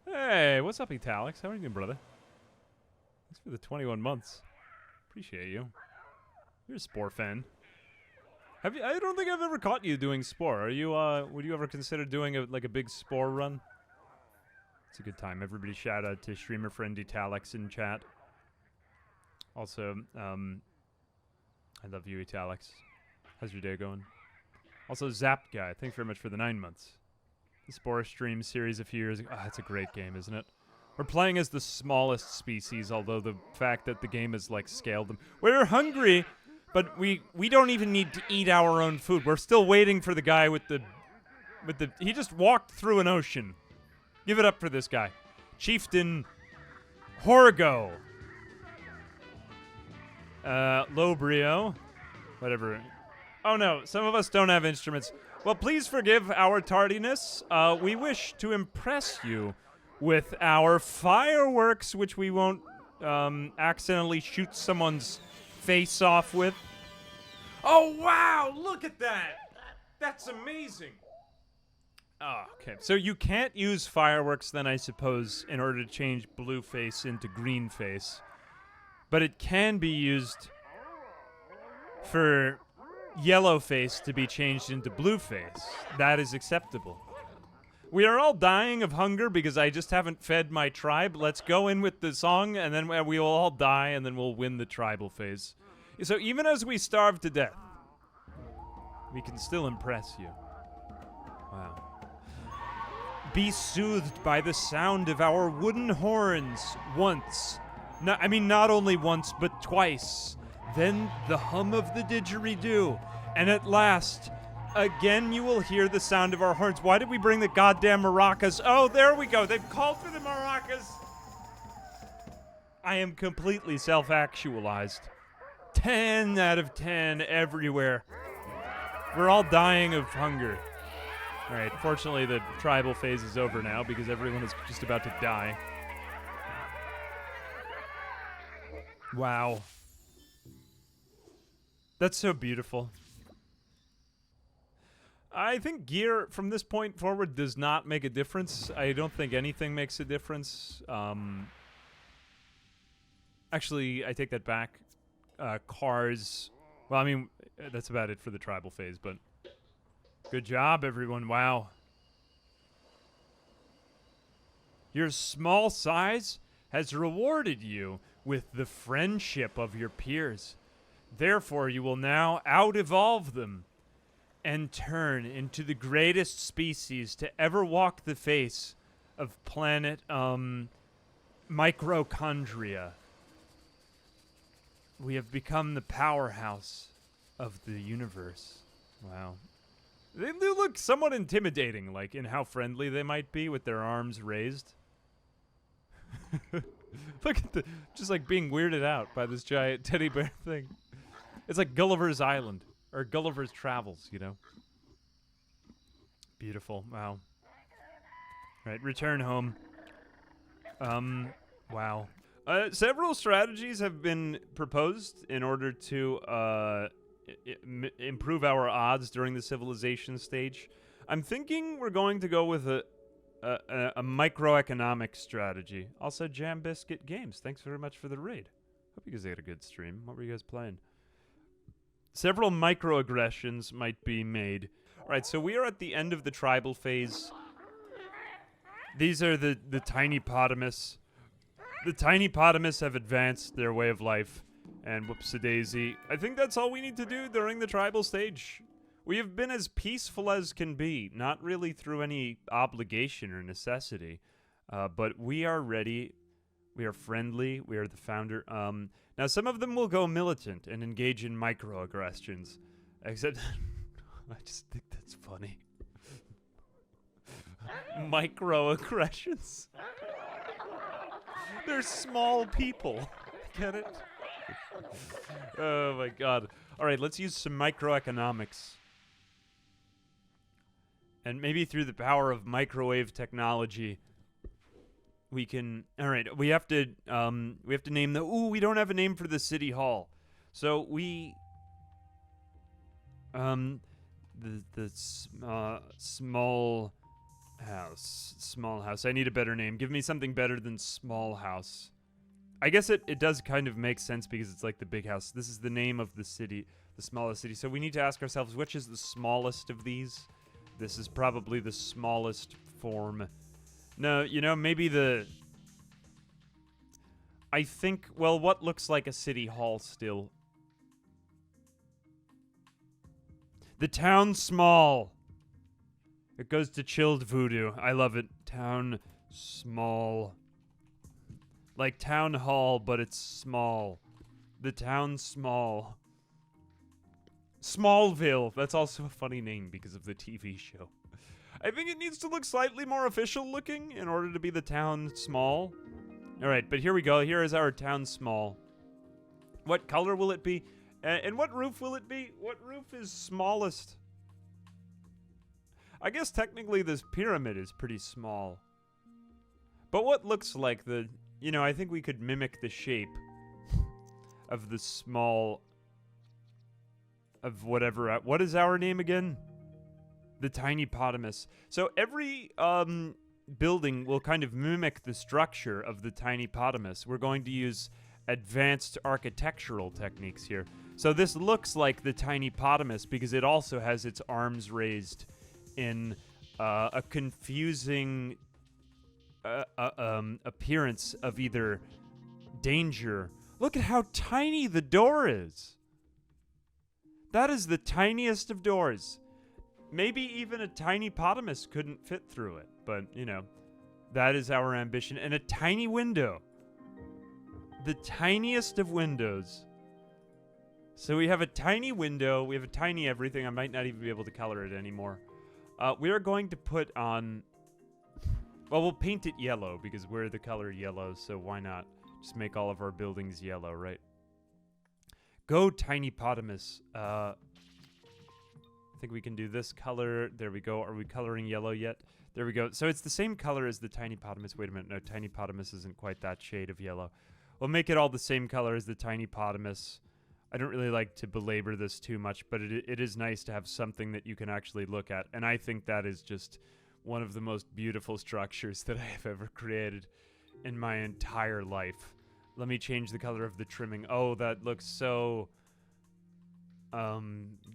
Hey, what's up, Italics? How are you doing, brother? Thanks for the 21 months. Appreciate you. You're a Spore fan. I don't think I've ever caught you doing Spore. Are you, would you ever consider doing a big Spore run? It's a good time. Everybody shout out to streamer friend Italics in chat. Also, I love you, Italics. How's your day going? Also, Zapped Guy, thanks very much for the 9 months. The Spore stream series a few years ago. That's a great game, isn't it? We're playing as the smallest species, although the fact that the game has, like, scaled them. We're hungry! But we don't even need to eat our own food. We're still waiting for the guy with the... He just walked through an ocean. Give it up for this guy. Chieftain Horgo. Lobrio. Whatever. Oh no, some of us don't have instruments. Well, please forgive our tardiness. We wish to impress you with our fireworks, which we won't accidentally shoot someone's face off with. Oh wow, look at that. That's amazing. Oh, okay. So you can't use fireworks then, I suppose, in order to change blue face into green face. But it can be used for yellow face to be changed into blue face. That is acceptable. We are all dying of hunger because I just haven't fed my tribe. Let's go in with the song, and then we will all die, and then we'll win the tribal phase. So even as we starve to death, we can still impress you. Wow. Be soothed by the sound of our wooden horns once. No, I mean, not only once, but twice. Then the hum of the didgeridoo. And at last, again you will hear the sound of our horns. Why did we bring the goddamn maracas? Oh, there we go. They've called for the maracas. I am completely self-actualized. 10 out of 10 everywhere. We're all dying of hunger. All right, fortunately the tribal phase is over now because everyone is just about to die. Wow. That's so beautiful. I think gear from this point forward does not make a difference. I don't think anything makes a difference. Actually, I take that back. Cars. Well, I mean, that's about it for the tribal phase, but good job, everyone. Wow. Your small size has rewarded you with the friendship of your peers. Therefore, you will now out-evolve them and turn into the greatest species to ever walk the face of planet, microchondria. We have become the powerhouse of the universe. Wow. They do look somewhat intimidating, like in how friendly they might be with their arms raised. Look at the, just like being weirded out by this giant teddy bear thing. It's like Gulliver's Island, or Gulliver's Travels, you know? Beautiful, wow. Right, return home. Wow. Several strategies have been proposed in order to improve our odds during the civilization stage. I'm thinking we're going to go with a microeconomic strategy. Also, Jam Biscuit Games, thanks very much for the raid. Hope you guys had a good stream. What were you guys playing? Several microaggressions might be made. All right, so we are at the end of the tribal phase. These are the tiny potamus. The tiny potamus have advanced their way of life, and whoops-a-daisy. I think that's all we need to do during the tribal stage. We have been as peaceful as can be, not really through any obligation or necessity, but we are ready. We are friendly. We are the founder. Now, some of them will go militant and engage in microaggressions, except I just think that's funny. Microaggressions. They're small people. Get it? Oh my god. All right, let's use some microeconomics. And maybe through the power of microwave technology, we can... All right, we have to name the... Ooh, we don't have a name for the city hall. So we... small house. Small house. I need a better name. Give me something better than small house. I guess it does kind of make sense because it's like the big house. This is the name of the city, the smallest city. So we need to ask ourselves, which is the smallest of these? This is probably the smallest form. No, you know, maybe the... I think, well, what looks like a city hall still? The town small. It goes to chilled voodoo. I love it. Town small. Like town hall, but it's small. The town small. Smallville. That's also a funny name because of the TV show. I think it needs to look slightly more official looking in order to be the town small. Alright, but here we go. Here is our town small. What color will it be? And what roof will it be? What roof is smallest? I guess technically this pyramid is pretty small. But what looks like the... You know, I think we could mimic the shape of the small... Of whatever... What is our name again? the tiny potamus. So every building will kind of mimic the structure of the tiny potamus. We're going to use advanced architectural techniques here. So this looks like the tiny potamus because it also has its arms raised in a confusing appearance of either danger. Look at how tiny the door is. That is the tiniest of doors. Maybe even a tiny potamus couldn't fit through it, but, you know, that is our ambition. And a tiny window. The tiniest of windows. So we have a tiny window. We have a tiny everything. I might not even be able to color it anymore. We are going to put on... Well, we'll paint it yellow because we're the color yellow, so why not just make all of our buildings yellow, right? Go tiny potamus. I think we can do this color. There we go. Are we coloring yellow yet? There we go. So it's the same color as the tiny potamus. Wait a minute. No, tiny potamus isn't quite that shade of yellow. We'll make it all the same color as the tiny potamus. I don't really like to belabor this too much, but it is nice to have something that you can actually look at. And I think that is just one of the most beautiful structures that I have ever created in my entire life. Let me change the color of the trimming. Oh, that looks so...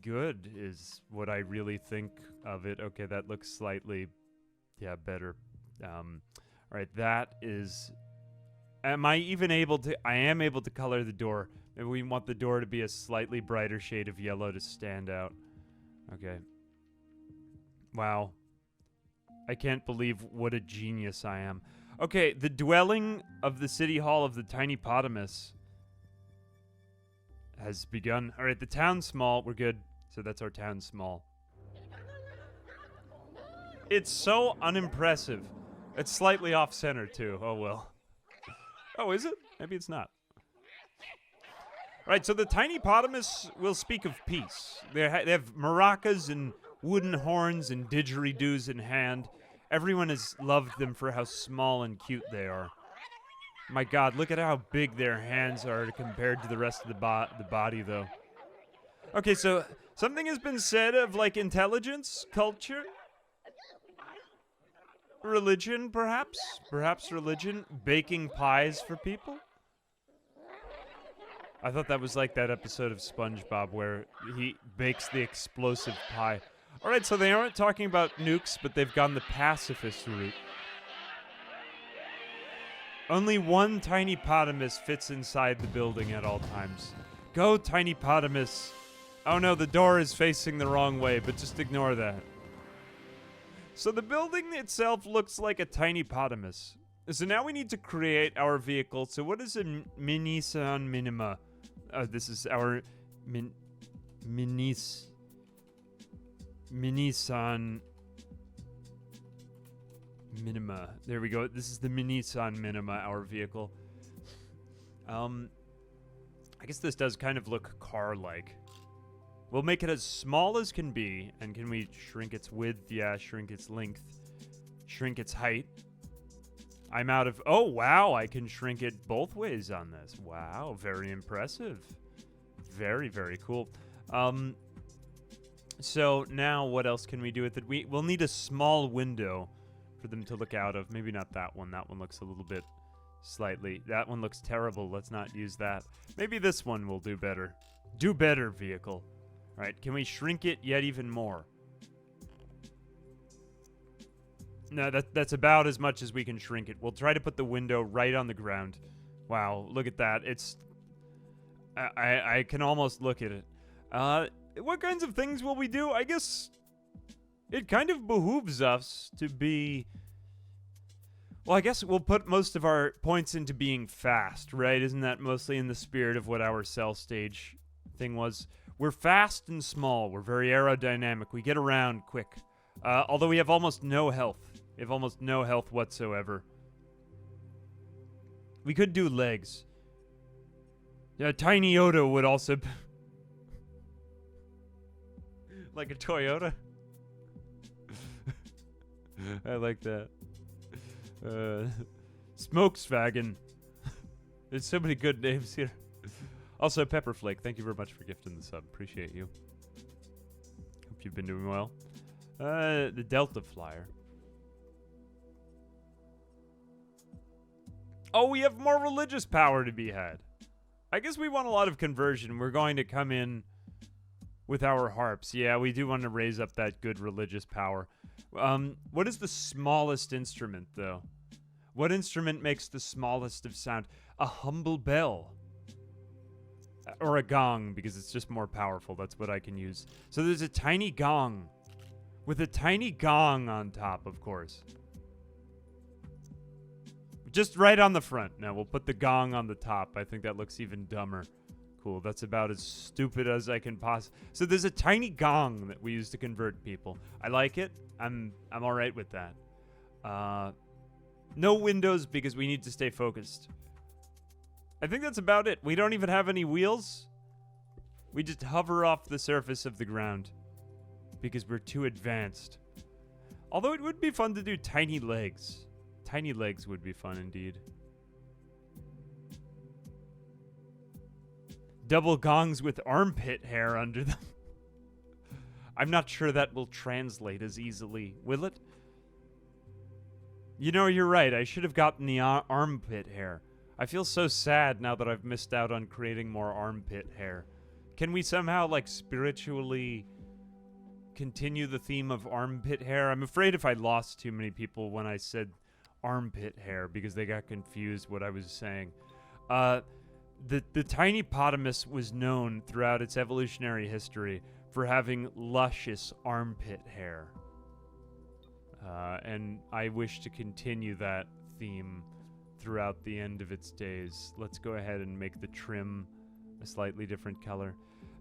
good is what I really think of it. Okay, that looks slightly... Yeah, better. Alright, that is... Am I even able to... I am able to color the door. Maybe we want the door to be a slightly brighter shade of yellow to stand out. Okay. Wow. I can't believe what a genius I am. Okay, the dwelling of the City Hall of the Tiny Potamus has begun. All right, the town's small. We're good. So that's our town small. It's so unimpressive. It's slightly off-center, too. Oh, well. Oh, is it? Maybe it's not. All right, so the Tiny Potamus will speak of peace. They have maracas and wooden horns and didgeridoos in hand. Everyone has loved them for how small and cute they are. My God, look at how big their hands are compared to the rest of the body, though. Okay, so something has been said of, like, intelligence, culture, religion, perhaps? Perhaps religion? Baking pies for people? I thought that was like that episode of SpongeBob where he bakes the explosive pie. All right, so they aren't talking about nukes, but they've gone the pacifist route. Only one tiny potamus fits inside the building at all times. Go, tiny potamus. Oh no, the door is facing the wrong way, but just ignore that. So the building itself looks like a tiny potamus. So now we need to create our vehicle. So what is a Minisan Minima? This is our Minisan Minima. There we go. This is the Minisan Minima, our vehicle. I guess this does kind of look car-like. We'll make it as small as can be. And can we shrink its width? Yeah, shrink its length. Shrink its height. I'm out of... Oh, wow. I can shrink it both ways on this. Wow. Very impressive. Very, very cool. So now what else can we do with it? We'll need a small window for them to look out of. Maybe not that one. That one looks a little bit slightly... That one looks terrible. Let's not use that. Maybe this one will do better. Do better, vehicle. All right. Can we shrink it yet even more? No, that's about as much as we can shrink it. We'll try to put the window right on the ground. Wow, look at that. It's... I can almost look at it. What kinds of things will we do? I guess it kind of behooves us to be... Well, I guess we'll put most of our points into being fast, right? Isn't that mostly in the spirit of what our cell stage thing was? We're fast and small. We're very aerodynamic. We get around quick. Although we have almost no health. We have almost no health whatsoever. We could do legs. Yeah, Tiny Yoda would also... like a Toyota? I like that. Smokeswagon. There's so many good names here. Also, Pepperflake, thank you very much for gifting the sub. Appreciate you. Hope you've been doing well. The Delta Flyer. Oh, we have more religious power to be had. I guess we want a lot of conversion. We're going to come in with our harps. Yeah, we do want to raise up that good religious power. What is the smallest instrument, though? What instrument makes the smallest of sound? A humble bell. Or a gong, because it's just more powerful. That's what I can use. So there's a tiny gong. With a tiny gong on top, of course. Just right on the front. Now, we'll put the gong on the top. I think that looks even dumber. Cool, that's about as stupid as I can possibly... So there's a tiny gong that we use to convert people. I like it. I'm all right with that. No windows because we need to stay focused. I think that's about it. We don't even have any wheels. We just hover off the surface of the ground because we're too advanced. Although it would be fun to do tiny legs. Tiny legs would be fun indeed. Double gongs with armpit hair under them. I'm not sure that will translate as easily, will it? You know, you're right. I should have gotten the armpit hair. I feel so sad now that I've missed out on creating more armpit hair. Can we somehow, like, spiritually continue the theme of armpit hair? I'm afraid if I lost too many people when I said armpit hair because they got confused what I was saying. The tiny potamus was known throughout its evolutionary history for having luscious armpit hair. And I wish to continue that theme throughout the end of its days. Let's go ahead and make the trim a slightly different color.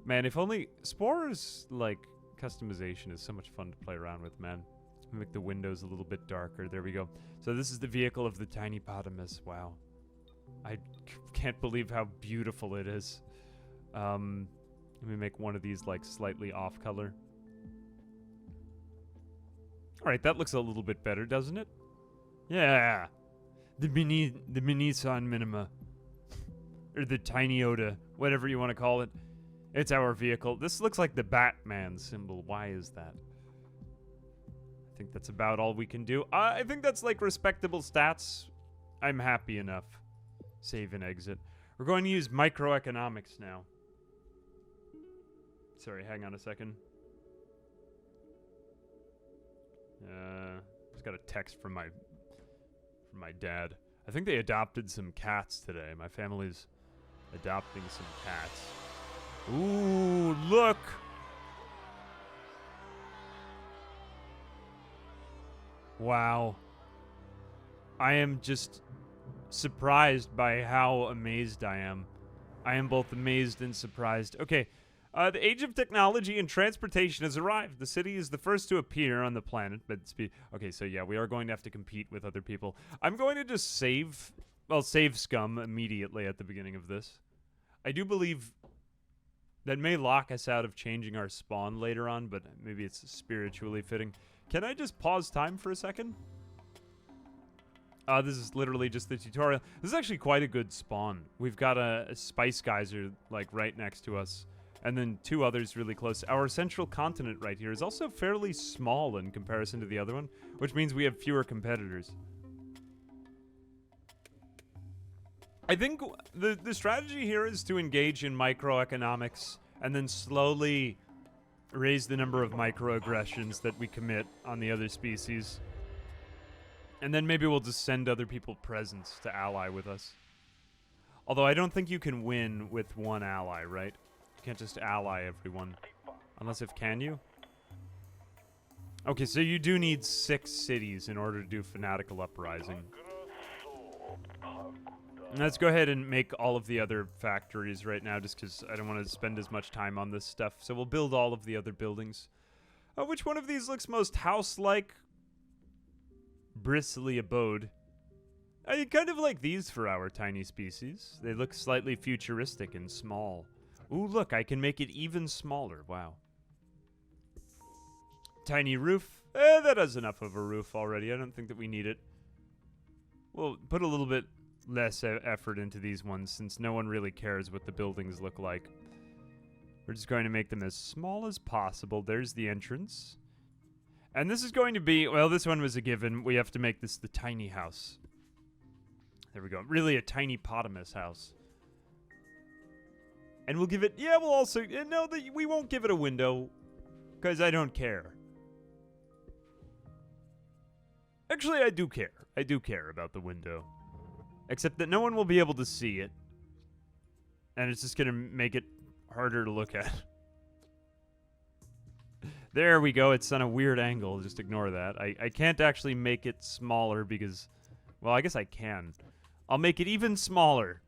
Man, if only... Spore's, like, customization is so much fun to play around with, man. Let's make the windows a little bit darker. There we go. So this is the vehicle of the tiny potamus. Wow. I can't believe how beautiful it is. Let me make one of these, like, slightly off color. Alright, that looks a little bit better, doesn't it? Yeah! The Nissan Minima. Or the Tiny Oda, whatever you want to call it. It's our vehicle. This looks like the Batman symbol. Why is that? I think that's about all we can do. I think that's like respectable stats. I'm happy enough. Save and exit. We're going to use microeconomics now. Sorry, hang on a second. Just got a text from my dad. I think they adopted some cats today. My family's adopting some cats. Ooh, look! Wow. I am just surprised by how amazed I am. I am both amazed and surprised. Okay, the age of technology and transportation has arrived. The city is the first to appear on the planet. Okay, so yeah, we are going to have to compete with other people. I'm going to just save scum immediately at the beginning of this. I do believe that may lock us out of changing our spawn later on, but maybe it's spiritually fitting. Can I just pause time for a second? This is literally just the tutorial. This is actually quite a good spawn. We've got a spice geyser, like, right next to us. And then two others really close. Our central continent right here is also fairly small in comparison to the other one, which means we have fewer competitors. I think the strategy here is to engage in microeconomics and then slowly raise the number of microaggressions that we commit on the other species. And then maybe we'll just send other people presents to ally with us. Although I don't think you can win with one ally, right? You can't just ally everyone. Unless can you? Okay, so you do need 6 cities in order to do fanatical uprising. Let's go ahead and make all of the other factories right now, just because I don't want to spend as much time on this stuff. So we'll build all of the other buildings. Which one of these looks most house-like? Bristly abode. I kind of like these for our tiny species. They look slightly futuristic and small. Ooh, look, I can make it even smaller. Wow. Tiny roof. That has enough of a roof already. I don't think that we need it. We'll put a little bit less effort into these ones since no one really cares what the buildings look like. We're just going to make them as small as possible. There's the entrance. And this is going to be, well, this one was a given. We have to make this the tiny house. There we go. Really a tiny potamus house. And we'll give it, yeah, we'll also, no, we won't give it a window, because I don't care. Actually, I do care. I do care about the window. Except that no one will be able to see it. And it's just going to make it harder to look at. There we go. It's on a weird angle. Just ignore that. I can't actually make it smaller because, well, I guess I can. I'll make it even smaller.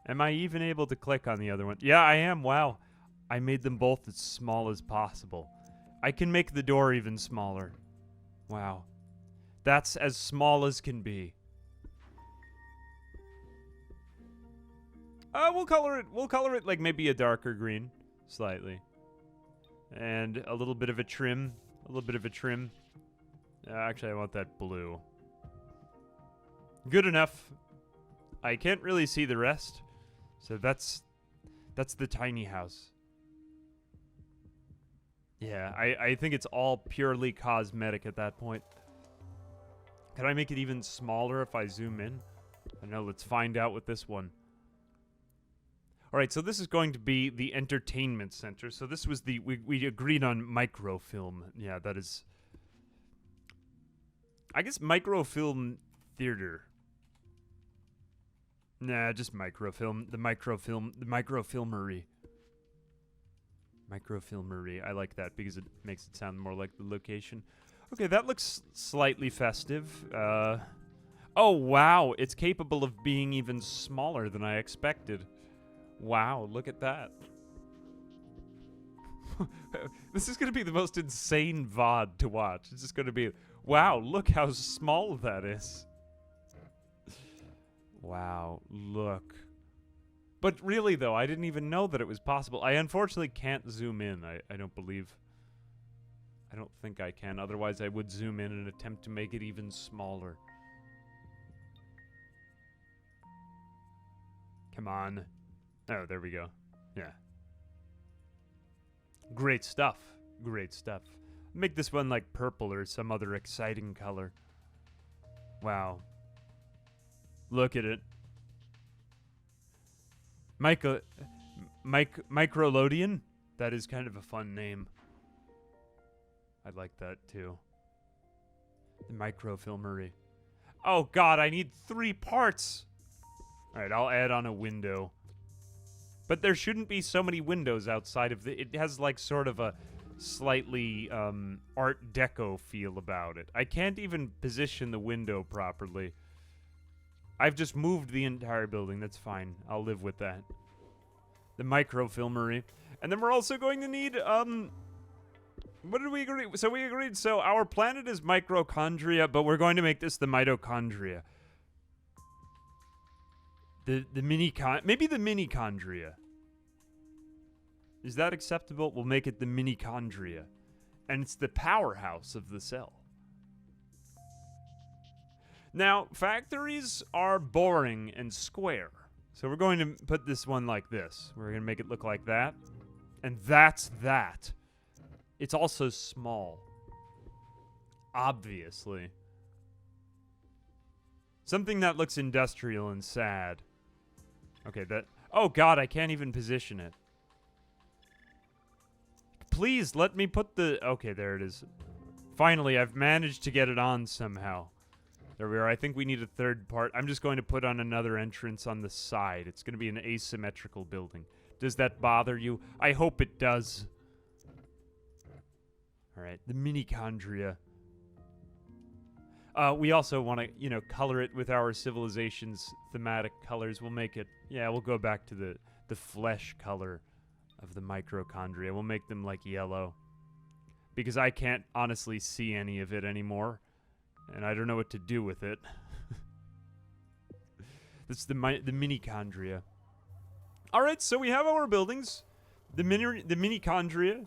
Am I even able to click on the other one? Yeah, I am. Wow. I made them both as small as possible. I can make the door even smaller. Wow. That's as small as can be. We'll color it like maybe a darker green. Slightly. And a little bit of a trim. Actually, I want that blue. Good enough. I can't really see the rest. So that's the tiny house. Yeah, I think it's all purely cosmetic at that point. Can I make it even smaller if I zoom in? I know, let's find out with this one. Alright, so this is going to be the entertainment center. So this was we agreed on microfilm. Yeah, that is... I guess microfilm theater. Nah, just microfilm. The microfilmery. Microfilmery. I like that because it makes it sound more like the location. Okay, that looks slightly festive. Oh, wow. It's capable of being even smaller than I expected. Wow, look at that. This is going to be the most insane VOD to watch. It's just going to be, wow, look how small that is. Wow, look. But really, though, I didn't even know that it was possible. I unfortunately can't zoom in. I don't believe... I don't think I can. Otherwise, I would zoom in and attempt to make it even smaller. Come on. Oh, there we go. Yeah. Great stuff. Great stuff. Make this one like purple or some other exciting color. Wow. Look at it. Microlodian? That is kind of a fun name. I like that too. The microfilmery. Oh god, I need 3 parts! Alright, I'll add on a window. But there shouldn't be so many windows outside of it has like sort of a slightly Art Deco feel about it. I can't even position the window properly. I've just moved the entire building. That's fine. I'll live with that. The microfilmery. And then we're also going to need, what did we agree? So we agreed, so our planet is microchondria, but we're going to make this the mitochondria. Maybe the minichondria. Is that acceptable? We'll make it the minichondria. And it's the powerhouse of the cell. Now, factories are boring and square. So we're going to put this one like this. We're going to make it look like that. And that's that. It's also small. Obviously. Something that looks industrial and sad. Okay, that... Oh, God, I can't even position it. Please, let me put the... Okay, there it is. Finally, I've managed to get it on somehow. There we are. I think we need a third part. I'm just going to put on another entrance on the side. It's going to be an asymmetrical building. Does that bother you? I hope it does. All right, the mitochondria. We also want to, color it with our civilization's thematic colors. We'll make it, we'll go back to the flesh color of the mitochondria. We'll make them like yellow. Because I can't honestly see any of it anymore. And I don't know what to do with it. That's the mitochondria. All right, so we have our buildings. The mitochondria.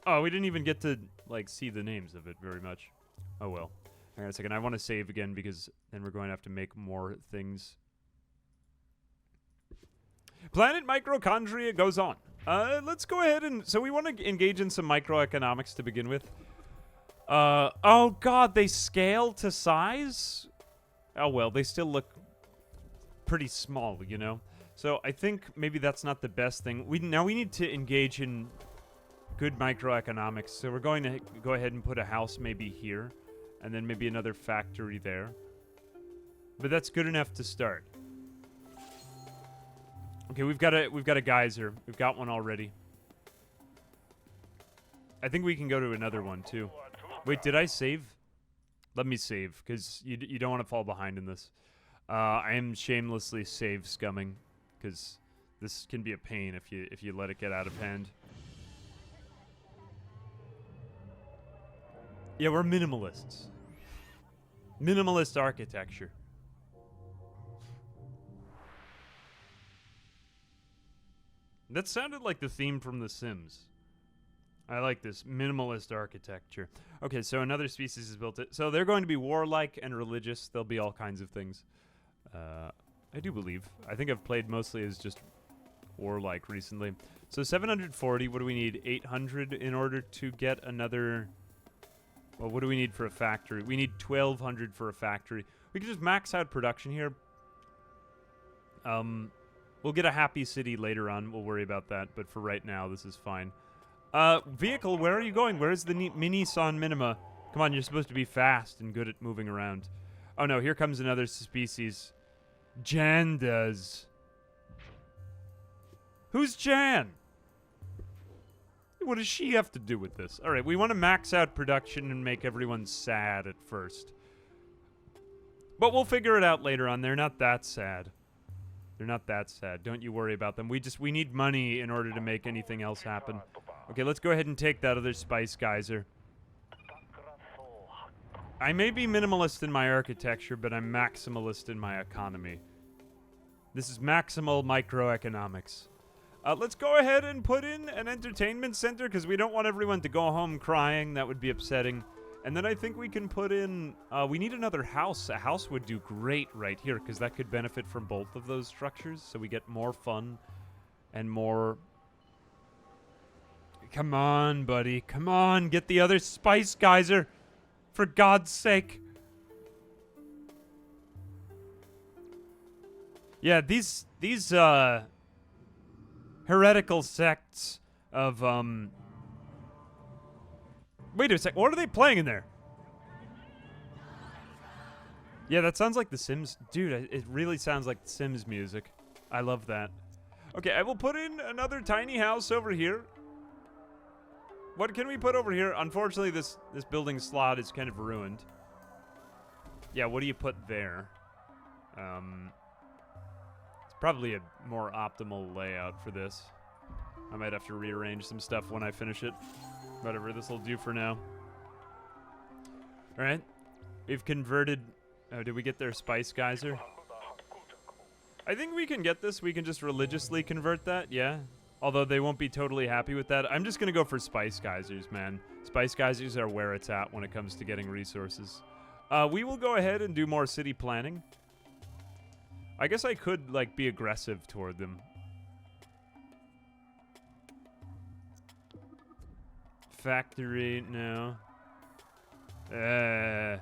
Oh, we didn't even get to see the names of it very much. Oh well. Hang on a second. I want to save again because then we're going to have to make more things. Planet mitochondria goes on. Let's go ahead and... So we want to engage in some microeconomics to begin with. Oh god, they scale to size? Oh well, they still look pretty small, you know? So I think maybe that's not the best thing. We need to engage in good microeconomics. So we're going to go ahead and put a house maybe here, and then maybe another factory there. But that's good enough to start. Okay, we've got a geyser. We've got one already. I think we can go to another one too. Wait, did I save? Let me save, because you don't want to fall behind in this. I am shamelessly save scumming, because this can be a pain if you let it get out of hand. Yeah, we're minimalists. Minimalist architecture. That sounded like the theme from The Sims. I like this minimalist architecture. Okay, so another species is built. So they're going to be warlike and religious. There'll be all kinds of things. I do believe. I think I've played mostly as just warlike recently. So 740. What do we need? 800 in order to get another. Well, what do we need for a factory? We need 1,200 for a factory. We can just max out production here. We'll get a happy city later on. We'll worry about that. But for right now, this is fine. Vehicle, where are you going? Where's the Mini-san Minima? Come on, you're supposed to be fast and good at moving around. Oh no, here comes another species. Jan does. Who's Jan? What does she have to do with this? Alright, we want to max out production and make everyone sad at first. But we'll figure it out later on. They're not that sad. They're not that sad. Don't you worry about them. We need money in order to make anything else happen. Okay, let's go ahead and take that other spice geyser. I may be minimalist in my architecture, but I'm maximalist in my economy. This is maximal microeconomics. Let's go ahead and put in an entertainment center, because we don't want everyone to go home crying. That would be upsetting. And then I think we can put in... we need another house. A house would do great right here, because that could benefit from both of those structures. So we get more fun and more... Come on, buddy. Come on, get the other spice geyser. For God's sake. Yeah, these heretical sects of, Wait a sec, what are they playing in there? Yeah, that sounds like The Sims. Dude, it really sounds like The Sims music. I love that. Okay, I will put in another tiny house over here. What can we put over here? Unfortunately, this building slot is kind of ruined. Yeah, what do you put there? It's probably a more optimal layout for this. I might have to rearrange some stuff when I finish it. Whatever, this will do for now. Alright. We've converted... Oh, did we get their spice geyser? I think we can get this. We can just religiously convert that, yeah. Although they won't be totally happy with that. I'm just going to go for spice geysers, man. Spice geysers are where it's at when it comes to getting resources. We will go ahead and do more city planning. I guess I could, like, be aggressive toward them. Factory, no. I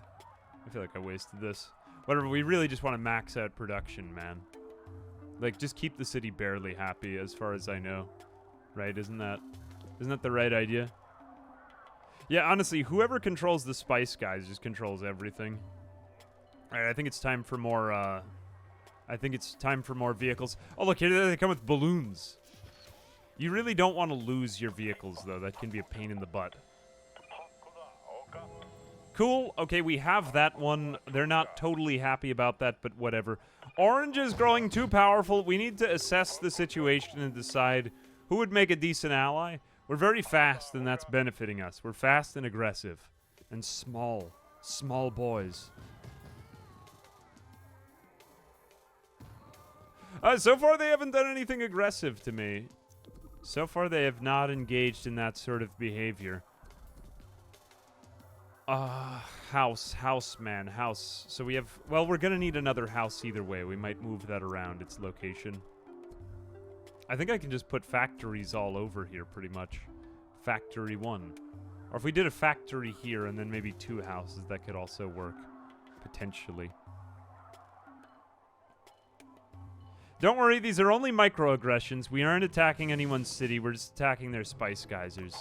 feel like I wasted this. Whatever, we really just want to max out production, man. Like, just keep the city barely happy, as far as I know. Right, isn't that the right idea? Yeah, honestly, whoever controls the spice guys just controls everything. Alright, I think it's time for more, vehicles. Oh, look, here they come with balloons. You really don't want to lose your vehicles, though. That can be a pain in the butt. Cool. Okay, we have that one. They're not totally happy about that, but whatever. Orange is growing too powerful. We need to assess the situation and decide who would make a decent ally. We're very fast, and that's benefiting us. We're fast and aggressive. And small. Small boys. So far, they haven't done anything aggressive to me. So far, they have not engaged in that sort of behavior. House, man, house. So we have... Well, we're gonna need another house either way. We might move that around its location. I think I can just put factories all over here, pretty much. Factory 1. Or if we did a factory here and then maybe 2 houses, that could also work. Potentially. Don't worry, these are only microaggressions. We aren't attacking anyone's city. We're just attacking their spice geysers.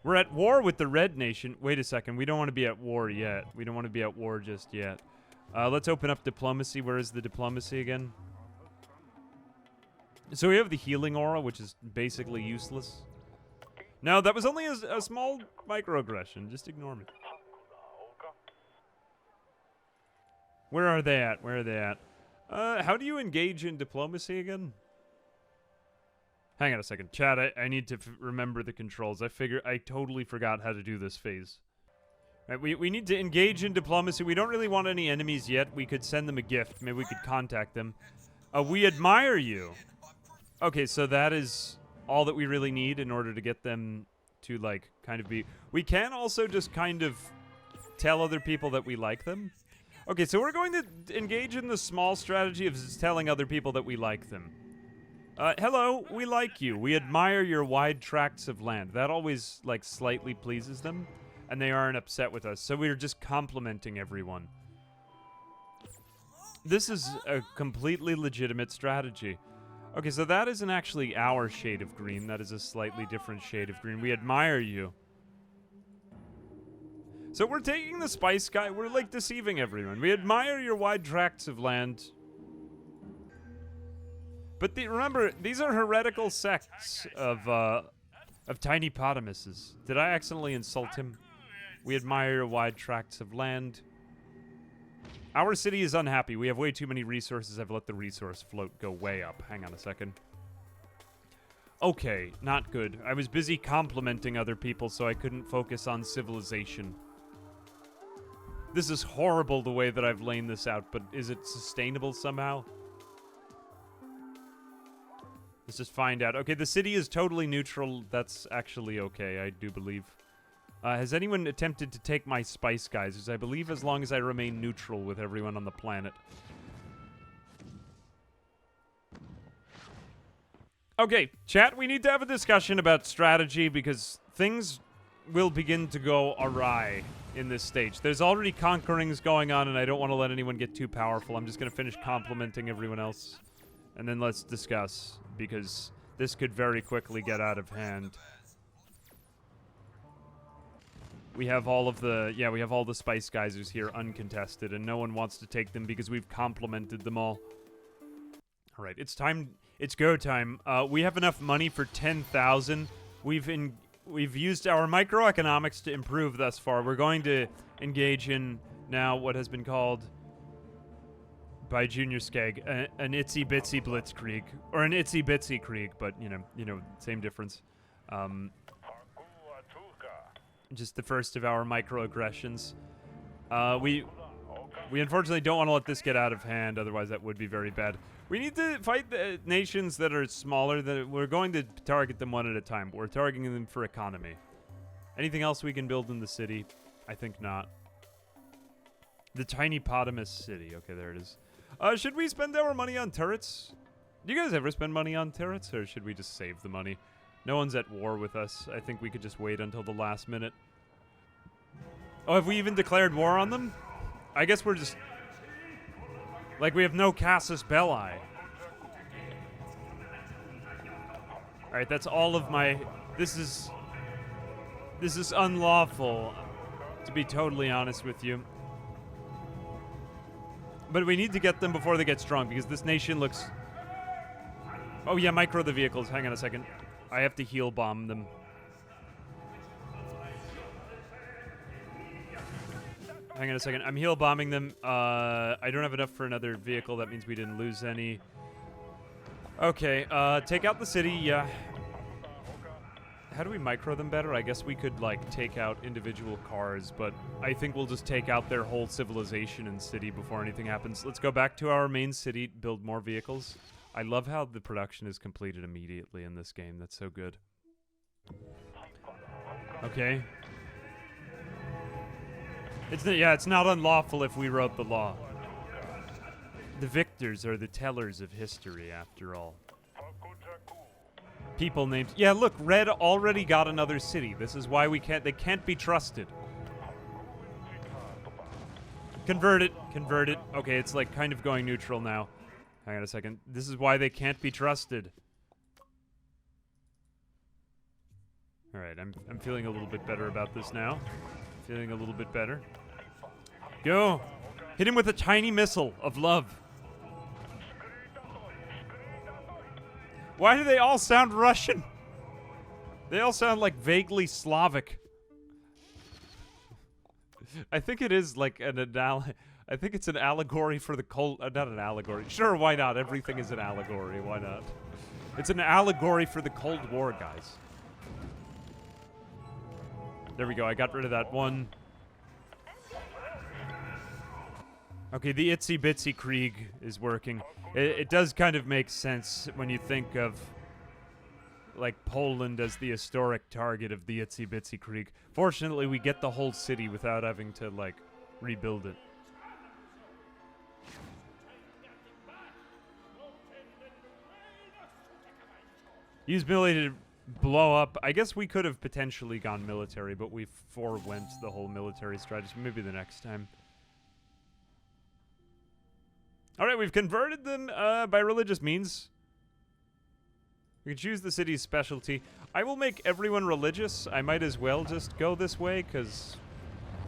We're at war with the Red Nation. Wait a second. We don't want to be at war yet. We don't want to be at war just yet. Let's open up diplomacy. Where is the diplomacy again? So we have the healing aura, which is basically useless. No, that was only a small microaggression. Just ignore me. Where are they at? Where are they at? How do you engage in diplomacy again? Hang on a second. Chat, I need to remember the controls. I totally forgot how to do this phase. Right, we need to engage in diplomacy. We don't really want any enemies yet. We could send them a gift. Maybe we could contact them. We admire you. Okay, so that is all that we really need in order to get them to, like, kind of be... We can also just kind of tell other people that we like them. Okay, so we're going to engage in the small strategy of just telling other people that we like them. Hello, we like you. We admire your wide tracts of land. That always, like, slightly pleases them, and they aren't upset with us. So we're just complimenting everyone. This is a completely legitimate strategy. Okay, so that isn't actually our shade of green. That is a slightly different shade of green. We admire you. So we're taking the spice guy. We're, like, deceiving everyone. We admire your wide tracts of land. But remember, these are heretical sects of tiny potamuses. Did I accidentally insult him? We admire your wide tracts of land. Our city is unhappy. We have way too many resources. I've let the resource float go way up. Hang on a second. Okay, not good. I was busy complimenting other people, so I couldn't focus on civilization. This is horrible the way that I've laid this out, but is it sustainable somehow? Let's just find out. Okay, the city is totally neutral. That's actually okay, I do believe. Has anyone attempted to take my spice geysers? I believe as long as I remain neutral with everyone on the planet. Okay, chat, we need to have a discussion about strategy because things will begin to go awry in this stage. There's already conquerings going on and I don't want to let anyone get too powerful. I'm just going to finish complimenting everyone else. And then let's discuss, because this could very quickly get out of hand. We have all of the, we have all the spice geysers here uncontested, and no one wants to take them because we've complimented them all. All right, it's time, it's go time. We have enough money for 10,000. We've used our microeconomics to improve thus far. We're going to engage in now what has been called by Junior Skeg an itsy bitsy blitzkrieg, or an itsy bitsy krieg, but you know, same difference. Just the first of our microaggressions. We unfortunately don't want to let this get out of hand, otherwise that would be very bad. We need to fight the nations that are smaller. We're going to target them one at a time, but we're targeting them for economy. Anything else we can build in the city? I think not. The tiny potamus city. Okay, there it is. Should we spend our money on turrets? Do you guys ever spend money on turrets, or should we just save the money? No one's at war with us. I think we could just wait until the last minute. Oh, have we even declared war on them? I guess we're just... like, we have no casus belli. Alright, that's all of my... This is unlawful, to be totally honest with you. But we need to get them before they get strong, because this nation looks... Oh yeah, micro the vehicles. Hang on a second. I have to heal bomb them. Hang on a second. I'm heal bombing them. I don't have enough for another vehicle. That means we didn't lose any. Okay, take out the city. Yeah. How do we micro them better? I guess we could, like, take out individual cars, but I think we'll just take out their whole civilization and city before anything happens. Let's go back to our main city, build more vehicles. I love how the production is completed immediately in this game. That's so good. Okay. It's not unlawful if we wrote the law. The victors are the tellers of history, after all. People names. Yeah, look, red already got another city. This is why they can't be trusted. Convert it. Convert it. Okay, it's like kind of going neutral now. Hang on a second. This is why they can't be trusted. All right, I'm feeling a little bit better about this now. Feeling a little bit better. Go. Hit him with a tiny missile of love. Why do they all sound Russian? They all sound like vaguely Slavic. I think it is like I think it's an allegory for the Cold... not an allegory. Sure, why not? Everything is an allegory. Why not? It's an allegory for the Cold War, guys. There we go. I got rid of that one. Okay, the Itsy Bitsy Krieg is working. It does kind of make sense when you think of, like, Poland as the historic target of the Itsy Bitsy Krieg. Fortunately, we get the whole city without having to, like, rebuild it. Use military to blow up. I guess we could have potentially gone military, but we forewent the whole military strategy. Maybe the next time. All right, we've converted them by religious means. We can choose the city's specialty. I will make everyone religious. I might as well just go this way, because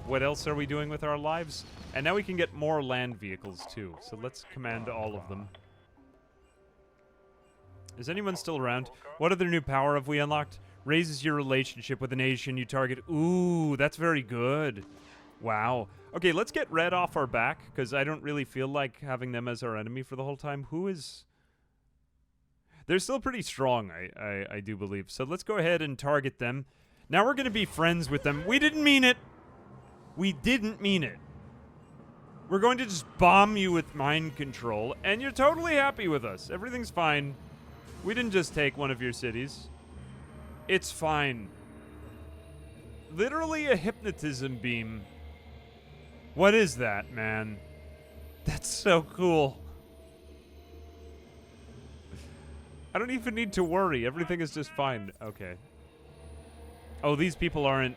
what else are we doing with our lives? And now we can get more land vehicles, too. So let's command all of them. Is anyone still around? What other new power have we unlocked? Raises your relationship with a nation you target. Ooh, that's very good. Wow. Okay, let's get red off our back, because I don't really feel like having them as our enemy for the whole time. Who is... They're still pretty strong, I do believe. So let's go ahead and target them. Now we're going to be friends with them. We didn't mean it. We didn't mean it. We're going to just bomb you with mind control, and you're totally happy with us. Everything's fine. We didn't just take one of your cities. It's fine. Literally a hypnotism beam. What is that, man? That's so cool. I don't even need to worry. Everything is just fine. Okay. Oh, these people aren't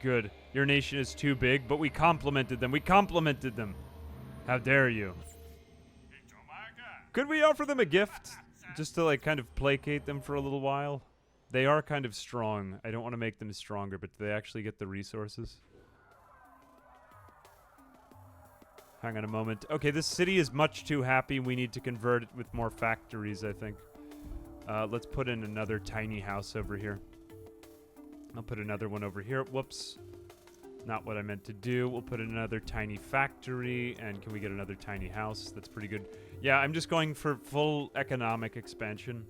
good. Your nation is too big, but we complimented them. We complimented them. How dare you? Could we offer them a gift? Just to, like, kind of placate them for a little while? They are kind of strong. I don't want to make them stronger, but do they actually get the resources? Hang on a moment. Okay, this city is much too happy. We need to convert it with more factories, I think. Let's put in another tiny house over here. I'll put another one over here. Whoops. Not what I meant to do. We'll put in another tiny factory. And can we get another tiny house? That's pretty good. Yeah, I'm just going for full economic expansion.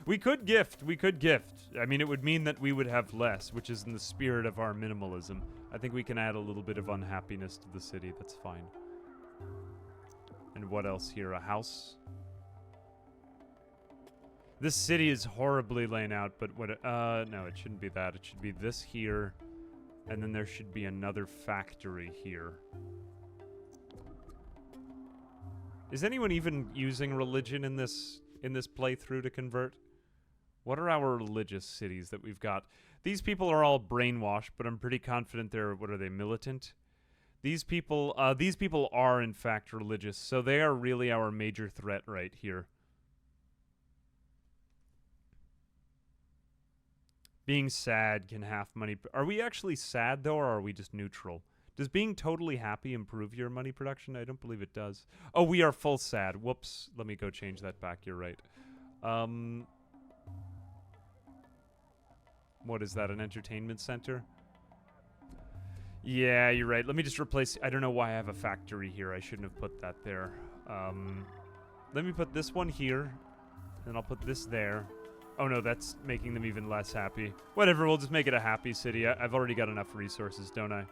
We could gift. We could gift. I mean, it would mean that we would have less, which is in the spirit of our minimalism. I think we can add a little bit of unhappiness to the city. That's fine. And what else here? A house? This city is horribly laid out, but what... no, it shouldn't be that. It should be this here. And then there should be another factory here. Is anyone even using religion in this playthrough to convert? What are our religious cities that we've got? These people are all brainwashed, but I'm pretty confident they're, what are they, militant? These people are in fact religious, so they are really our major threat right here. Being sad can half money. Are we actually sad though, or are we just neutral? Does being totally happy improve your money production? I don't believe it does. Oh, we are full sad. Whoops. Let me go change that back. You're right. What is that, an entertainment center? Yeah, you're right. Let me just replace... I don't know why I have a factory here. I shouldn't have put that there. Let me put this one here. And I'll put this there. Oh no, that's making them even less happy. Whatever, we'll just make it a happy city. I've already got enough resources, don't I?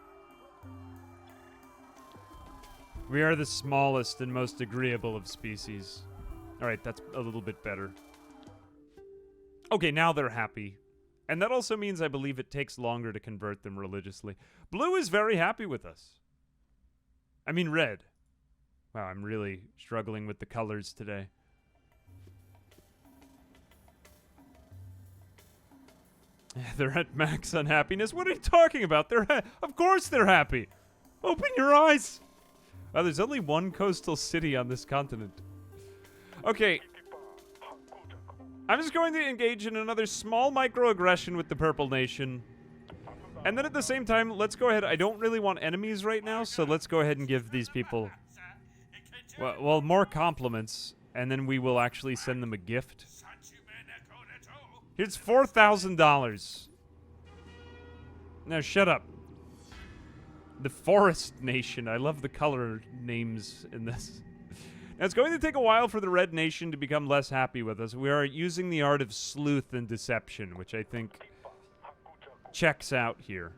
We are the smallest and most agreeable of species. Alright, that's a little bit better. Okay, now they're happy. And that also means I believe it takes longer to convert them religiously. Blue is very happy with us. I mean red. Wow, I'm really struggling with the colors today. They're at max unhappiness. What are you talking about? Of course they're happy. Open your eyes. Oh, there's only one coastal city on this continent. Okay. I'm just going to engage in another small microaggression with the Purple Nation. And then at the same time, let's go ahead. I don't really want enemies right now, so let's go ahead and give these people, well, more compliments. And then we will actually send them a gift. Here's $4,000. Now shut up. The Forest Nation. I love the color names in this. Now, it's going to take a while for the Red Nation to become less happy with us. We are using the art of sleuth and deception, which I think checks out here.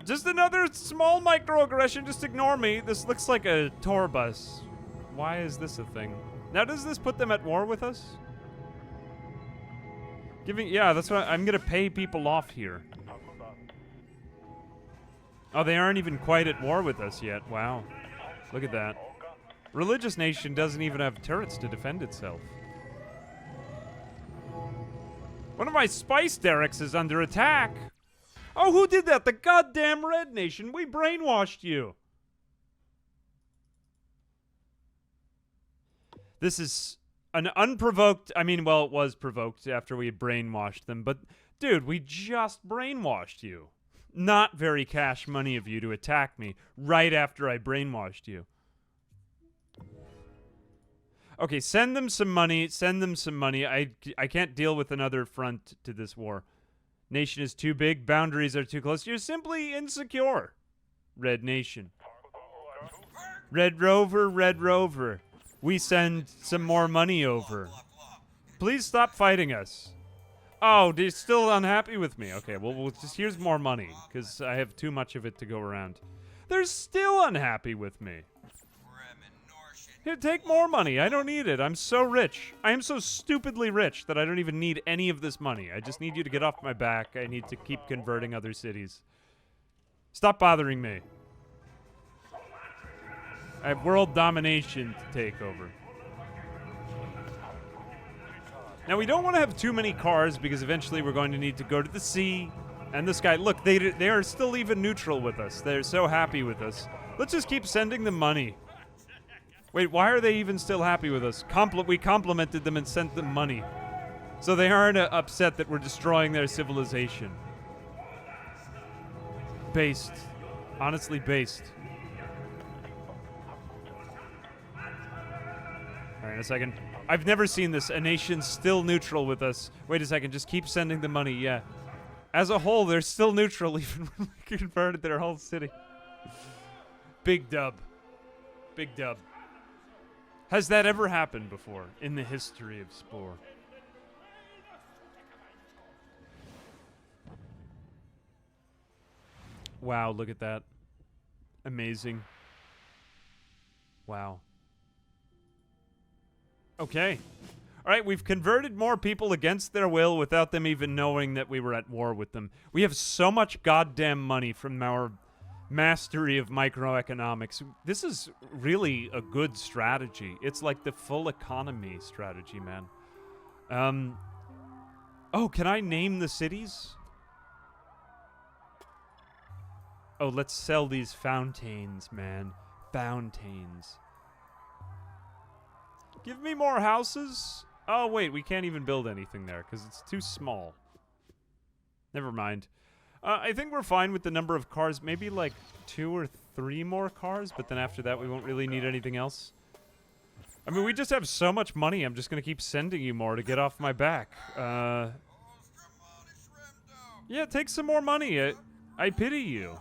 Just another small microaggression. Just ignore me. This looks like a tour bus. Why is this a thing? Now, does this put them at war with us? Yeah, that's what I'm going to pay people off here. Oh, they aren't even quite at war with us yet. Wow. Look at that. Religious Nation doesn't even have turrets to defend itself. One of my spice derricks is under attack. Oh, who did that? The goddamn Red Nation. We brainwashed you. This is an unprovoked... I mean, well, it was provoked after we had brainwashed them. But, dude, we just brainwashed you. Not very cash money of you to attack me right after I brainwashed you. Okay, send them some money. Send them some money. I can't deal with another front to this war. Nation is too big. Boundaries are too close. You're simply insecure. Red Nation. Red Rover, Red Rover. We send some more money over. Please stop fighting us. Oh, they're still unhappy with me. Okay, well, we'll just here's more money, because I have too much of it to go around. They're still unhappy with me. Here, take more money. I don't need it. I'm so rich. I am so stupidly rich that I don't even need any of this money. I just need you to get off my back. I need to keep converting other cities. Stop bothering me. I have world domination to take over. Now, we don't want to have too many cars because eventually we're going to need to go to the sea and the sky. Look, they are still even neutral with us. They're so happy with us. Let's just keep sending them money. Wait, why are they even still happy with us? We complimented them and sent them money. So they aren't upset that we're destroying their civilization. Based. Honestly based. All right, a second. I've never seen this. A nation still neutral with us. Wait a second. Just keep sending the money. Yeah. As a whole, they're still neutral even when we converted their whole city. Big dub. Big dub. Has that ever happened before in the history of Spore? Wow, look at that. Amazing. Wow. Okay. All right, we've converted more people against their will without them even knowing that we were at war with them. We have so much goddamn money from our mastery of microeconomics. This is really a good strategy. It's like the full economy strategy, man. Oh, can I name the cities? Oh, let's sell these fountains, man. Fountains. Give me more houses. Oh, wait, we can't even build anything there because it's too small. Never mind. I think we're fine with the number of cars. Maybe like 2 or 3 more cars, but then after that we won't really need anything else. I mean, we just have so much money. I'm just going to keep sending you more to get off my back. Yeah, take some more money. I pity you.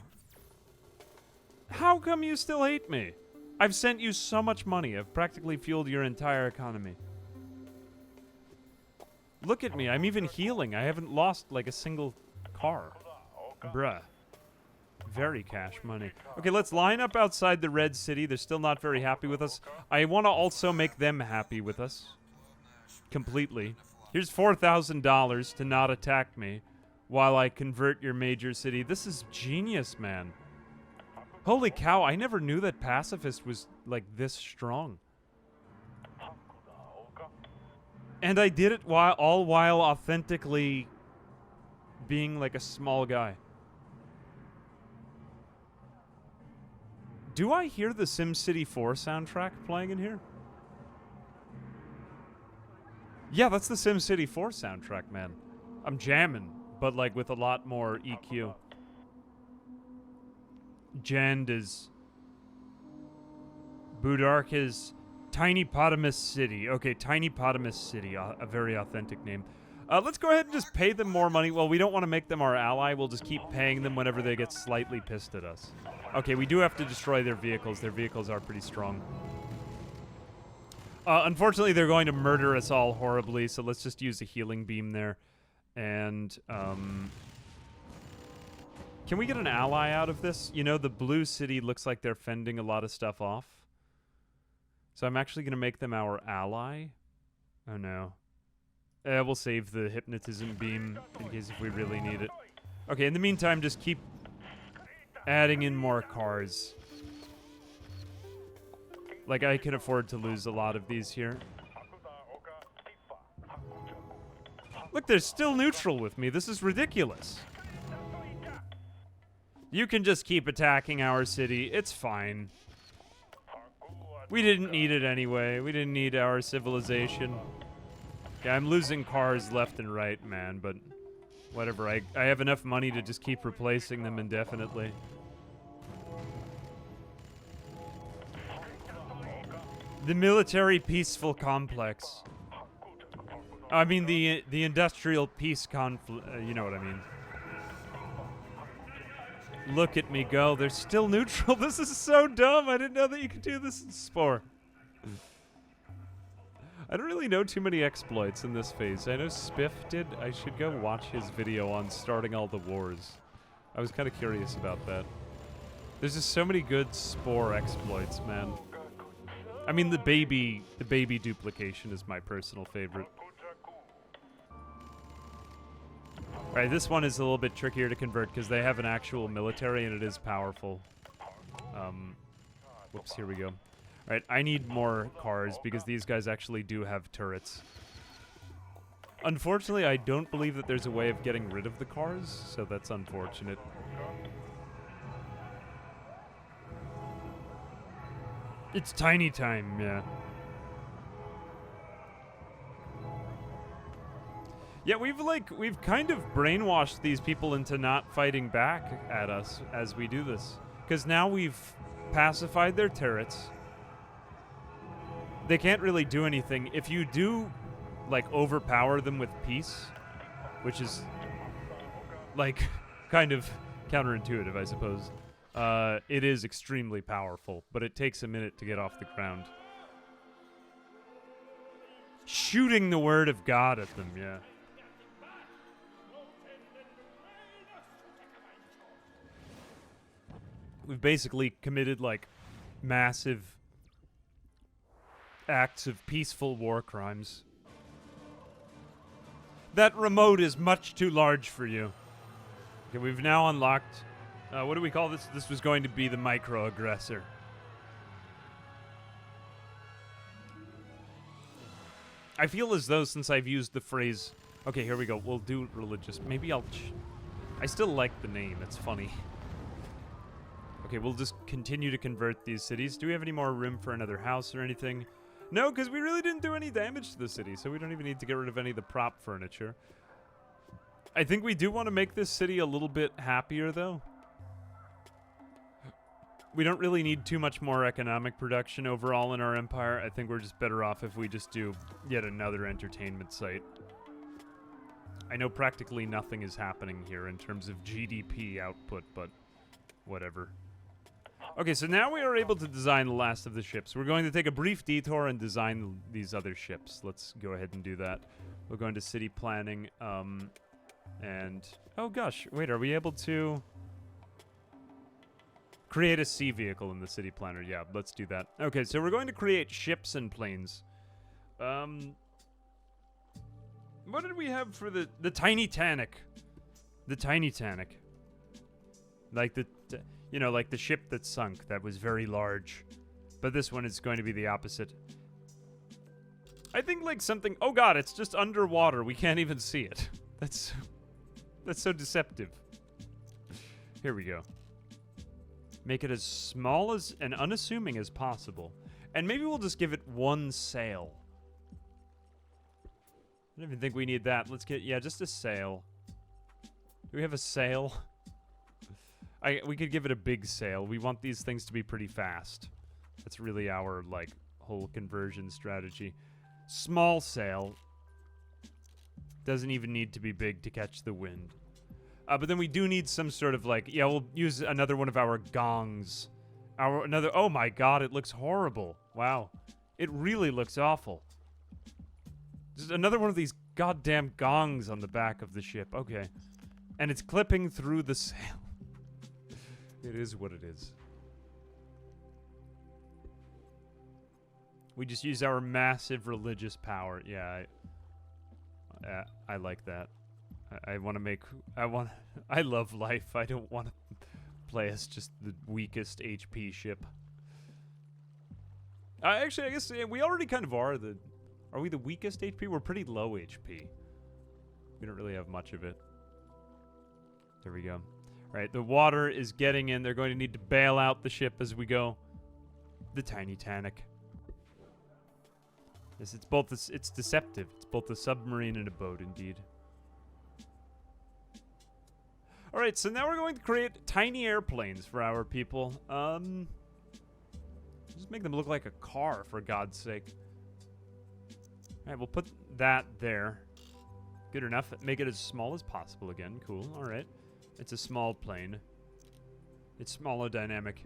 How come you still hate me? I've sent you so much money. I've practically fueled your entire economy. Look at me. I'm even healing. I haven't lost like a single car. Bruh. Very cash money. Okay, let's line up outside the Red City. They're still not very happy with us. I want to also make them happy with us. Completely. Here's $4,000 to not attack me while I convert your major city. This is genius, man. Holy cow, I never knew that pacifist was, like, this strong. And I did it all while authentically being like a small guy. Do I hear the SimCity 4 soundtrack playing in here? Yeah, that's the SimCity 4 soundtrack, man. I'm jamming, but like with a lot more EQ. Jand is... Budark is Tiny Potamus City. Okay, Tiny Potamus City, a very authentic name. Let's go ahead and just pay them more money. Well, we don't want to make them our ally. We'll just keep paying them whenever they get slightly pissed at us. Okay, we do have to destroy their vehicles. Their vehicles are pretty strong. Unfortunately, they're going to murder us all horribly, so let's just use a healing beam there. And, can we get an ally out of this? You know, the blue city looks like they're fending a lot of stuff off. So I'm actually going to make them our ally. Oh, no. We'll save the hypnotism beam in case if we really need it. Okay, in the meantime, just keep adding in more cars. Like, I can afford to lose a lot of these here. Look, they're still neutral with me. This is ridiculous. You can just keep attacking our city. It's fine. We didn't need it anyway. We didn't need our civilization. Yeah, I'm losing cars left and right, man, but whatever. I have enough money to just keep replacing them indefinitely. The military peaceful complex. I mean the industrial peace conflict. You know what I mean. Look at me go. They're still neutral. This is so dumb. I didn't know that you could do this in Spore. I don't really know too many exploits in this phase. I know Spiff did. I should go watch his video on starting all the wars. I was kind of curious about that. There's just so many good Spore exploits, man. I mean, the baby duplication is my personal favorite. Alright, this one is a little bit trickier to convert because they have an actual military and it is powerful. Whoops, here we go. Alright, I need more cars because these guys actually do have turrets. Unfortunately, I don't believe that there's a way of getting rid of the cars, so that's unfortunate. It's tiny time, yeah. Yeah, we've kind of brainwashed these people into not fighting back at us as we do this. Because now we've pacified their turrets. They can't really do anything. If you do, like, overpower them with peace, which is, like, kind of counterintuitive, I suppose, it is extremely powerful, but it takes a minute to get off the ground. Shooting the word of God at them, yeah. We've basically committed, like, massive acts of peaceful war crimes. That remote is much too large for you. Okay, we've now unlocked... what do we call this? This was going to be the microaggressor. I feel as though since I've used the phrase... Okay, here we go. We'll do religious. Maybe I'll... I still like the name. It's funny. Okay, we'll just continue to convert these cities. Do we have any more room for another house or anything? No, because we really didn't do any damage to the city, so we don't even need to get rid of any of the prop furniture. I think we do want to make this city a little bit happier, though. We don't really need too much more economic production overall in our empire. I think we're just better off if we just do yet another entertainment site. I know practically nothing is happening here in terms of GDP output, but whatever. Okay, so now we are able to design the last of the ships. We're going to take a brief detour and design these other ships. Let's go ahead and do that. We'll go into city planning, and... Oh gosh, wait, are we able to... create a sea vehicle in the city planner? Yeah, let's do that. Okay, so we're going to create ships and planes. What did we have for the Tiny Tanic? The Tiny Tanic. Like the... you know, like the ship that sunk, that was very large. But this one is going to be the opposite. I think like something. Oh god, it's just underwater. We can't even see it. That's so deceptive. Here we go. Make it as small as and unassuming as possible, and maybe we'll just give it one sail. I don't even think we need that. Let's get just a sail. Do we have a sail? We could give it a big sail. We want these things to be pretty fast. That's really our like whole conversion strategy. Small sail. Doesn't even need to be big to catch the wind. But then we do need some sort of like, we'll use another one of our gongs. Oh my god, it looks horrible. Wow. It really looks awful. Just another one of these goddamn gongs on the back of the ship. Okay. And it's clipping through the sail. It is what it is. We just use our massive religious power. Yeah, I like that. I want to make... I love life. I don't want to play as just the weakest HP ship. Actually, I guess we already kind of are the... Are we the weakest HP? We're pretty low HP. We don't really have much of it. There we go. All right, the water is getting in. They're going to need to bail out the ship as we go. The Tiny Tanic. Yes, it's both. It's deceptive. It's both a submarine and a boat, indeed. All right, so now we're going to create tiny airplanes for our people. Just make them look like a car, for God's sake. All right, we'll put that there. Good enough. Make it as small as possible again. Cool. All right. It's a small plane. It's small and dynamic.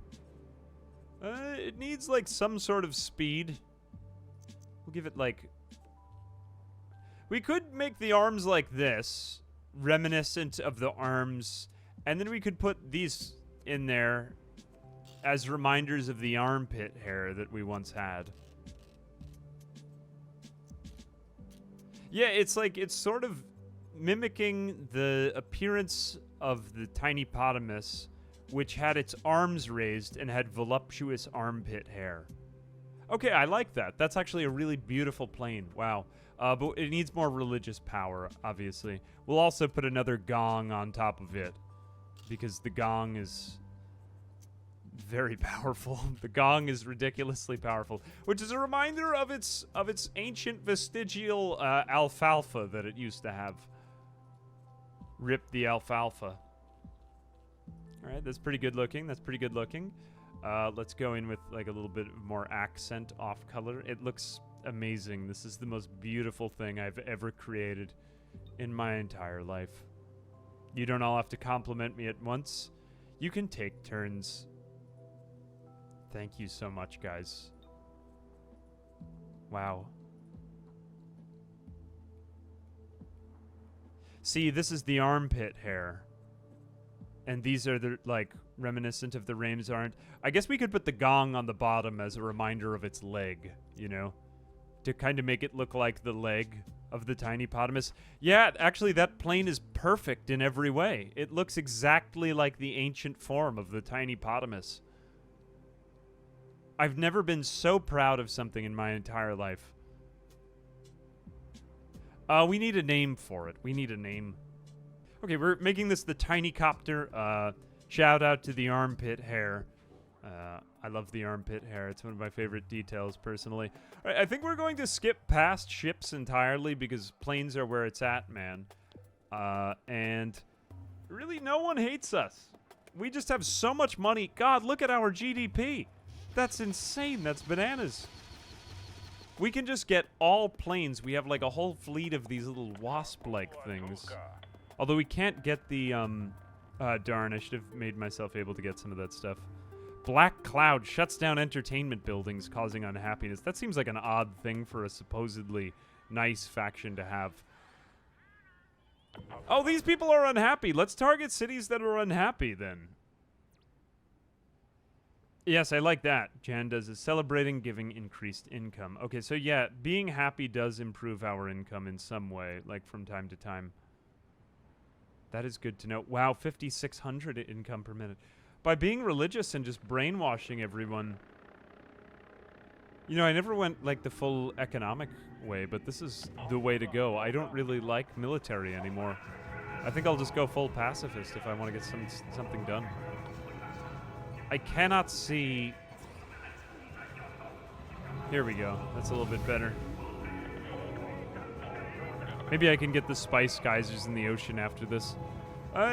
It needs, like, some sort of speed. We'll give it, like... We could make the arms like this, reminiscent of the arms, and then we could put these in there as reminders of the armpit hair that we once had. Yeah, it's like, it's sort of mimicking the appearance of the tiny potamus, which had its arms raised and had voluptuous armpit hair. Okay, I like that. That's actually a really beautiful plane. Wow. But it needs more religious power, obviously. We'll also put another gong on top of it, because the gong is very powerful. The gong is ridiculously powerful, which is a reminder of its ancient vestigial alfalfa that it used to have. Rip the alfalfa. All right, that's pretty good looking. That's pretty good looking. Let's go in with like a little bit more accent off color. It looks amazing. This is the most beautiful thing I've ever created in my entire life. You don't all have to compliment me at once. You can take turns. Thank you so much, guys. Wow. See, this is the armpit hair. And these are the, like, reminiscent of the Rames aren't. I guess we could put the gong on the bottom as a reminder of its leg, you know? To kind of make it look like the leg of the tiny potamus. Yeah, actually, that plane is perfect in every way. It looks exactly like the ancient form of the tiny potamus. I've never been so proud of something in my entire life. We need a name for it. We need a name. Okay, we're making this the tiny copter. Shout out to the armpit hair. I love the armpit hair. It's one of my favorite details, personally. All right, I think we're going to skip past ships entirely because planes are where it's at, man. And really, no one hates us. We just have so much money. God, look at our GDP. That's insane. That's bananas. We can just get all planes. We have like a whole fleet of these little wasp-like things. Although we can't get the, darn, I should have made myself able to get some of that stuff. Black Cloud shuts down entertainment buildings, causing unhappiness. That seems like an odd thing for a supposedly nice faction to have. Oh, these people are unhappy. Let's target cities that are unhappy, then. Yes, I like that. Jan does is celebrating, giving increased income. Okay, so yeah, being happy does improve our income in some way, like from time to time. That is good to know. Wow, 5,600 income per minute. By being religious and just brainwashing everyone. You know, I never went like the full economic way, but this is the way to go. I don't really like military anymore. I think I'll just go full pacifist if I want to get something done. I cannot see... Here we go. That's a little bit better. Maybe I can get the spice geysers in the ocean after this.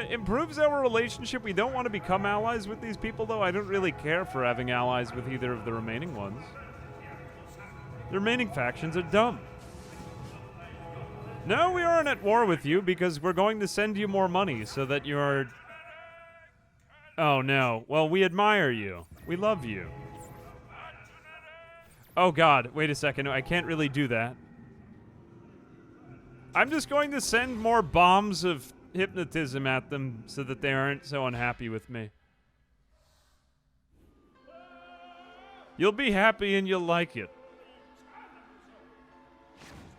Improves our relationship. We don't want to become allies with these people, though. I don't really care for having allies with either of the remaining ones. The remaining factions are dumb. No, we aren't at war with you because we're going to send you more money so that you're... Oh, no. Well, we admire you. We love you. Oh, God. Wait a second. I can't really do that. I'm just going to send more bombs of hypnotism at them so that they aren't so unhappy with me. You'll be happy and you'll like it.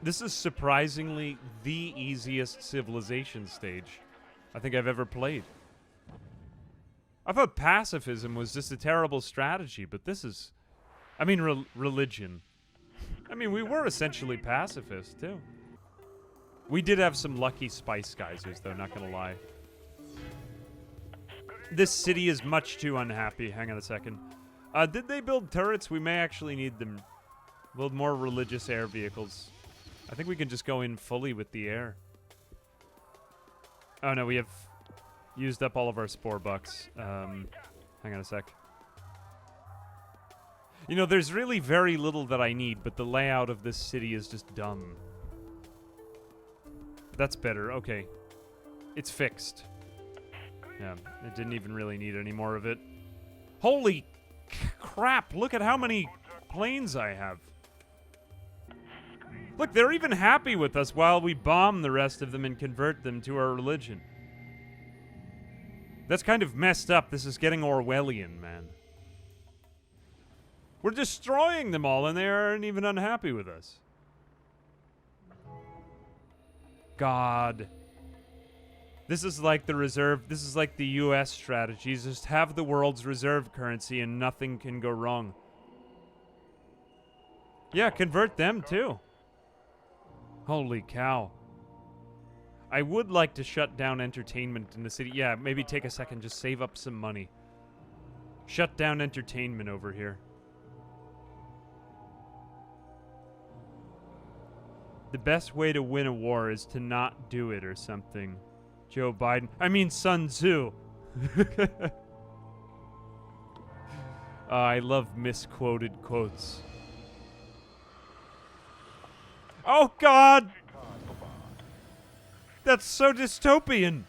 This is surprisingly the easiest civilization stage I think I've ever played. I thought pacifism was just a terrible strategy, but this is... I mean, religion. I mean, we were essentially pacifist, too. We did have some lucky spice geysers, though, not gonna lie. This city is much too unhappy. Hang on a second. Did they build turrets? We may actually need them. Build more religious air vehicles. I think we can just go in fully with the air. Oh, no, we have used up all of our spore bucks. Hang on a sec. You know, there's really very little that I need, but the layout of this city is just dumb. That's better. Okay. It's fixed. Yeah, it didn't even really need any more of it. Holy crap! Look at how many planes I have. Look, they're even happy with us while we bomb the rest of them and convert them to our religion. That's kind of messed up. This is getting Orwellian, man. We're destroying them all, and they aren't even unhappy with us. God. This is like the reserve. This is like the U.S. strategy. Just have the world's reserve currency, and nothing can go wrong. Yeah, convert them, too. Holy cow. I would like to shut down entertainment in the city. Yeah, maybe take a second, just save up some money. Shut down entertainment over here. The best way to win a war is to not do it or something. Joe Biden. I mean Sun Tzu. I love misquoted quotes. Oh, God! That's so dystopian!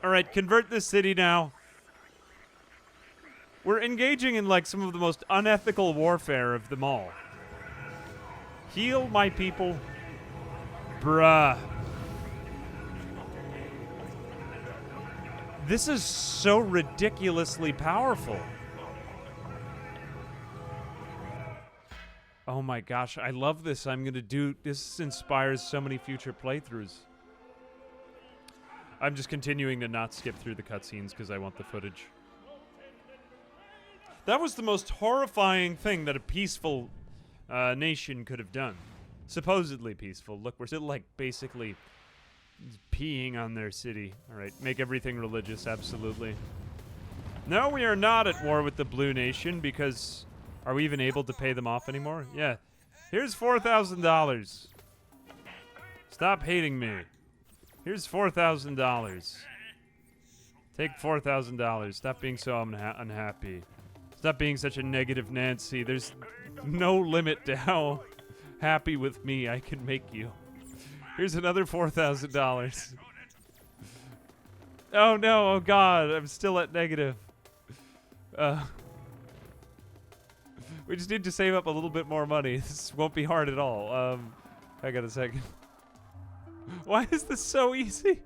Alright, convert this city now. We're engaging in, like, some of the most unethical warfare of them all. Heal my people. Bruh. This is so ridiculously powerful. Oh my gosh, I love this. I'm gonna do... This inspires so many future playthroughs. I'm just continuing to not skip through the cutscenes because I want the footage. That was the most horrifying thing that a peaceful nation could have done. Supposedly peaceful. Look, we're still, like, basically peeing on their city. Alright, make everything religious, absolutely. No, we are not at war with the Blue Nation because... Are we even able to pay them off anymore? Yeah. Here's $4,000. Stop hating me. Here's $4,000. Take $4,000. Stop being so unhappy. Stop being such a negative Nancy. There's no limit to how happy with me I can make you. Here's another $4,000. Oh no, oh God, I'm still at negative. We just need to save up a little bit more money. This won't be hard at all. Hang on a second. Why is this so easy?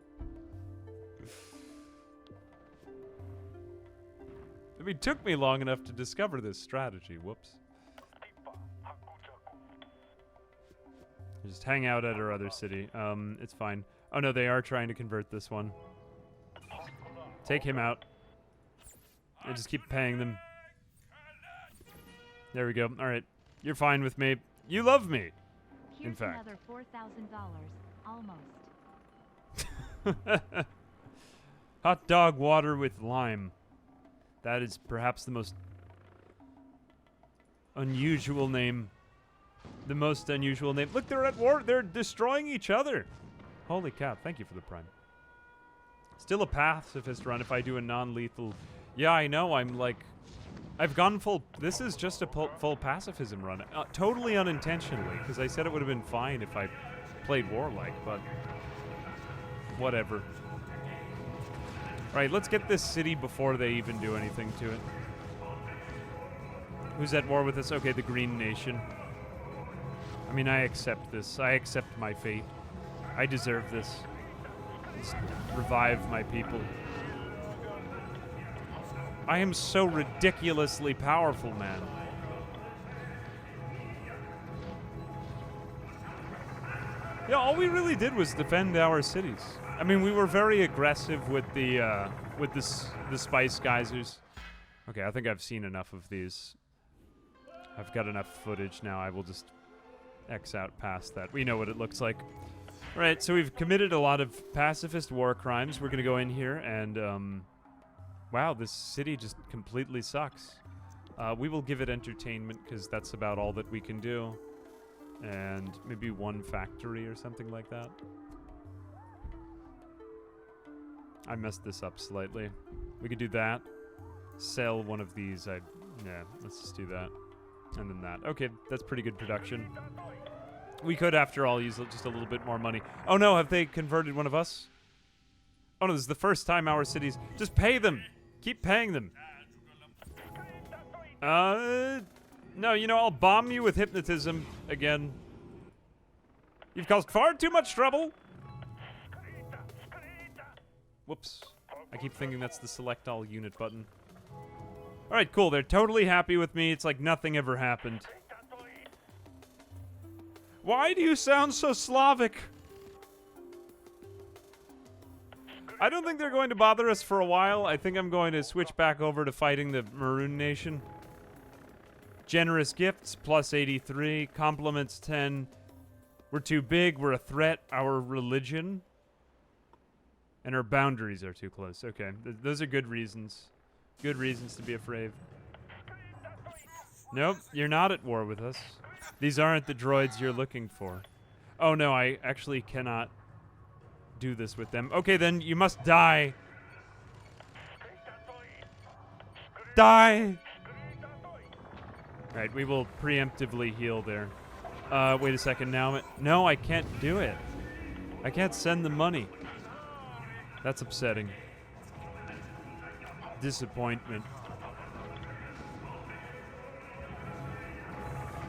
I mean, it took me long enough to discover this strategy. Whoops. Just hang out at our other city. It's fine. Oh no, they are trying to convert this one. Take him out. And just keep paying them. There we go. Alright. You're fine with me. You love me. Here's fact. another $4,000. Almost. Hot dog water with lime. That is perhaps the most unusual name. The most unusual name. Look, they're at war. They're destroying each other. Holy cow. Thank you for the prime. Still a pacifist run if I do a non-lethal. Yeah, I know. I'm like... I've gone full... This is just a full pacifism run. Totally unintentionally, because I said it would have been fine if I played warlike, but... Whatever. Alright, let's get this city before they even do anything to it. Who's at war with us? Okay, the Green Nation. I mean, I accept this. I accept my fate. I deserve this. Let's revive my people. I am so ridiculously powerful, man. Yeah, all we really did was defend our cities. I mean, we were very aggressive with the spice geysers. Okay, I think I've seen enough of these. I've got enough footage now. I will just X out past that. We know what it looks like. All right, so we've committed a lot of pacifist war crimes. We're going to go in here and, wow, this city just completely sucks. We will give it entertainment because that's about all that we can do. And maybe one factory or something like that. I messed this up slightly. We could do that. Sell one of these. Yeah, let's just do that. And then that. Okay, that's pretty good production. We could, after all, use just a little bit more money. Oh no, have they converted one of us? Oh no, this is the first time our cities... Just pay them! Keep paying them. No, you know, I'll bomb you with hypnotism again. You've caused far too much trouble. Whoops. I keep thinking that's the select all unit button. Alright, cool. They're totally happy with me. It's like nothing ever happened. Why do you sound so Slavic? I don't think they're going to bother us for a while. I think I'm going to switch back over to fighting the Maroon Nation. Generous gifts, plus 83. Compliments, 10. We're too big. We're a threat. Our religion. And our boundaries are too close. Okay, those are good reasons. Good reasons to be afraid. Nope, you're not at war with us. These aren't the droids you're looking for. Oh no, I actually cannot do this with them. Okay, then you must die. Die! Alright, we will preemptively heal there. Wait a second now. No, I can't do it. I can't send the money. That's upsetting. Disappointment.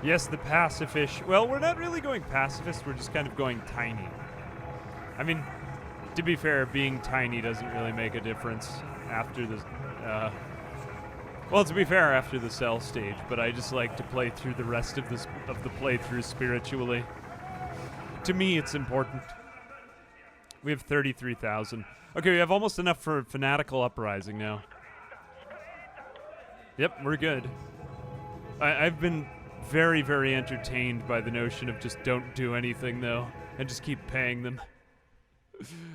Yes, the pacifist. Well, we're not really going pacifist. We're just kind of going tiny. I mean, to be fair, being tiny doesn't really make a difference after the... well, to be fair, after the cell stage, but I just like to play through the rest of the playthrough spiritually. To me, it's important. We have 33,000. Okay, we have almost enough for fanatical uprising now. Yep, we're good. I've been very, very entertained by the notion of just don't do anything, though, and just keep paying them.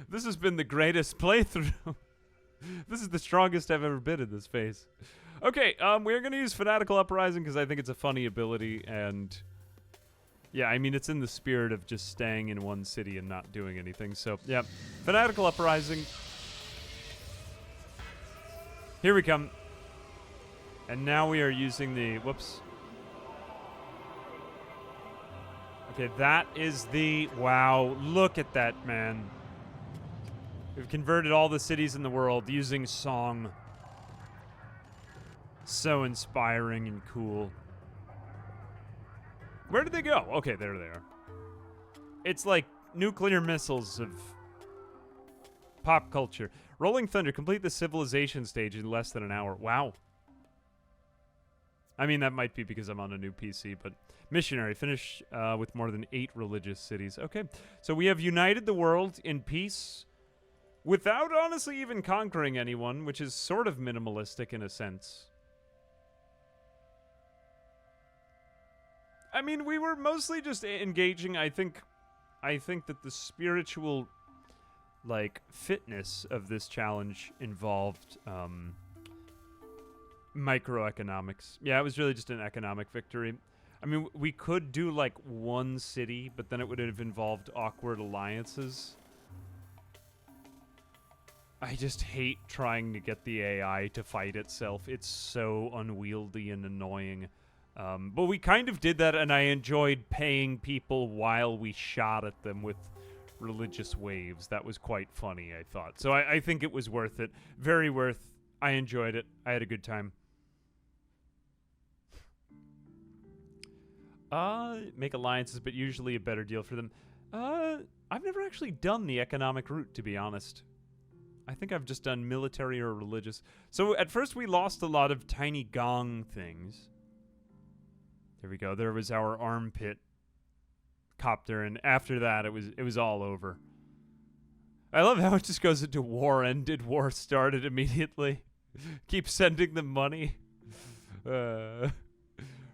This has been the greatest playthrough. This is the strongest I've ever been in this phase. Okay, we're going to use Fanatical Uprising because I think it's a funny ability, and... yeah, I mean, it's in the spirit of just staying in one city and not doing anything, so, yeah. Fanatical Uprising. Here we come. And now we are using the... whoops. Okay, that is the... wow, look at that, man. We've converted all the cities in the world using song. So inspiring and cool. Where did they go? Okay, there they are. It's like nuclear missiles of pop culture. Rolling Thunder, complete the civilization stage in less than an hour. Wow. I mean, that might be because I'm on a new PC, but... Missionary, finish with more than 8 religious cities. Okay, so we have united the world in peace without honestly even conquering anyone, which is sort of minimalistic in a sense. I mean, we were mostly just engaging. I think that the spiritual, like, fitness of this challenge involved microeconomics. Yeah, it was really just an economic victory. I mean, we could do, like, one city, but then it would have involved awkward alliances. I just hate trying to get the AI to fight itself. It's so unwieldy and annoying. But we kind of did that, and I enjoyed paying people while we shot at them with religious waves. That was quite funny, I thought. So I think it was worth it. Very worth. I enjoyed it. I had a good time. Make alliances, but usually a better deal for them. I've never actually done the economic route, to be honest. I think I've just done military or religious. So at first we lost a lot of tiny gong things. There we go. There was our armpit copter, and after that it was all over. I love how it just goes into war ended, war started immediately. Keep sending them money.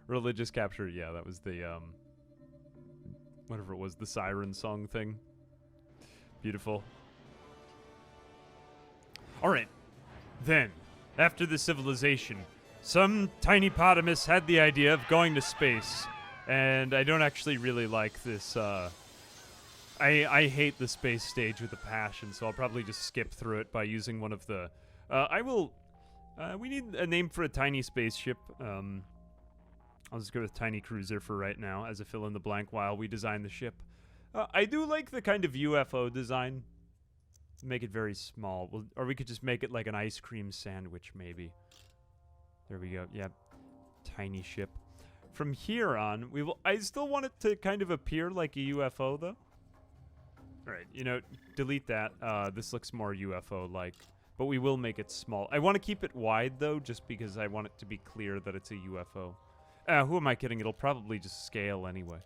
Religious capture, yeah, that was the whatever it was, the siren song thing. Beautiful. Alright, then, after the civilization, some tiny potamus had the idea of going to space, and I don't actually really like this, I hate the space stage with a passion, so I'll probably just skip through it by using one of the, we need a name for a tiny spaceship, I'll just go with tiny cruiser for right now, as a fill-in-the-blank while we design the ship. I do like the kind of UFO design. Make it very small. Or we could just make it like an ice cream sandwich, maybe. There we go. Yeah. Tiny ship. From here on, we will... I still want it to kind of appear like a UFO, though. Alright, you know, delete that. This looks more UFO-like. But we will make it small. I want to keep it wide, though, just because I want it to be clear that it's a UFO. Who am I kidding? It'll probably just scale anyway.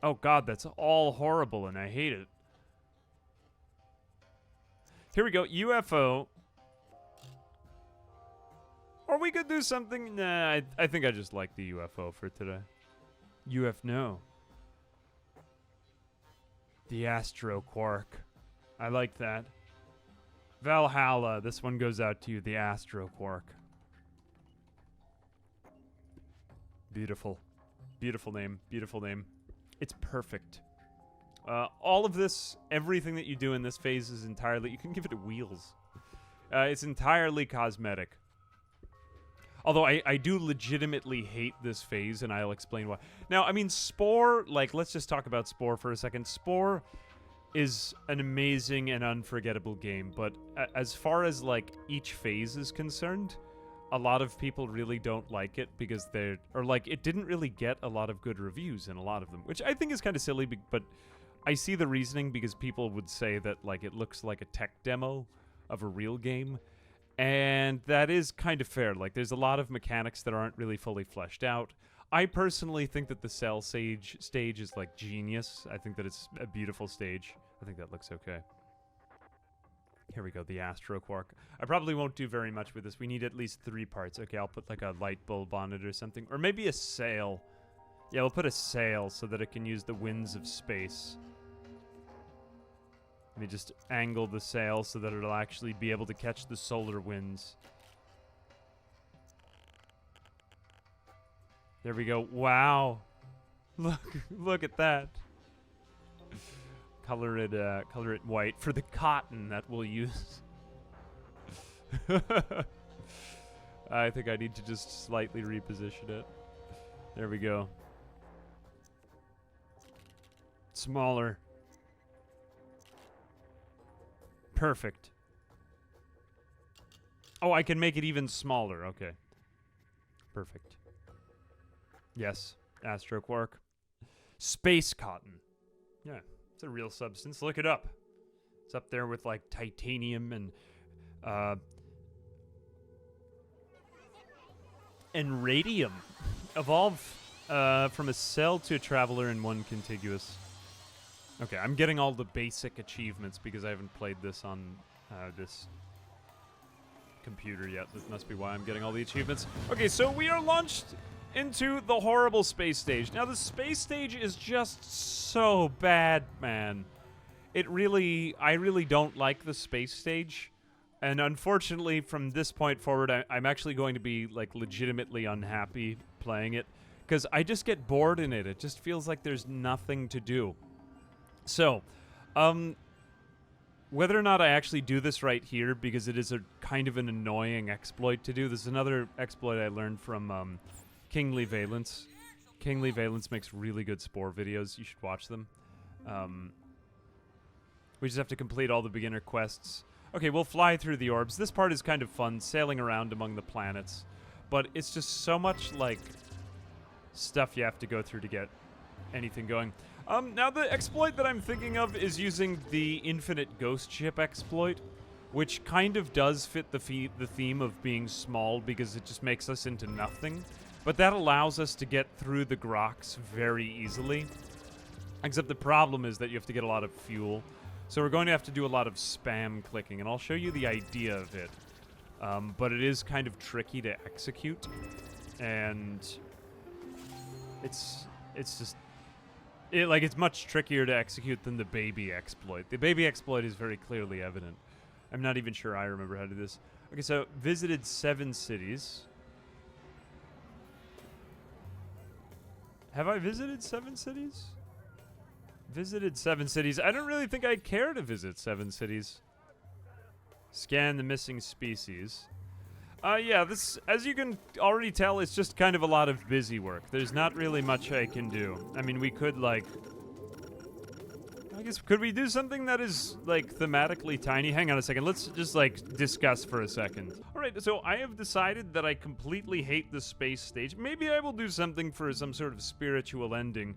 Oh, God, that's all horrible, and I hate it. Here we go, UFO. Or we could do something... Nah, I think I just like the UFO for today. No. The Astro Quark. I like that. Valhalla, this one goes out to you, the Astro Quark. Beautiful. Beautiful name. Beautiful name. It's perfect. All of this, everything that you do in this phase is entirely... You can give it wheels. It's entirely cosmetic. Although I do legitimately hate this phase, and I'll explain why. Now, I mean, Spore, like, let's just talk about Spore for a second. Spore is an amazing and unforgettable game, but as far as, like, each phase is concerned, a lot of people really don't like it because they're... Or, like, it didn't really get a lot of good reviews in a lot of them, which I think is kind of silly, but... I see the reasoning because people would say that, like, it looks like a tech demo of a real game. And that is kind of fair. Like, there's a lot of mechanics that aren't really fully fleshed out. I personally think that the Cell Sage stage is, like, genius. I think that it's a beautiful stage. I think that looks okay. Here we go, the Astro Quark. I probably won't do very much with this. We need at least 3 parts. Okay, I'll put, like, a light bulb on it or something. Or maybe a sail. Yeah, we'll put a sail so that it can use the winds of space. Let me just angle the sail so that it'll actually be able to catch the solar winds. There we go. Wow. Look at that. Color it white for the cotton that we'll use. I think I need to just slightly reposition it. There we go. Smaller. Perfect. Oh, I can make it even smaller. Okay. Perfect. Yes. Astro Quark. Space cotton. Yeah, it's a real substance. Look it up. It's up there with, like, titanium and radium. Evolve from a cell to a traveler in one contiguous. Okay, I'm getting all the basic achievements because I haven't played this on this. computer yet. That must be why I'm getting all the achievements. Okay, so we are launched into the horrible space stage. Now, the space stage is just so bad, man. I really don't like the space stage. And unfortunately, from this point forward, I'm actually going to be, like, legitimately unhappy playing it. Because I just get bored in it. It just feels like there's nothing to do. So, whether or not I actually do this right here, because it is a kind of an annoying exploit to do. This is another exploit I learned from Kingly Valence. Kingly Valence makes really good Spore videos. You should watch them. We just have to complete all the beginner quests. Okay, we'll fly through the orbs. This part is kind of fun, sailing around among the planets. But it's just so much, like, stuff you have to go through to get anything going. Now the exploit that I'm thinking of is using the infinite ghost ship exploit, which kind of does fit the theme of being small because it just makes us into nothing. But that allows us to get through the groks very easily. Except the problem is that you have to get a lot of fuel. So we're going to have to do a lot of spam clicking, and I'll show you the idea of it. But it is kind of tricky to execute, and it's just... it's much trickier to execute than the baby exploit. The baby exploit is very clearly evident. I'm not even sure I remember how to do this. Okay, so visited 7 cities. Have I visited 7 cities? Visited 7 cities. I don't really think I'd care to visit 7 cities. Scan the missing species. Yeah, this, as you can already tell, it's just kind of a lot of busy work. There's not really much I can do. I mean, we could, like... I guess, could we do something that is, like, thematically tiny? Hang on a second. Let's just, like, discuss for a second. Alright, so I have decided that I completely hate the space stage. Maybe I will do something for some sort of spiritual ending.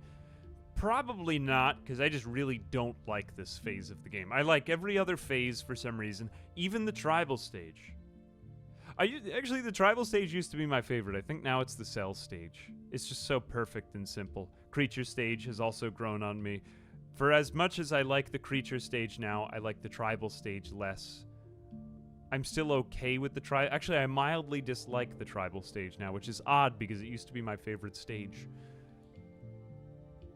Probably not, because I just really don't like this phase of the game. I like every other phase for some reason, even the tribal stage. Actually, the tribal stage used to be my favorite. I think now it's the cell stage. It's just so perfect and simple. Creature stage has also grown on me. For as much as I like the creature stage now, I like the tribal stage less. I'm still okay with the Actually, I mildly dislike the tribal stage now, which is odd because it used to be my favorite stage.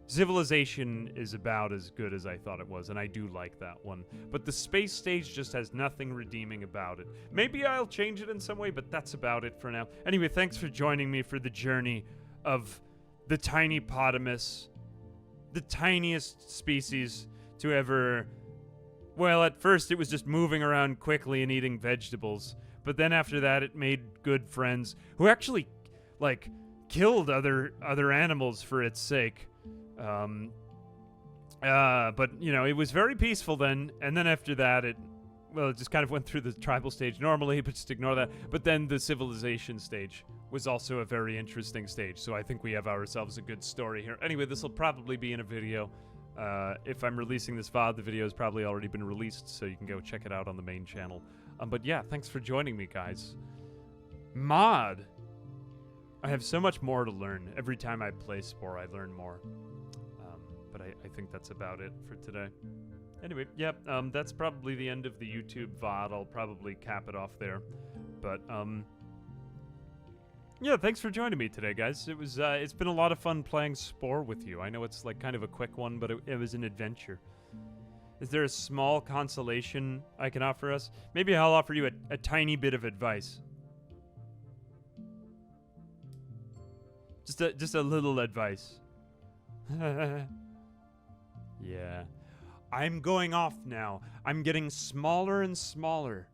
Civilization is about as good as I thought it was, and I do like that one. But the space stage just has nothing redeeming about it. Maybe I'll change it in some way, but that's about it for now. Anyway, thanks for joining me for the journey of the tiny potamus, the tiniest species to ever... Well, at first it was just moving around quickly and eating vegetables. But then after that, it made good friends who actually, like, killed other animals for its sake. But, you know, it was very peaceful then, and then after that, it just kind of went through the tribal stage normally, but just ignore that. But then the civilization stage was also a very interesting stage, so I think we have ourselves a good story here. Anyway, this will probably be in a video. If I'm releasing this VOD, the video has probably already been released, so you can go check it out on the main channel. But yeah, thanks for joining me, guys. Mod! I have so much more to learn. Every time I play Spore, I learn more. But I think that's about it for today. Anyway, yep, that's probably the end of the YouTube VOD. I'll probably cap it off there. But, yeah, thanks for joining me today, guys. It's been a lot of fun playing Spore with you. I know it's, like, kind of a quick one, but it was an adventure. Is there a small consolation I can offer us? Maybe I'll offer you a tiny bit of advice. Just a little advice. Yeah. I'm going off now. I'm getting smaller and smaller.